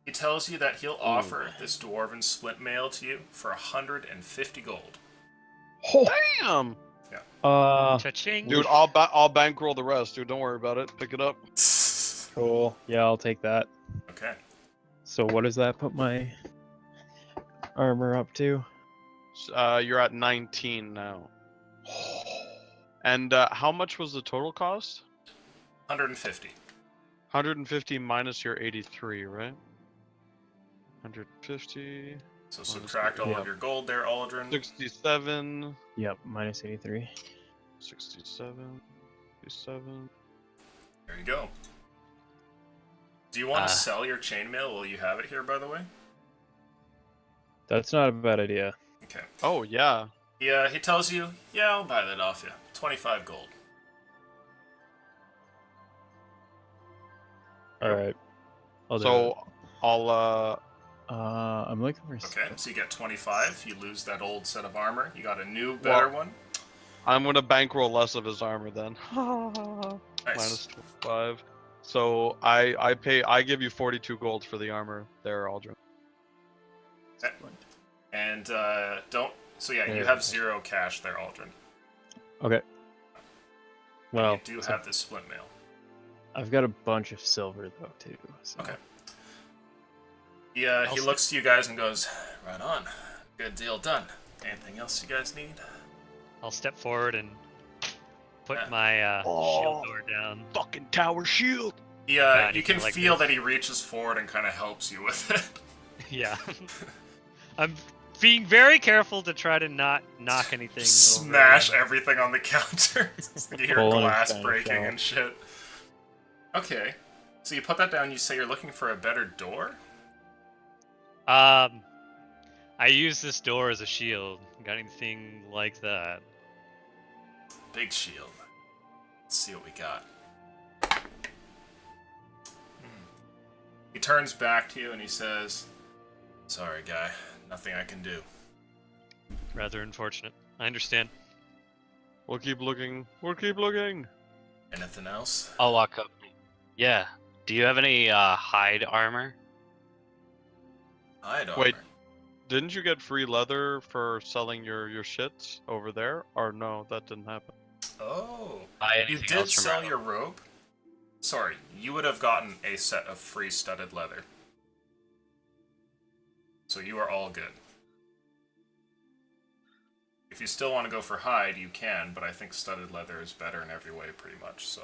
He tells you that he'll offer this dwarven split mail to you for 150 gold. Damn! Cha-ching! Dude, I'll bankroll the rest, dude. Don't worry about it. Pick it up. Cool. Yeah, I'll take that. Okay. So what does that put my armor up to? You're at 19 now. And how much was the total cost? 150. 150 minus your 83, right? 150. So subtract all Yeah. of your gold there, Aldrin. 67. Yep, minus 83. 67. 67. There you go. Do you want to sell your chainmail while you have it here, by the way? That's not a bad idea. Okay. Oh, yeah. He tells you, yeah, I'll buy that off you. 25 gold. Alright. I'll do it. So, I'll, I'm looking for Okay, so you get 25. You lose that old set of armor. You got a new, better one. I'm gonna bankroll less of his armor then. Nice. Minus 5. So, I give you 42 gold for the armor there, Aldrin. And don't. So yeah, you Yeah. have 0 cash there, Aldrin. Okay. Well, You do have this split mail. I've got a bunch of silver though too. So. Okay. He looks to you guys and goes, right on. Good deal done. Anything else you guys need? I'll step forward and put Yeah. my shield door down. Fucking tower shield! God, You can like feel this. that he reaches forward and kind of helps you with it. Yeah. I'm being very careful to try to not knock anything Smash over. everything on the counter. You hear Full on glass Spanish breaking out. and shit. Okay. So you put that down, you say you're looking for a better door? I use this door as a shield. Got anything like that? Big shield. Let's see what we got. He turns back to you and he says, sorry, guy. Nothing I can do. Rather unfortunate. I understand. We'll keep looking. We'll keep looking. Anything else? I'll walk up. Yeah. Do you have any hide armor? Hide armor. Wait. Didn't you get free leather for selling your shits over there? Or no, that didn't happen. Oh. Buy You anything did else from sell Rattler? your robe? Sorry, you would have gotten a set of free studded leather. So you are all good. If you still want to go for hide, you can, but I think studded leather is better in every way, pretty much, so...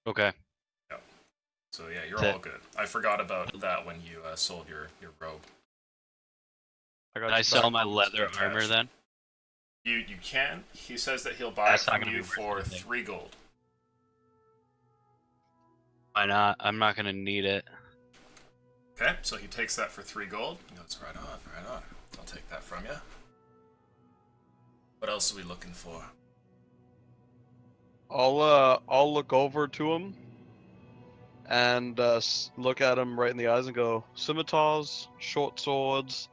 Okay. So yeah, you're That- all good. I forgot about that when you sold your robe. I got Can I you sell back. my leather Cash. armor then? You can. He says that he'll buy That's it not from gonna you be worth for anything. 3 gold. Why not? I'm not gonna need it. Okay, so he takes that for 3 gold. He goes, right on, right on. I'll take that from you. What else are we looking for? I'll look over to him and look at him right in the eyes and go, scimitars, short swords,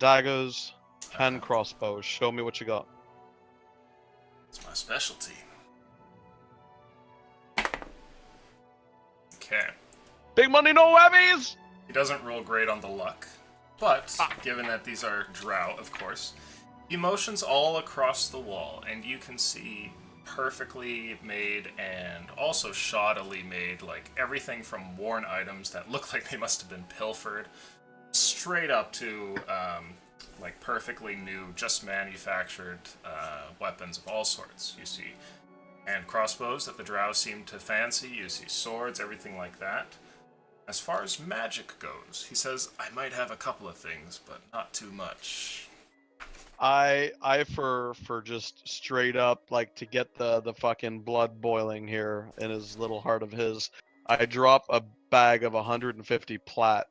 daggers, hand crossbows. Show me what you got. It's my specialty. Okay. Big money, no whammies! He doesn't roll great on the luck, but given that these are drow, of course, he motions all across the wall, and you can see perfectly made and also shoddily made, like everything from worn items that look like they must have been pilfered, straight up to like perfectly new, just manufactured weapons of all sorts. You see hand crossbows that the drow seem to fancy, you see swords, everything like that. As far as magic goes, he says, I might have a couple of things, but not too much. I for just straight up, like, to get the fucking blood boiling here in his little heart of his, I drop a bag of 150 plat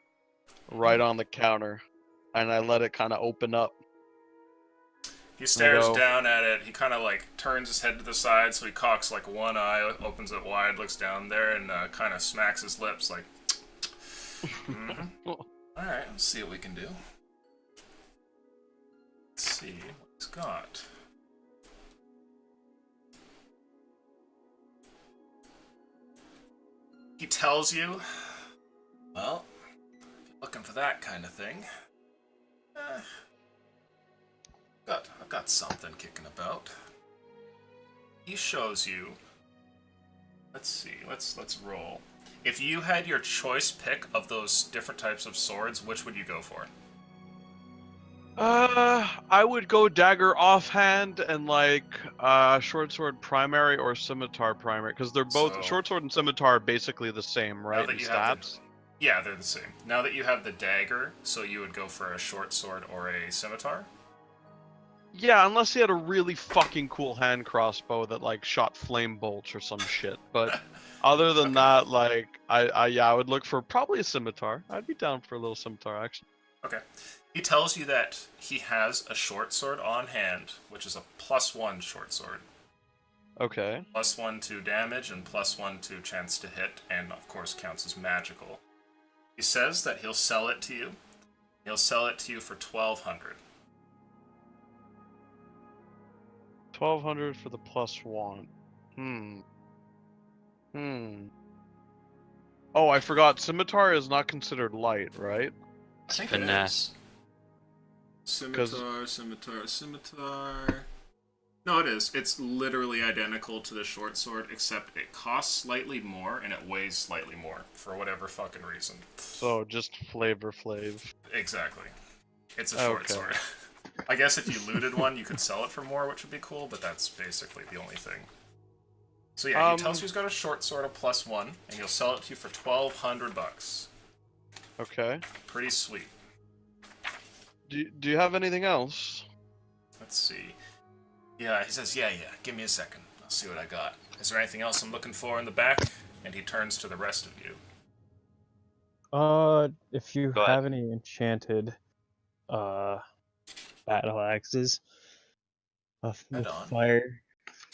right on the counter, and I let it kind of open up. He stares go- down at it, he kind of like turns his head to the side, so he cocks like one eye, opens it wide, looks down there, and kind of smacks his lips like, Alright, let's see what we can do. Let's see what he's got. He tells you, well, if you're looking for that kind of thing, I've got something kicking about. He shows you. Let's see. Let's roll. If you had your choice pick of those different types of swords, which would you go for? I would go dagger offhand and like short sword primary or scimitar primary, because they're both So- short sword and scimitar are basically the same, right? that In you have stats. Yeah, they're the same. Now that you have the dagger, so you would go for a short sword or a scimitar? Yeah, unless he had a really fucking cool hand crossbow that like shot flame bolts or some shit. But other than Okay. that, like I would look for probably a scimitar. I'd be down for a little scimitar action. Okay. He tells you that he has a short sword on hand, which is a +1 short sword. Okay. +1 to damage and +1 to chance to hit, and of course counts as magical. He says that he'll sell it to you. He'll sell it to you for 1,200. 1,200 for the +1. Oh, I forgot. Scimitar is not considered light, right? I think Finesse. it is. Scimitar. No, it is. It's literally identical to the short sword, except it costs slightly more and it weighs slightly more, for whatever fucking reason. So just flavor flav. Exactly. It's a short Okay. sword. I guess if you looted one, you could sell it for more, which would be cool, but that's basically the only thing. So yeah, he tells you he's got a short sword of +1, and he'll sell it to you for 1,200 bucks. Okay. Pretty sweet. Do you have anything else? Let's see. Yeah, he says, yeah, give me a second. I'll see what I got. Is there anything else I'm looking for in the back? And he turns to the rest of you. If you Go ahead. have any enchanted, battle axes, with Right on. fire.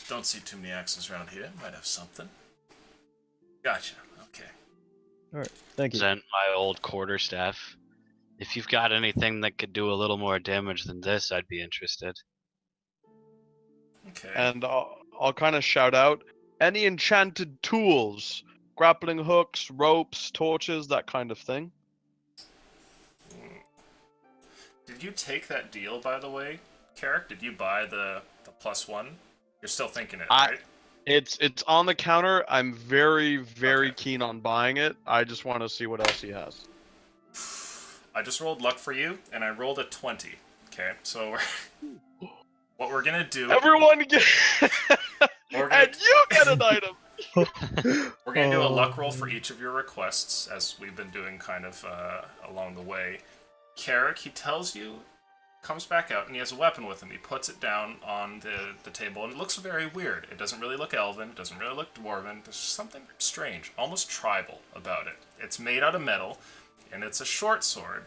Don't see too many axes around here. Might have something. Gotcha. Okay. Thank you. Present my old quarterstaff. If you've got anything that could do a little more damage than this, I'd be interested. Okay. And I'll kind of shout out any enchanted tools, grappling hooks, ropes, torches, that kind of thing. Did you take that deal, by the way, Carrick? Did you buy the +1? You're still thinking it, right? It's on the counter. I'm very Okay. keen on buying it. I just want to see what else he has. I just rolled luck for you, and I rolled a 20. Okay, so what we're gonna do... Everyone get We're gonna, and you get an item. we're gonna do a luck roll for each of your requests, as we've been doing kind of along the way. Carrick, he tells you comes back out, and he has a weapon with him. He puts it down on the table, and it looks very weird. It doesn't really look elven. It doesn't really look dwarven. There's something strange, almost tribal about it. It's made out of metal, and it's a short sword.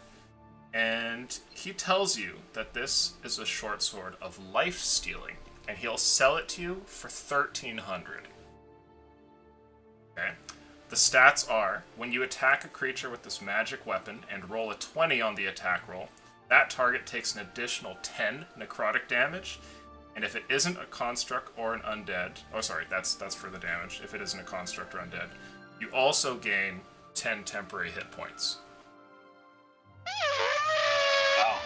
And he tells you that this is a short sword of life stealing, and he'll sell it to you for 1,300. Okay? The stats are, when you attack a creature with this magic weapon and roll a 20 on the attack roll, that target takes an additional 10 necrotic damage, and if it isn't a construct or an undead, oh sorry, that's for the damage. If it isn't a construct or undead, you also gain 10 temporary hit points.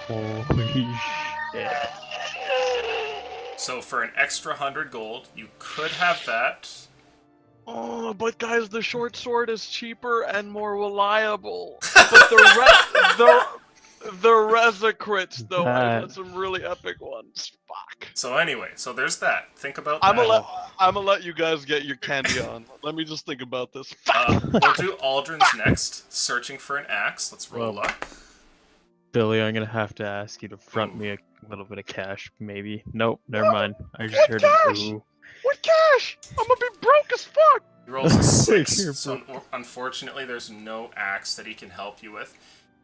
Holy shit. So for an extra 100 gold, you could have that. Oh, but guys, the short sword is cheaper and more reliable. But the Resocrits, though, I've had some really epic ones. Fuck. So anyway, so there's that. Think about I'm that. gonna let you guys get your candy on. Let me just think about this. We'll do Aldrin's next. Searching for an axe. Let's roll Well, luck. Billy, I'm gonna have to ask you to front me a little bit of cash, maybe. Nope, never mind. I just heard cash? it. Ooh. What cash? I'm gonna be broke as fuck. He rolls a 6, You're so unfortunately there's no axe that he can help you with.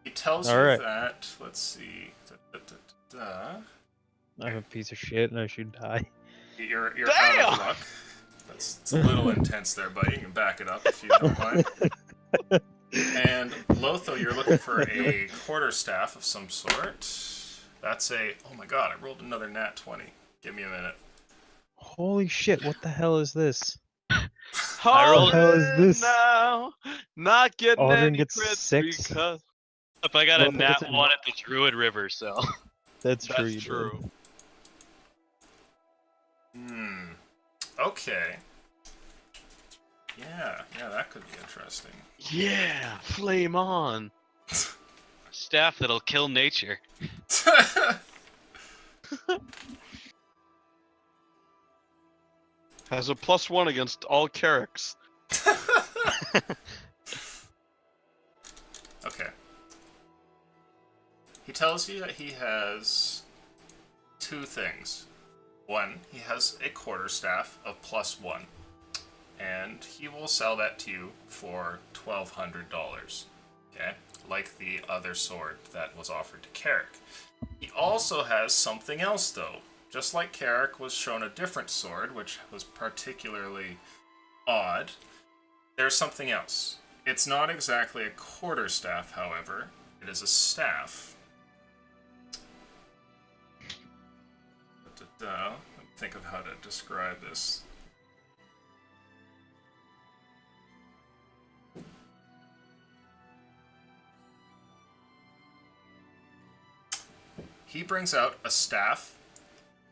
He tells All you right. that, let's see, I'm a piece of shit and I should die. you're out of luck. It's a little intense there, buddy. You can back it up if you don't mind. And Lotho, you're looking for a quarterstaff of some sort. That's a, oh my god, I rolled another nat 20. Give me a minute. Holy shit, what the hell is this? I rolled- What the hell is this? Now, not getting Aldrin any gets crits 6? because If I got Well, a if nat it's a- 1 at the Druid River, so. That's true. that's you true. did. Okay. Yeah, that could be interesting. Yeah, flame on. Staff that'll kill nature. Has a +1 against all Carricks. Okay. He tells you that he has 2 things. One, he has a quarterstaff of +1, and he will sell that to you for $1,200. Okay, like the other sword that was offered to Carrick. He also has something else, though. Just like Carrick was shown a different sword, which was particularly odd, there's something else. It's not exactly a quarterstaff, however. It is a staff. Let me think of how to describe this. He brings out a staff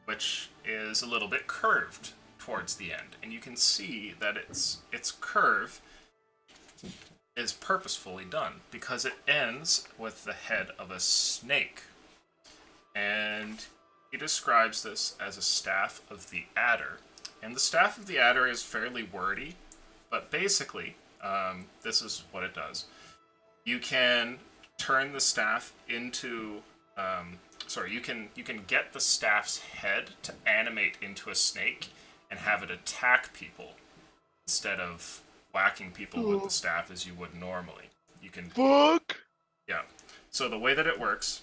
which is a little bit curved towards the end, and you can see that its curve is purposefully done because it ends with the head of a snake. And he describes this as a staff of the adder. And the staff of the adder is fairly wordy, but basically, this is what it does. You can turn the staff into, you can get the staff's head to animate into a snake and have it attack people instead of whacking people with the staff as you would normally. You can Fuck! Yeah. So the way that it works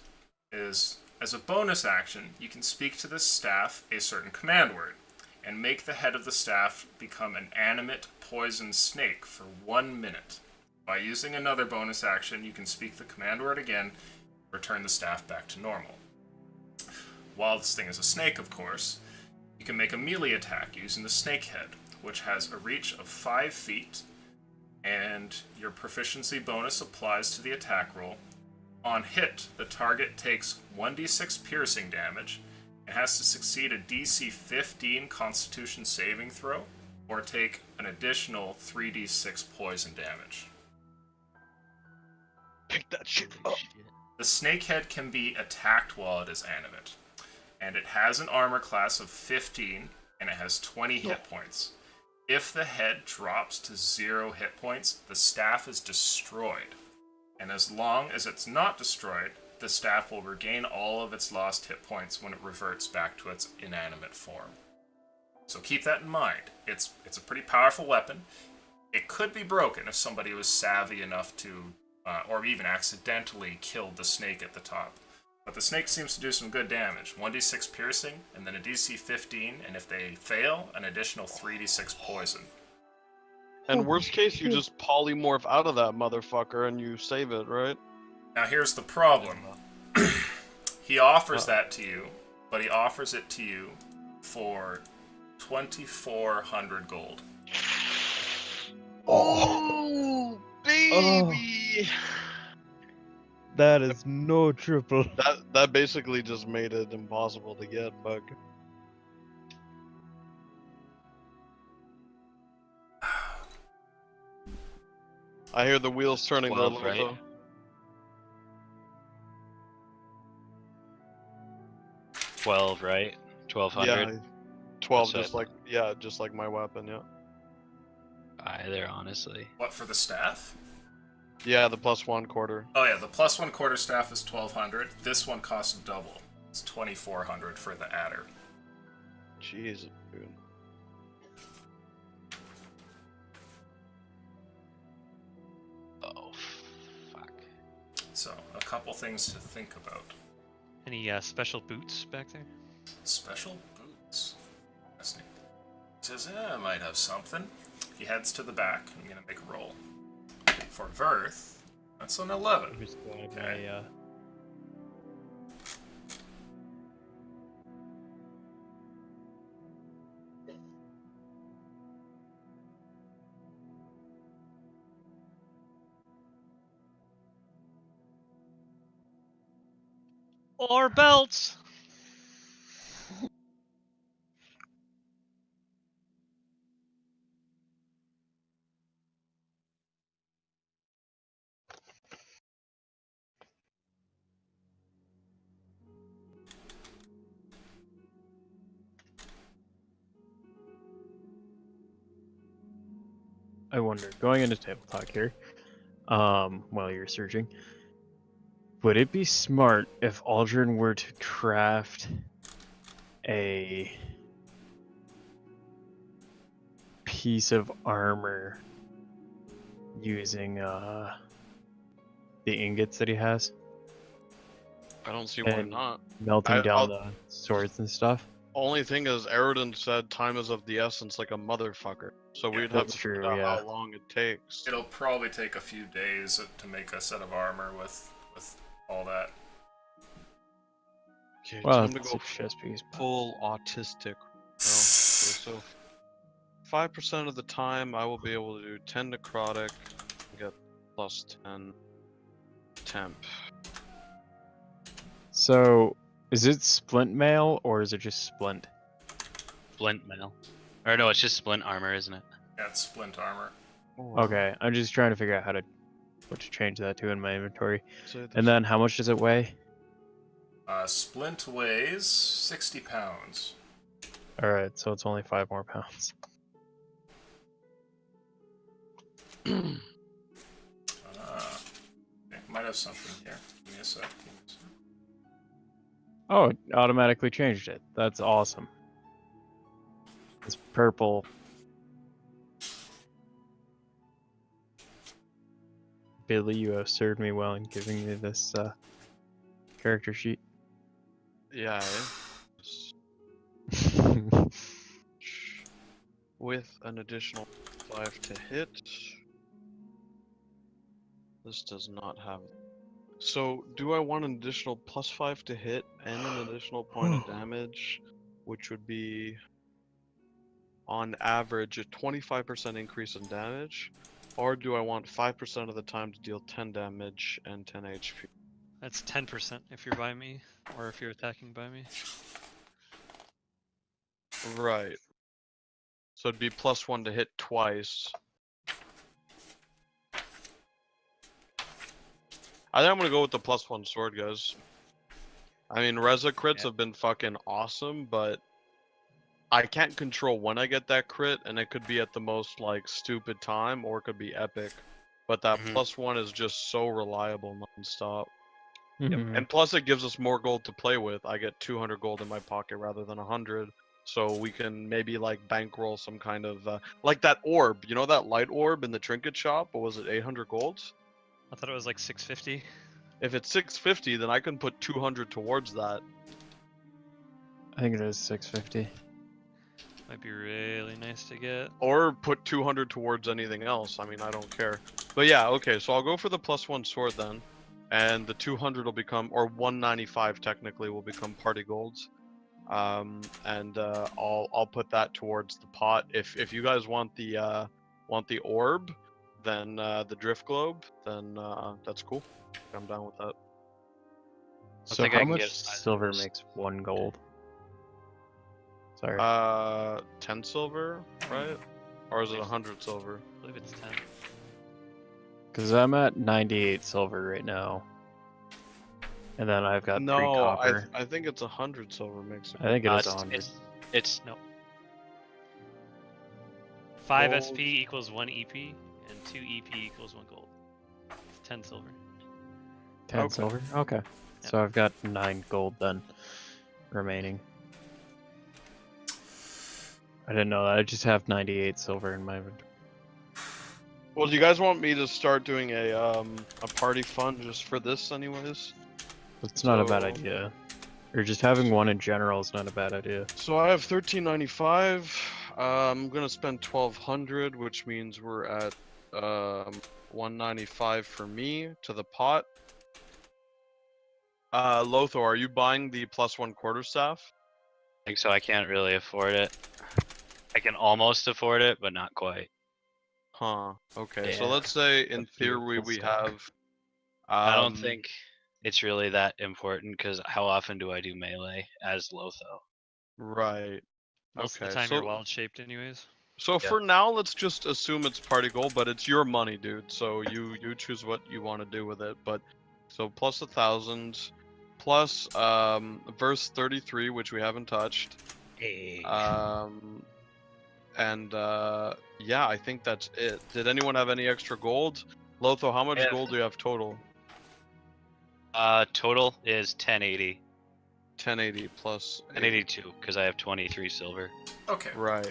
is, as a bonus action, you can speak to this staff a certain command word, and make the head of the staff become an animate poison snake for 1 minute. By using another bonus action, you can speak the command word again, return the staff back to normal. While this thing is a snake, of course, you can make a melee attack using the snake head, which has a reach of 5 feet, and your proficiency bonus applies to the attack roll. On hit, the target takes 1d6 piercing damage and has to succeed a DC 15 Constitution saving throw, or take an additional 3d6 poison damage. Pick that shit up. The snakehead can be attacked while it is animate, and it has an armor class of 15, and it has 20 hit points. If the head drops to 0 hit points, the staff is destroyed. And as long as it's not destroyed, the staff will regain all of its lost hit points when it reverts back to its inanimate form. So keep that in mind. It's a pretty powerful weapon. It could be broken if somebody was savvy enough to, or even accidentally killed the snake at the top. But the snake seems to do some good damage. 1d6 piercing, and then a DC 15, and if they fail, an additional 3d6 poison. And worst case, you just polymorph out of that motherfucker and you save it, right? Now here's the problem. He offers that to you, but he offers it to you for 2,400 gold. Oh, baby! That is no triple. That basically just made it impossible to get, bug. I hear the wheels turning there a 12, little right? though. 12, right? 1200. Yeah, 12, That's just like my weapon, yeah. Either, honestly. What, for the staff? Yeah, the +1 quarter. Oh yeah, the +1 quarter staff is 1,200. This one costs double. It's 2,400 for the adder. Jesus, dude. Oh, fuck. So, a couple things to think about. Any special boots back there? Special boots. Fascinating. He says, I might have something. He heads to the back. I'm gonna make a roll. For Verth, that's an 11. I'm just going to Okay. my, Or belts! I wonder, going into table talk here, while you're searching, would it be smart if Aldrin were to craft a piece of armor using the ingots that he has, I don't see why And- not. melting down I'll- the swords and stuff? Only thing is, Eridan said time is of the essence like a motherfucker. So we'd have That's to true, figure out yeah. how long it takes. It'll probably take a few days to make a set of armor with all that. Okay, Well, time to it's go a chess piece. but- full autistic. Well, okay, so 5% of the time I will be able to do 10 necrotic, get +10 temp. So, is it splint mail or is it just splint? Splint mail. Or no, it's just splint armor, isn't it? That's splint armor. Okay, I'm just trying to figure out what to change that to in my inventory. So And then how much does it weigh? Splint weighs 60 pounds. Alright, so it's only 5 more pounds. Okay, might have something here. Give me a sec. Oh, it automatically changed it. That's awesome. It's purple. Billy, you have served me well in giving me this character sheet. yeah, with an additional 5 to hit. This does not have. So, do I want an additional +5 to hit and an additional point of damage, which would be, on average, a 25% increase in damage? Or do I want 5% of the time to deal 10 damage and 10 HP? That's 10% if you're by me, or if you're attacking by me. Right. So it'd be +1 to hit twice. I think I'm gonna go with the +1 sword, guys. I mean, Reza crits have been fucking awesome, but I can't control when I get that crit, and it could be at the most like stupid time, or it could be epic. But that Mhm. +1 is just so reliable non-stop. Mhm. And plus, it gives us more gold to play with. I get 200 gold in my pocket rather than 100. So we can maybe like bankroll some kind of like that orb. You know that light orb in the trinket shop? Or was it 800 gold? I thought it was like 650. If it's 650, then I can put 200 towards that. I think it is 650. Might be really nice to get. Or put 200 towards anything else. I mean, I don't care. But yeah, okay, so I'll go for the +1 sword then. And the 200 will become, or 195 technically, will become party golds. I'll put that towards the pot. If you guys want the orb, then the drift globe, then that's cool. I'm down with that. So think I how can much get 5 silver goals. makes 1 gold? Sorry. 10 silver, right? Or is it 100 silver? I believe it's 10. Because I'm at 98 silver right now. And then I've got 3 No, copper. I think it's 100 silver makes it. I think it is it's, 100. it's 5 Gold. SP equals 1 EP, and 2 EP equals 1 gold. It's 10 silver. 10 okay. silver? Okay. So I've got 9 gold then remaining. I didn't know that. I just have 98 silver in my inventory. Well, do you guys want me to start doing a party fund just for this, anyways? It's not a bad So- idea. Or just having one in general is not a bad idea. So I have 1395. I'm gonna spend 1200, which means we're at 195 for me to the pot. Lothar, are you buying the +1 quarterstaff? I think so. I can't really afford it. I can almost afford it, but not quite. Huh. Okay. So Yeah. let's say in A theory beautiful we stack. have. I don't think it's really that important because how often do I do melee as Lotho? Right. Most of Okay. the time so you're wild shaped anyways. so Yep. for now, let's just assume it's party goal, but it's your money, dude. So you choose what you want to do with it. But so plus 1,000, plus verse 33, which we haven't touched. Hey. Yeah, I think that's it. Did anyone have any extra gold? Lotho, how much Yeah. gold do you have total? Total is 1080. 1080 plus 8. 1082 because I have 23 silver. Okay. Right.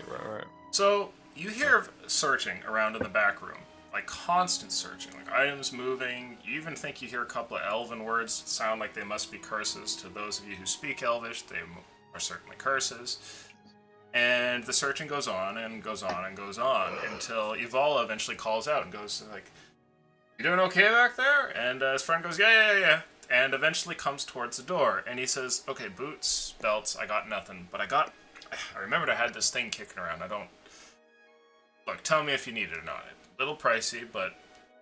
So you hear searching around in the back room, like constant searching, like items moving. You even think you hear a couple of elven words that sound like they must be curses. To those of you who speak Elvish, they are certainly curses. And the searching goes on and goes on and goes on until Evala eventually calls out and goes like, "You doing okay back there?" And his friend goes, "Yeah." And eventually comes towards the door and he says, "Okay, boots, belts, I got nothing, but I remembered I had this thing kicking around. Look, tell me if you need it or not. A little pricey, but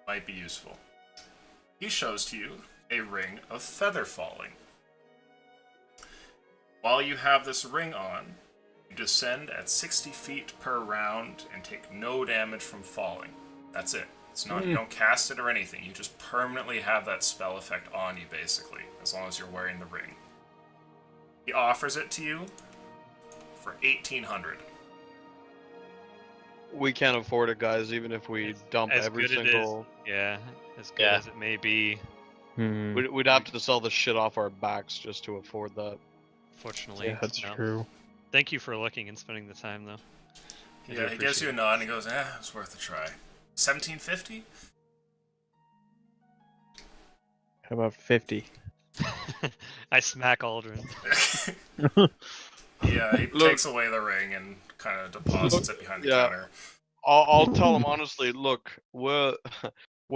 might be useful." He shows to you a ring of feather falling. While you have this ring on, you descend at 60 feet per round and take no damage from falling. That's it. It's not, you don't cast it or anything. You just permanently have that spell effect on you, basically, as long as you're wearing the ring. He offers it to you for 1,800. We can't afford it, guys. Even if we dump As every good it is. single, Yeah, as good Yeah. as it may be, Hmm. we'd have to sell the shit off our backs just to afford that. fortunately. Yeah, that's no. true. Thank you for looking and spending the time, though. I do Yeah, he gives you appreciate a nod and he goes, it's worth a try. 1,750? How about 50? it. I smack Aldrin. Yeah, he Look- takes away the ring and kind of deposits it behind the Yeah. counter. I'll tell him honestly. Look, we're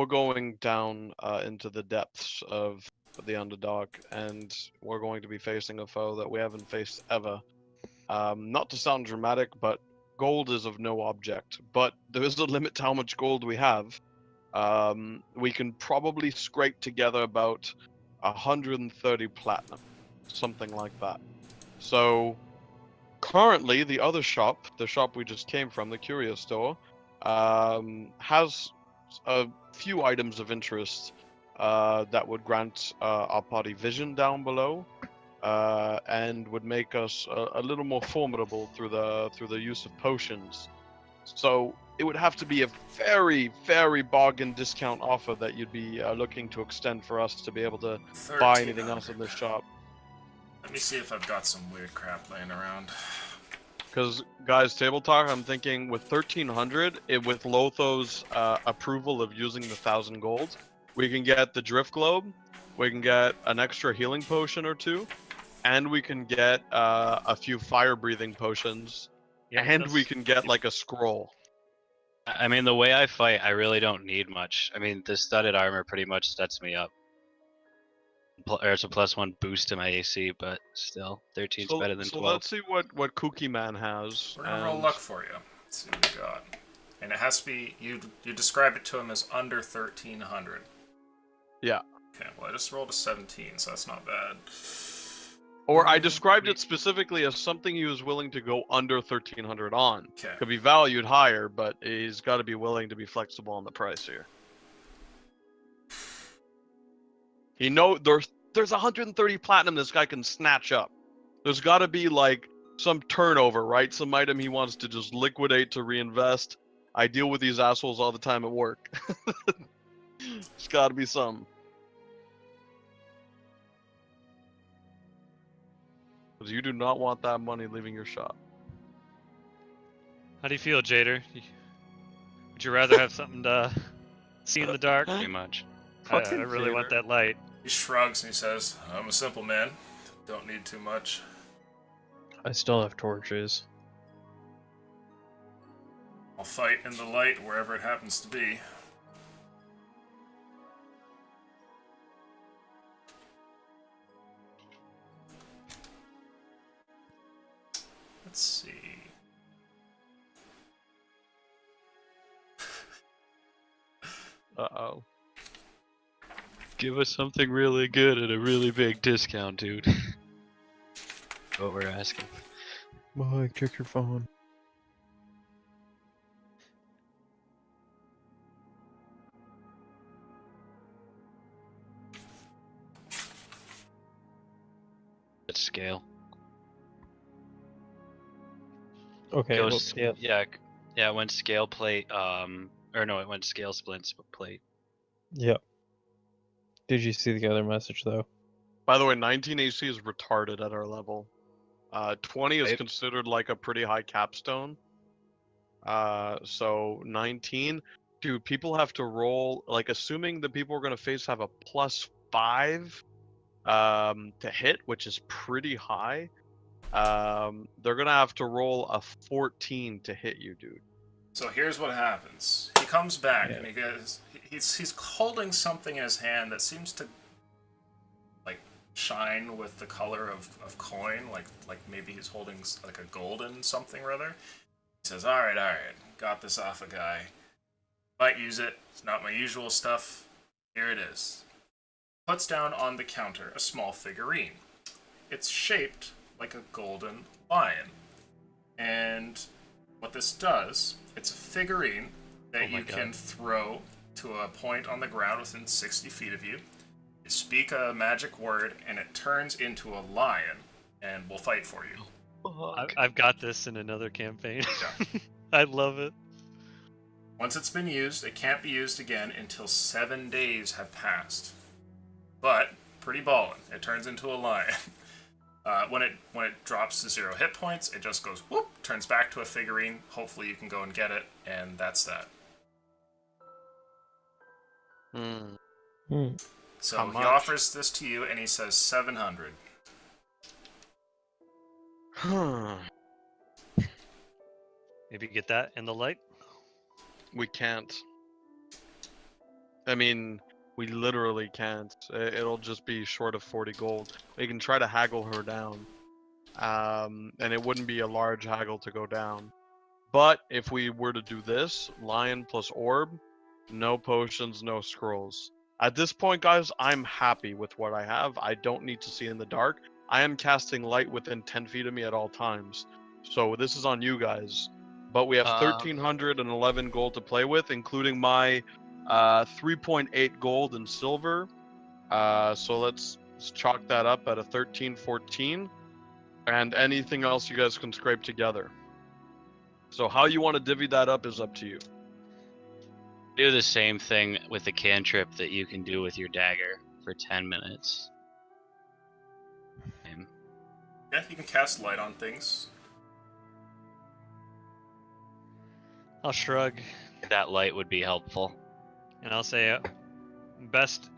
going down into the depths of the Underdark, and we're going to be facing a foe that we haven't faced ever. Not to sound dramatic, but gold is of no object. But there is a limit to how much gold we have. We can probably scrape together about 130 platinum, something like that. So currently, the other shop, the shop we just came from, the Curio Store, has a few items of interest that would grant our party vision down below, and would make us a little more formidable through the use of potions. So it would have to be a very, very bargain discount offer that you'd be looking to extend for us to be able to buy anything else in this shop. Let me see if I've got some weird crap laying around. Because, guys, table talk, I'm thinking with 1300, with Lotho's approval of using the 1000 gold, we can get the Drift Globe, we can get an extra healing potion or two, and we can get a few fire breathing potions, Yeah, and we that's- can get like a scroll. I mean, the way I fight, I really don't need much. I mean, the studded armor pretty much sets me up. There's a +1 boost to my AC, but still, 13's better than 12. Let's see what Kooky Man has. We're gonna roll luck for you. Let's see what we got. And it has to be you describe it to him as under 1300. Yeah. Okay, well I just rolled a 17, so that's not bad. Or I described it specifically as something he was willing to go under 1300 on. Okay. Could be valued higher, but he's got to be willing to be flexible on the price here. There's 130 platinum this guy can snatch up. There's got to be like some turnover, right? Some item he wants to just liquidate to reinvest. I deal with these assholes all the time at work. There's got to be some. Because you do not want that money leaving your shop. How do you feel, Jader? Would you rather have something to see in the dark? Pretty much. I Fucking really want Jader. that light. He shrugs and he says, I'm a simple man. Don't need too much. I still have torches. I'll fight in the light wherever it happens to be. Let's see. Uh-oh. Give us something really good at a really big discount, dude. What we're asking. Mike, check your phone. At scale. Okay, Goes- well, scale. Yeah, it went scale plate, or no, it went scale splints plate. Yep. Did you see the other message though? By the way, 19 AC is retarded at our level. 20 is Right. considered like a pretty high capstone. So 19, dude, people have to roll, like assuming the people we're going to face have a +5 to hit, which is pretty high. They're going to have to roll a 14 to hit you, dude. So here's what happens. He comes back and he goes. He's holding something in his hand that seems to like shine with the color of coin, like maybe he's holding like a golden something or other. He says, "All right, got this off a guy. Might use it. It's not my usual stuff. Here it is." Puts down on the counter a small figurine. It's shaped like a golden lion, and what this does, it's a figurine that you can throw to a point on the ground within 60 feet of you. You speak a magic word, and it turns into a lion, and will fight for you. I've got this in another campaign. Yeah. I love it. Once it's been used, it can't be used again until 7 days have passed. But pretty ballin', it turns into a lion. When it drops to 0 hit points, it just goes whoop, turns back to a figurine. Hopefully you can go and get it, and that's that. So How he much? offers this to you, and he says 700. Maybe get that in the light. We can't. I mean, we literally can't. It'll just be short of 40 gold. We can try to haggle her down. And it wouldn't be a large haggle to go down. But if we were to do this, lion plus orb, no potions, no scrolls. At this point, guys, I'm happy with what I have. I don't need to see in the dark. I am casting light within 10 feet of me at all times. So this is on you guys. But we have 1,311 gold to play with, including my 3.8 gold and silver. So let's chalk that up at a 1314. And anything else you guys can scrape together. So how you want to divvy that up is up to you. Do the same thing with the cantrip that you can do with your dagger for 10 minutes. Yeah, you can cast light on things. I'll shrug That light would be helpful. and I'll say, best.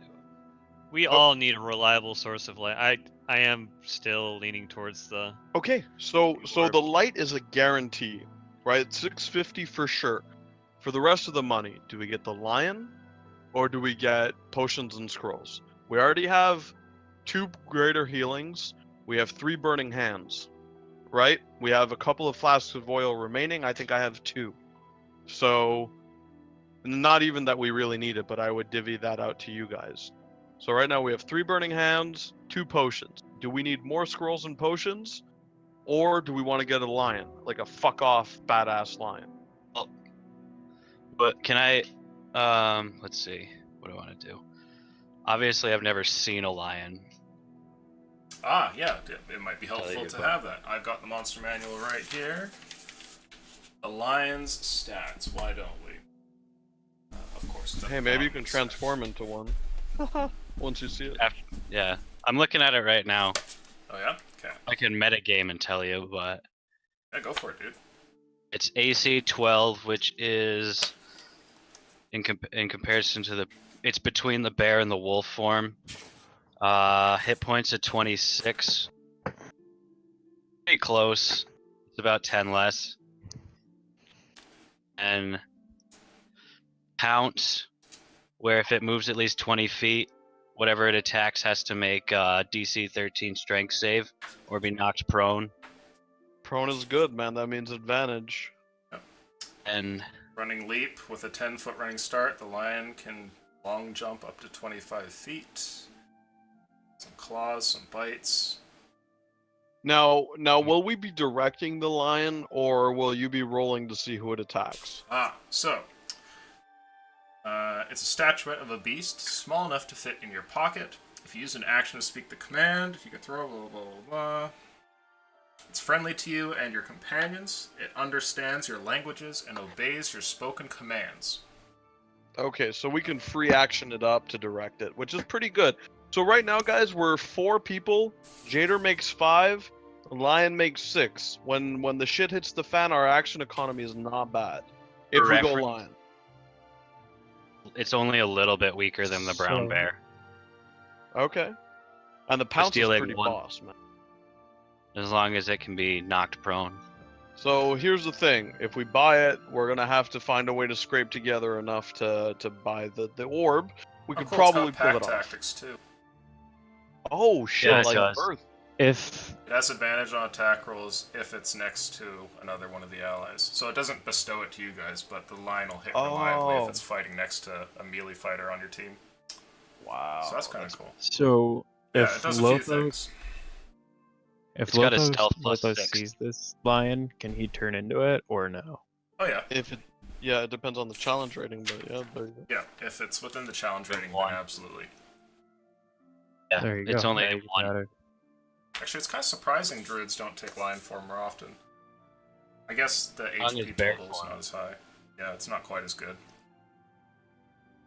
We all need a reliable source of light. I am still leaning towards the. Okay, so Orb. the light is a guarantee, right? 650 for sure. For the rest of the money, do we get the lion, or do we get potions and scrolls? We already have 2 greater healings. We have 3 burning hands, right? We have a couple of flasks of oil remaining. I think I have 2. So, not even that we really need it, but I would divvy that out to you guys. So right now we have 3 burning hands, 2 potions. Do we need more scrolls and potions? Or do we want to get a lion? Like a fuck off badass lion? But can I, let's see, what do I want to do? Obviously, I've never seen a lion. Ah, yeah, it might be Tell helpful you to about- have that. I've got the monster manual right here. The lion's stats. Why don't we? Of course. It's at Hey, the maybe you bottom can of the section. transform into one. Once you see it. Yeah, I'm looking at it right now. Oh yeah. Okay. I can metagame and tell you, but Yeah, go for it, dude. it's AC 12, which is in comparison to it's between the bear and the wolf form. Hit points at 26. Pretty close. It's about 10 less. And pounce, where if it moves at least 20 feet, whatever it attacks has to make DC 13 strength save or be knocked prone. Prone is good, man. That means advantage. And Running leap with a 10-foot running start. The lion can long jump up to 25 feet. Some claws, some bites. Now, will we be directing the lion, or will you be rolling to see who it attacks? So it's a statuette of a beast, small enough to fit in your pocket. If you use an action to speak the command, you can throw blah blah blah blah. It's friendly to you and your companions. It understands your languages and obeys your spoken commands. Okay, so we can free action it up to direct it, which is pretty good. So right now, guys, we're 4 people. Jader makes 5. Lion makes 6. When the shit hits the fan, our action economy is not bad. If we go reference- lion. it's only a little bit weaker than the brown So- bear. Okay. And the pounce is dealing pretty one- boss, man. As long as it can be knocked prone. So here's the thing: if we buy it, we're gonna have to find a way to scrape together enough to buy the orb. We could Oh, cool, it's got probably pull pack it off. tactics too. Oh shit! Yeah, it like does. Birth. If It has advantage on attack rolls if it's next to another one of the allies. So it doesn't bestow it to you guys, but the line will hit reliably Oh. if it's fighting next to a melee fighter on your team. Wow. So that's kind of cool. so, Yeah, if it does a few Lothos, things. if It's got a Lothos, stealth plus Lothos 6. sees this lion, can he turn into it or no? Oh yeah, If it, yeah, it depends on the challenge rating, but yeah, there you go. yeah. If it's within the challenge rating, then one. absolutely. Yeah, There you it's go. only Now you one. got it. Actually, it's kind of surprising druids don't take lion form more often. I guess the Long as HP bear total is form. not as high. Yeah, it's not quite as good.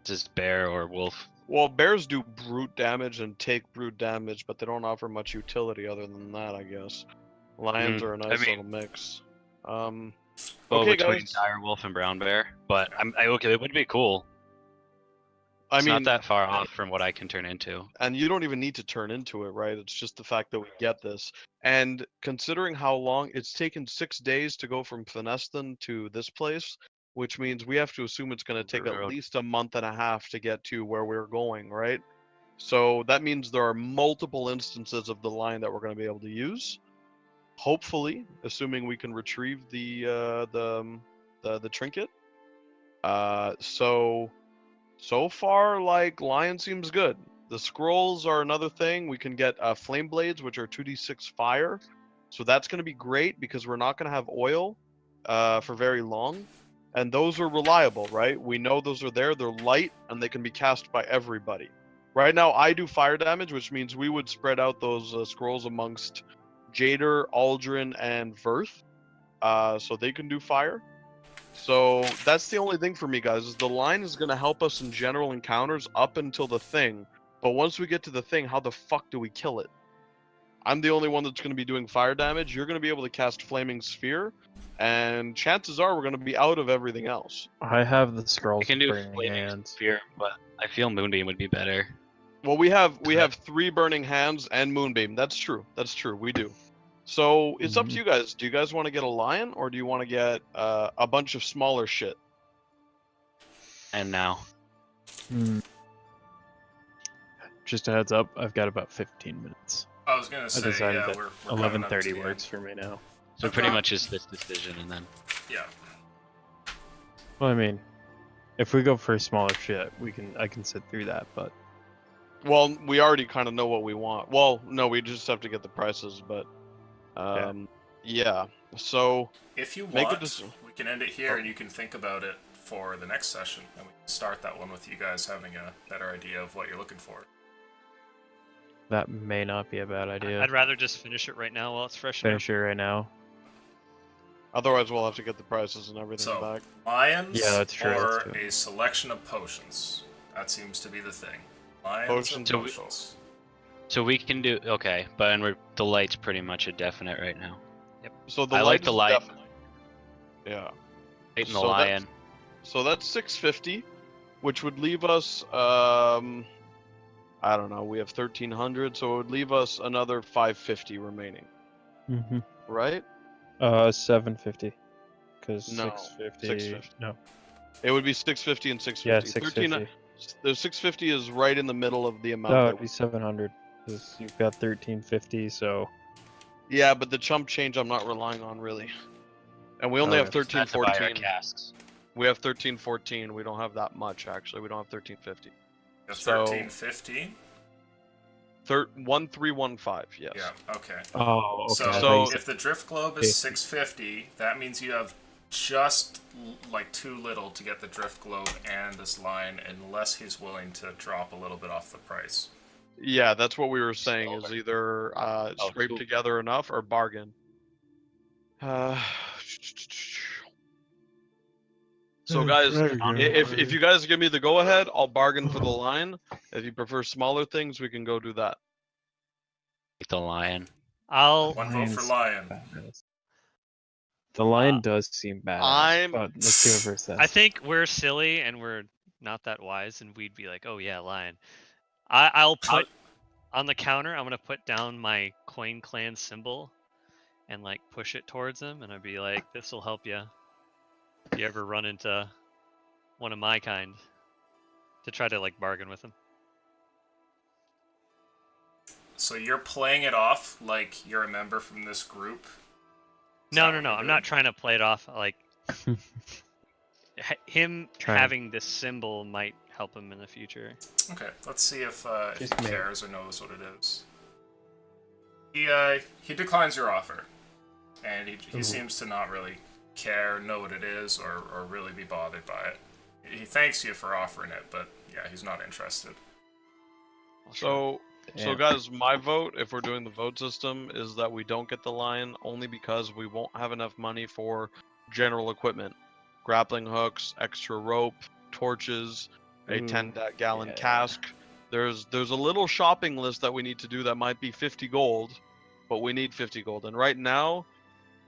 It's just bear or wolf. Well, bears do brute damage and take brute damage, but they don't offer much utility other than that, I guess. Lions Mhm. are a I nice mean- little mix. Well, Okay, between guys. dire wolf and brown bear, but okay, it would be cool. I It's mean, not that far off from what I can turn into. and you don't even need to turn into it, right? It's just the fact that we get this. And considering how long it's taken 6 days to go from Fineston to this place, which means we have to assume it's going to take at Road. least a month and a half to get to where we're going, right? So that means there are multiple instances of the line that we're going to be able to use. Hopefully, assuming we can retrieve the trinket. So far, like, lion seems good. The scrolls are another thing. We can get flame blades, which are 2d6 fire. So that's going to be great because we're not going to have oil for very long. And those are reliable, right? We know those are there. They're light and they can be cast by everybody. Right now, I do fire damage, which means we would spread out those scrolls amongst Jader, Aldrin, and Verth. so they can do fire. So that's the only thing for me, guys. Is the line is gonna help us in general encounters up until the thing, but once we get to the thing, how the fuck do we kill it? I'm the only one that's gonna be doing fire damage. You're gonna be able to cast Flaming Sphere, and chances are we're gonna be out of everything else. I have the I scrolls can do burning Flaming hands. Sphere, but I feel Moonbeam would be better. Well, we have 3 burning hands and Moonbeam. That's true. That's true. We do. So it's up to Mhm. you guys. Do you guys want to get a lion, or do you want to get a bunch of smaller shit? And now. Hmm. Just a heads up, I've got about 15 minutes. I was gonna I say, decided yeah, that we're coming up to 11:30 the works end. for me now. So I've pretty got- much is this decision, and then Yeah. Well, I mean, if we go for smaller shit, I can sit through that, but Well, we already kind of know what we want. Well, no, we just have to get the prices, but yeah. So If you Make a want, decision. we can end it here, and you can think about it for the next session, and we can start that one with you guys having a better idea of what you're looking for. that may not be a bad idea. I'd rather just finish it right now while it's fresh. in our- Finish it right now. otherwise, we'll have to get the prices and everything So, back. lions Yeah, that's true, or that's true. a selection of potions. That seems to be the thing. Lions Potions. or potions. so we can do okay, but the light's pretty much a definite right now. So the I light like the is light. definitely- Yeah. Light and the So that's- lion. So that's 650, which would leave us I don't know. We have 1300, so it would leave us another 550 remaining, Mm-hmm. right? 750. Because No, 650. 650. No. It would be 650 and Yeah, 650. 650. The 650 is right in the middle of the amount. No, that it'd be 700. Because you've got 1350, so. Yeah, but the chump change I'm not relying on really. And we only Okay. have 13, Had to buy our 14. casks. We have 13, 14. We don't have that much actually. We don't have 1350. The So- 1350? 1315. Yes. Yeah, okay. Oh, okay. So, I thought you said- if the drift globe Okay. is 650, that means you have just like too little to get the drift globe and this line, unless he's willing to drop a little bit off the price. Yeah, that's what we were saying. Is Solar. either scrape cool. together enough or bargain. So guys, if you guys give me the go ahead, I'll bargain for the line. If you prefer smaller things, we can go do that. Like the lion. I'll One vote for Lions. lion. Badass. The lion does seem badass. But let's see what Verse says. I think we're silly and we're not that wise, and we'd be like, "Oh yeah, lion." I'll put on the counter. I'm gonna put down my Coin Clan symbol, and like push it towards him, and I'd be like, "This will help you if you ever run into one of my kind." To try to like bargain with him. So you're playing it off like you're a member from this group? Is No, that no, what no. you're I'm doing? not trying to play it off like him Trying. having this symbol might help him in the future. Okay, let's see if he Just me. cares or knows what it is. He declines your offer, and he seems to not really care, know what it is, or really be bothered by it. He thanks you for offering it, but yeah, he's not interested. So Damn. guys, my vote, if we're doing the vote system, is that we don't get the lion only because we won't have enough money for general equipment, grappling hooks, extra rope, torches, a Ooh, 10-gallon yeah. cask. There's a little shopping list that we need to do that might be 50 gold, but we need 50 gold. And right now,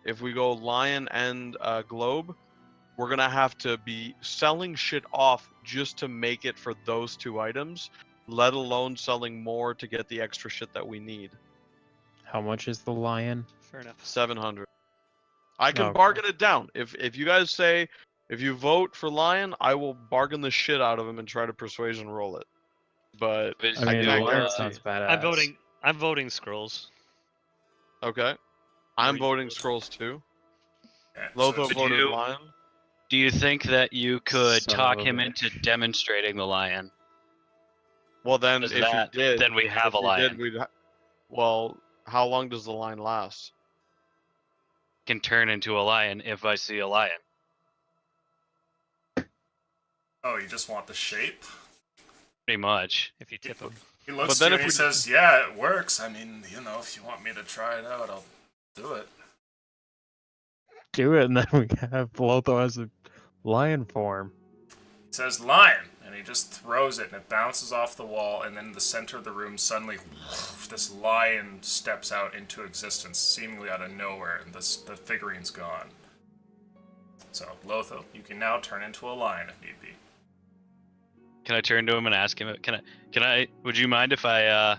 if we go lion and globe, we're gonna have to be selling shit off just to make it for those 2 items, let alone selling more to get the extra shit that we need. How much is the lion? Fair enough. 700. I can Okay. bargain it down. If you guys say, if you vote for lion, I will bargain the shit out of him and try to persuasion roll it. But I I mean, the can't lion guarantee. sounds badass. I'm voting scrolls. Okay. I'm you voting vote? scrolls too. Yeah, Lotho it's- voted you- lion. Do you think that you could Son talk of a him bitch. into demonstrating the lion? Well then, Does if that- you did, then we have if a you lion. Did, well, how long does the line last? Can turn into a lion if I see a lion. Oh, you just want the shape? Pretty much. If you tip him. He looks But to then you if and he we- says, "Yeah, it works. I mean, if you want me to try it out, I'll do it." do it, and then we have Lotho as a lion form. It says lion, and he just throws it, and it bounces off the wall, and then in the center of the room, suddenly, this lion steps out into existence, seemingly out of nowhere, and the figurine's gone. So, Lotho, you can now turn into a lion if need be. Can I turn to him and ask him? Can I? Would you mind if I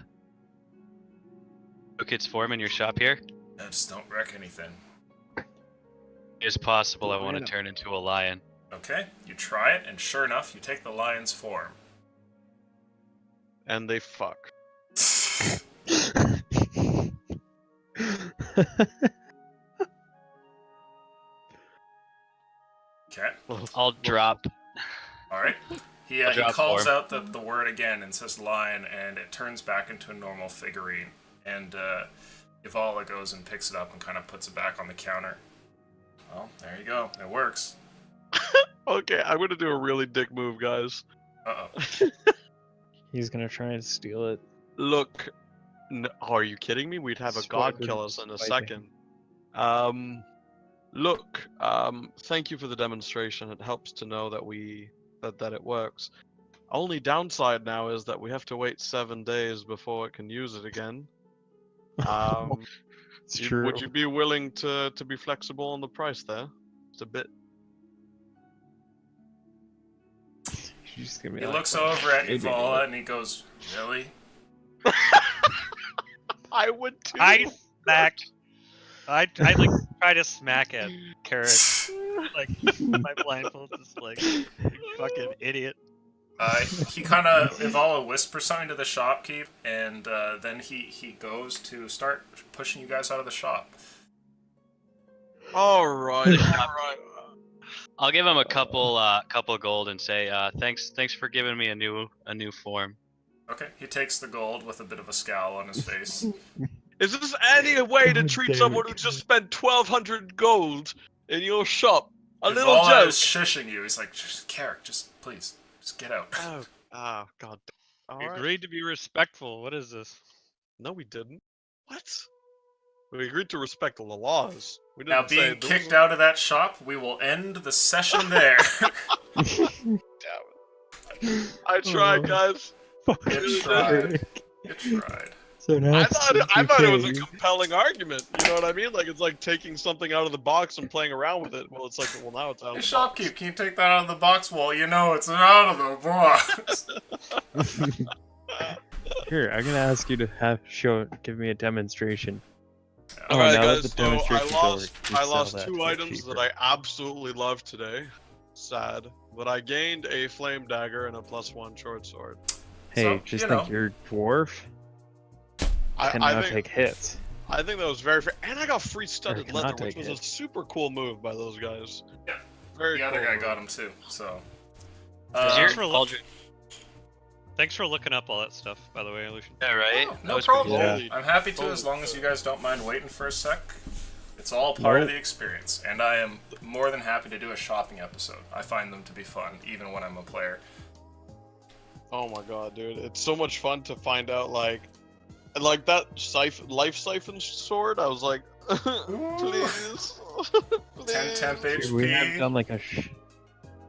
took its form in your shop here? I just don't wreck anything. It's possible. I want to turn into a lion. Okay, you try it, and sure enough, you take the lion's form. And they fuck. Okay. I'll drop. All right. He I'll drop calls form. out the word again and says lion, and it turns back into a normal figurine. And Ivala goes and picks it up and kind of puts it back on the counter. Well, there you go. It works. Okay, I'm gonna do a really dick move, guys. Uh-oh. He's gonna try and steal it. Look, are you kidding me? We'd have a god Swipe kill and us in a swipe second. Look, thank you for the demonstration. It helps to know that that it works. Only downside now is that we have to wait 7 days before it can use it again. It's true. Would you be willing to be flexible on the price there? It's a bit. You just give me He like, looks over at maybe. Ivala and he goes, really? I would too. I like try to smack at Carrot, like my blindfold, just like you fucking idiot. He kind of, Ivala whispers something to the shopkeep, and then he goes to start pushing you guys out of the shop. All right. I'll give him a couple gold and say thanks for giving me a new form. Okay, he takes the gold with a bit of a scowl on his face. Is this any way to treat someone who just spent 1,200 gold in your shop? A little Ivala joke. is shushing you. He's like, Carrick, just please, just get out. Oh, God. All We right. agreed to be respectful. What is this? No, we didn't. What? We agreed to respect the laws. We didn't Now, being say kicked out of that shop, we will end the session there. I tried, guys. It tried. It tried. So now I it's thought it was a 2K. compelling argument. You know what I mean? Like it's like taking something out of the box and playing around with it. Well, it's like, well, now it's out Hey, of the box. shopkeep, can you take that out of the box? Well, you know it's out of the box. Here, I'm gonna ask you to give me a demonstration. All Oh, right, now that guys. the So demonstration's I over, lost sell that two for items cheaper. that I absolutely love today. Sad, but I gained a flame dagger and a +1 short sword. Hey, So, just you think know. your dwarf can I now think take hits. I think that was very fair, and I got free studded cannot leather, which take was it. a super cool move by those guys. Yeah. Very The other cool guy move. got him too, so. Thanks for Aldrin. Thanks for looking up all that stuff, by the way, Lucian. Yeah, right. Oh, That no was pretty problem. cool. I'm happy to, Holy as long as shit. you guys don't mind waiting for a sec. It's all part of Nope. the experience, and I am more than happy to do a shopping episode. I find them to be fun, even when I'm a player. Oh my god, dude! It's so much fun to find out like that life siphon sword. I was like, please, please. 10 temp Here, we have HP. done like a.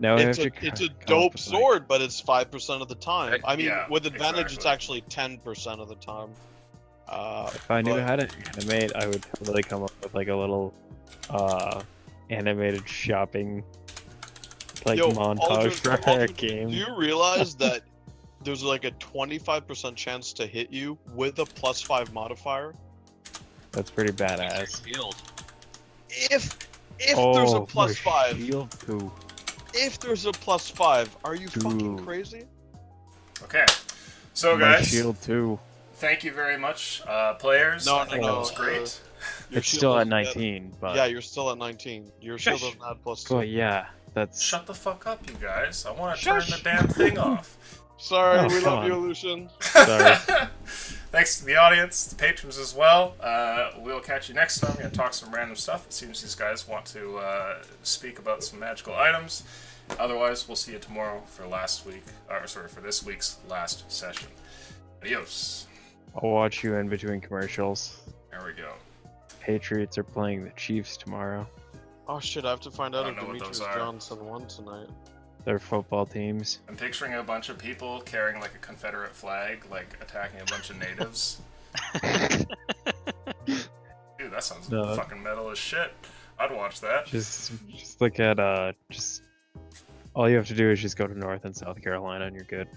Now we have It's to. a come dope up with, sword, but it's 5% of the time. I mean, Yeah, with advantage, it's exactly. actually 10% of the time. If I knew but- how to animate, I would totally come up with like a little animated shopping Yo, montage Aldrin, for our Aldrin, game. Do you realize that there's like a 25% chance to hit you with a +5 modifier? That's pretty badass. Shield. If there's a my +5, shield too. if there's a +5, are you fucking Dude. crazy? Okay. So, My guys, shield too. thank you very much, players. No, I think no, that was great. Your It's shield still at doesn't get- 19, but Yeah, you're still at 19. Your shield doesn't add +2. but yeah, that's Shut the fuck up, you guys. I want to turn the damn thing off. Sorry, Oh, we come love you, on. Lucian. Sorry. Thanks to the audience, the patrons as well. We'll catch you next time. We're going to talk some random stuff. It seems these guys want to speak about some magical items. Otherwise, we'll see you tomorrow for for this week's last session. Adios. I'll watch you in between commercials. There we go. Patriots are playing the Chiefs tomorrow. Oh shit! I have to find out I if don't know what Demetrius those are. Johnson won tonight. Their football teams. I'm picturing a bunch of people carrying like a Confederate flag, like attacking a bunch of natives. Dude, that sounds No. fucking metal as shit. I'd watch that. Just look at just all you have to do is just go to North and South Carolina and you're good.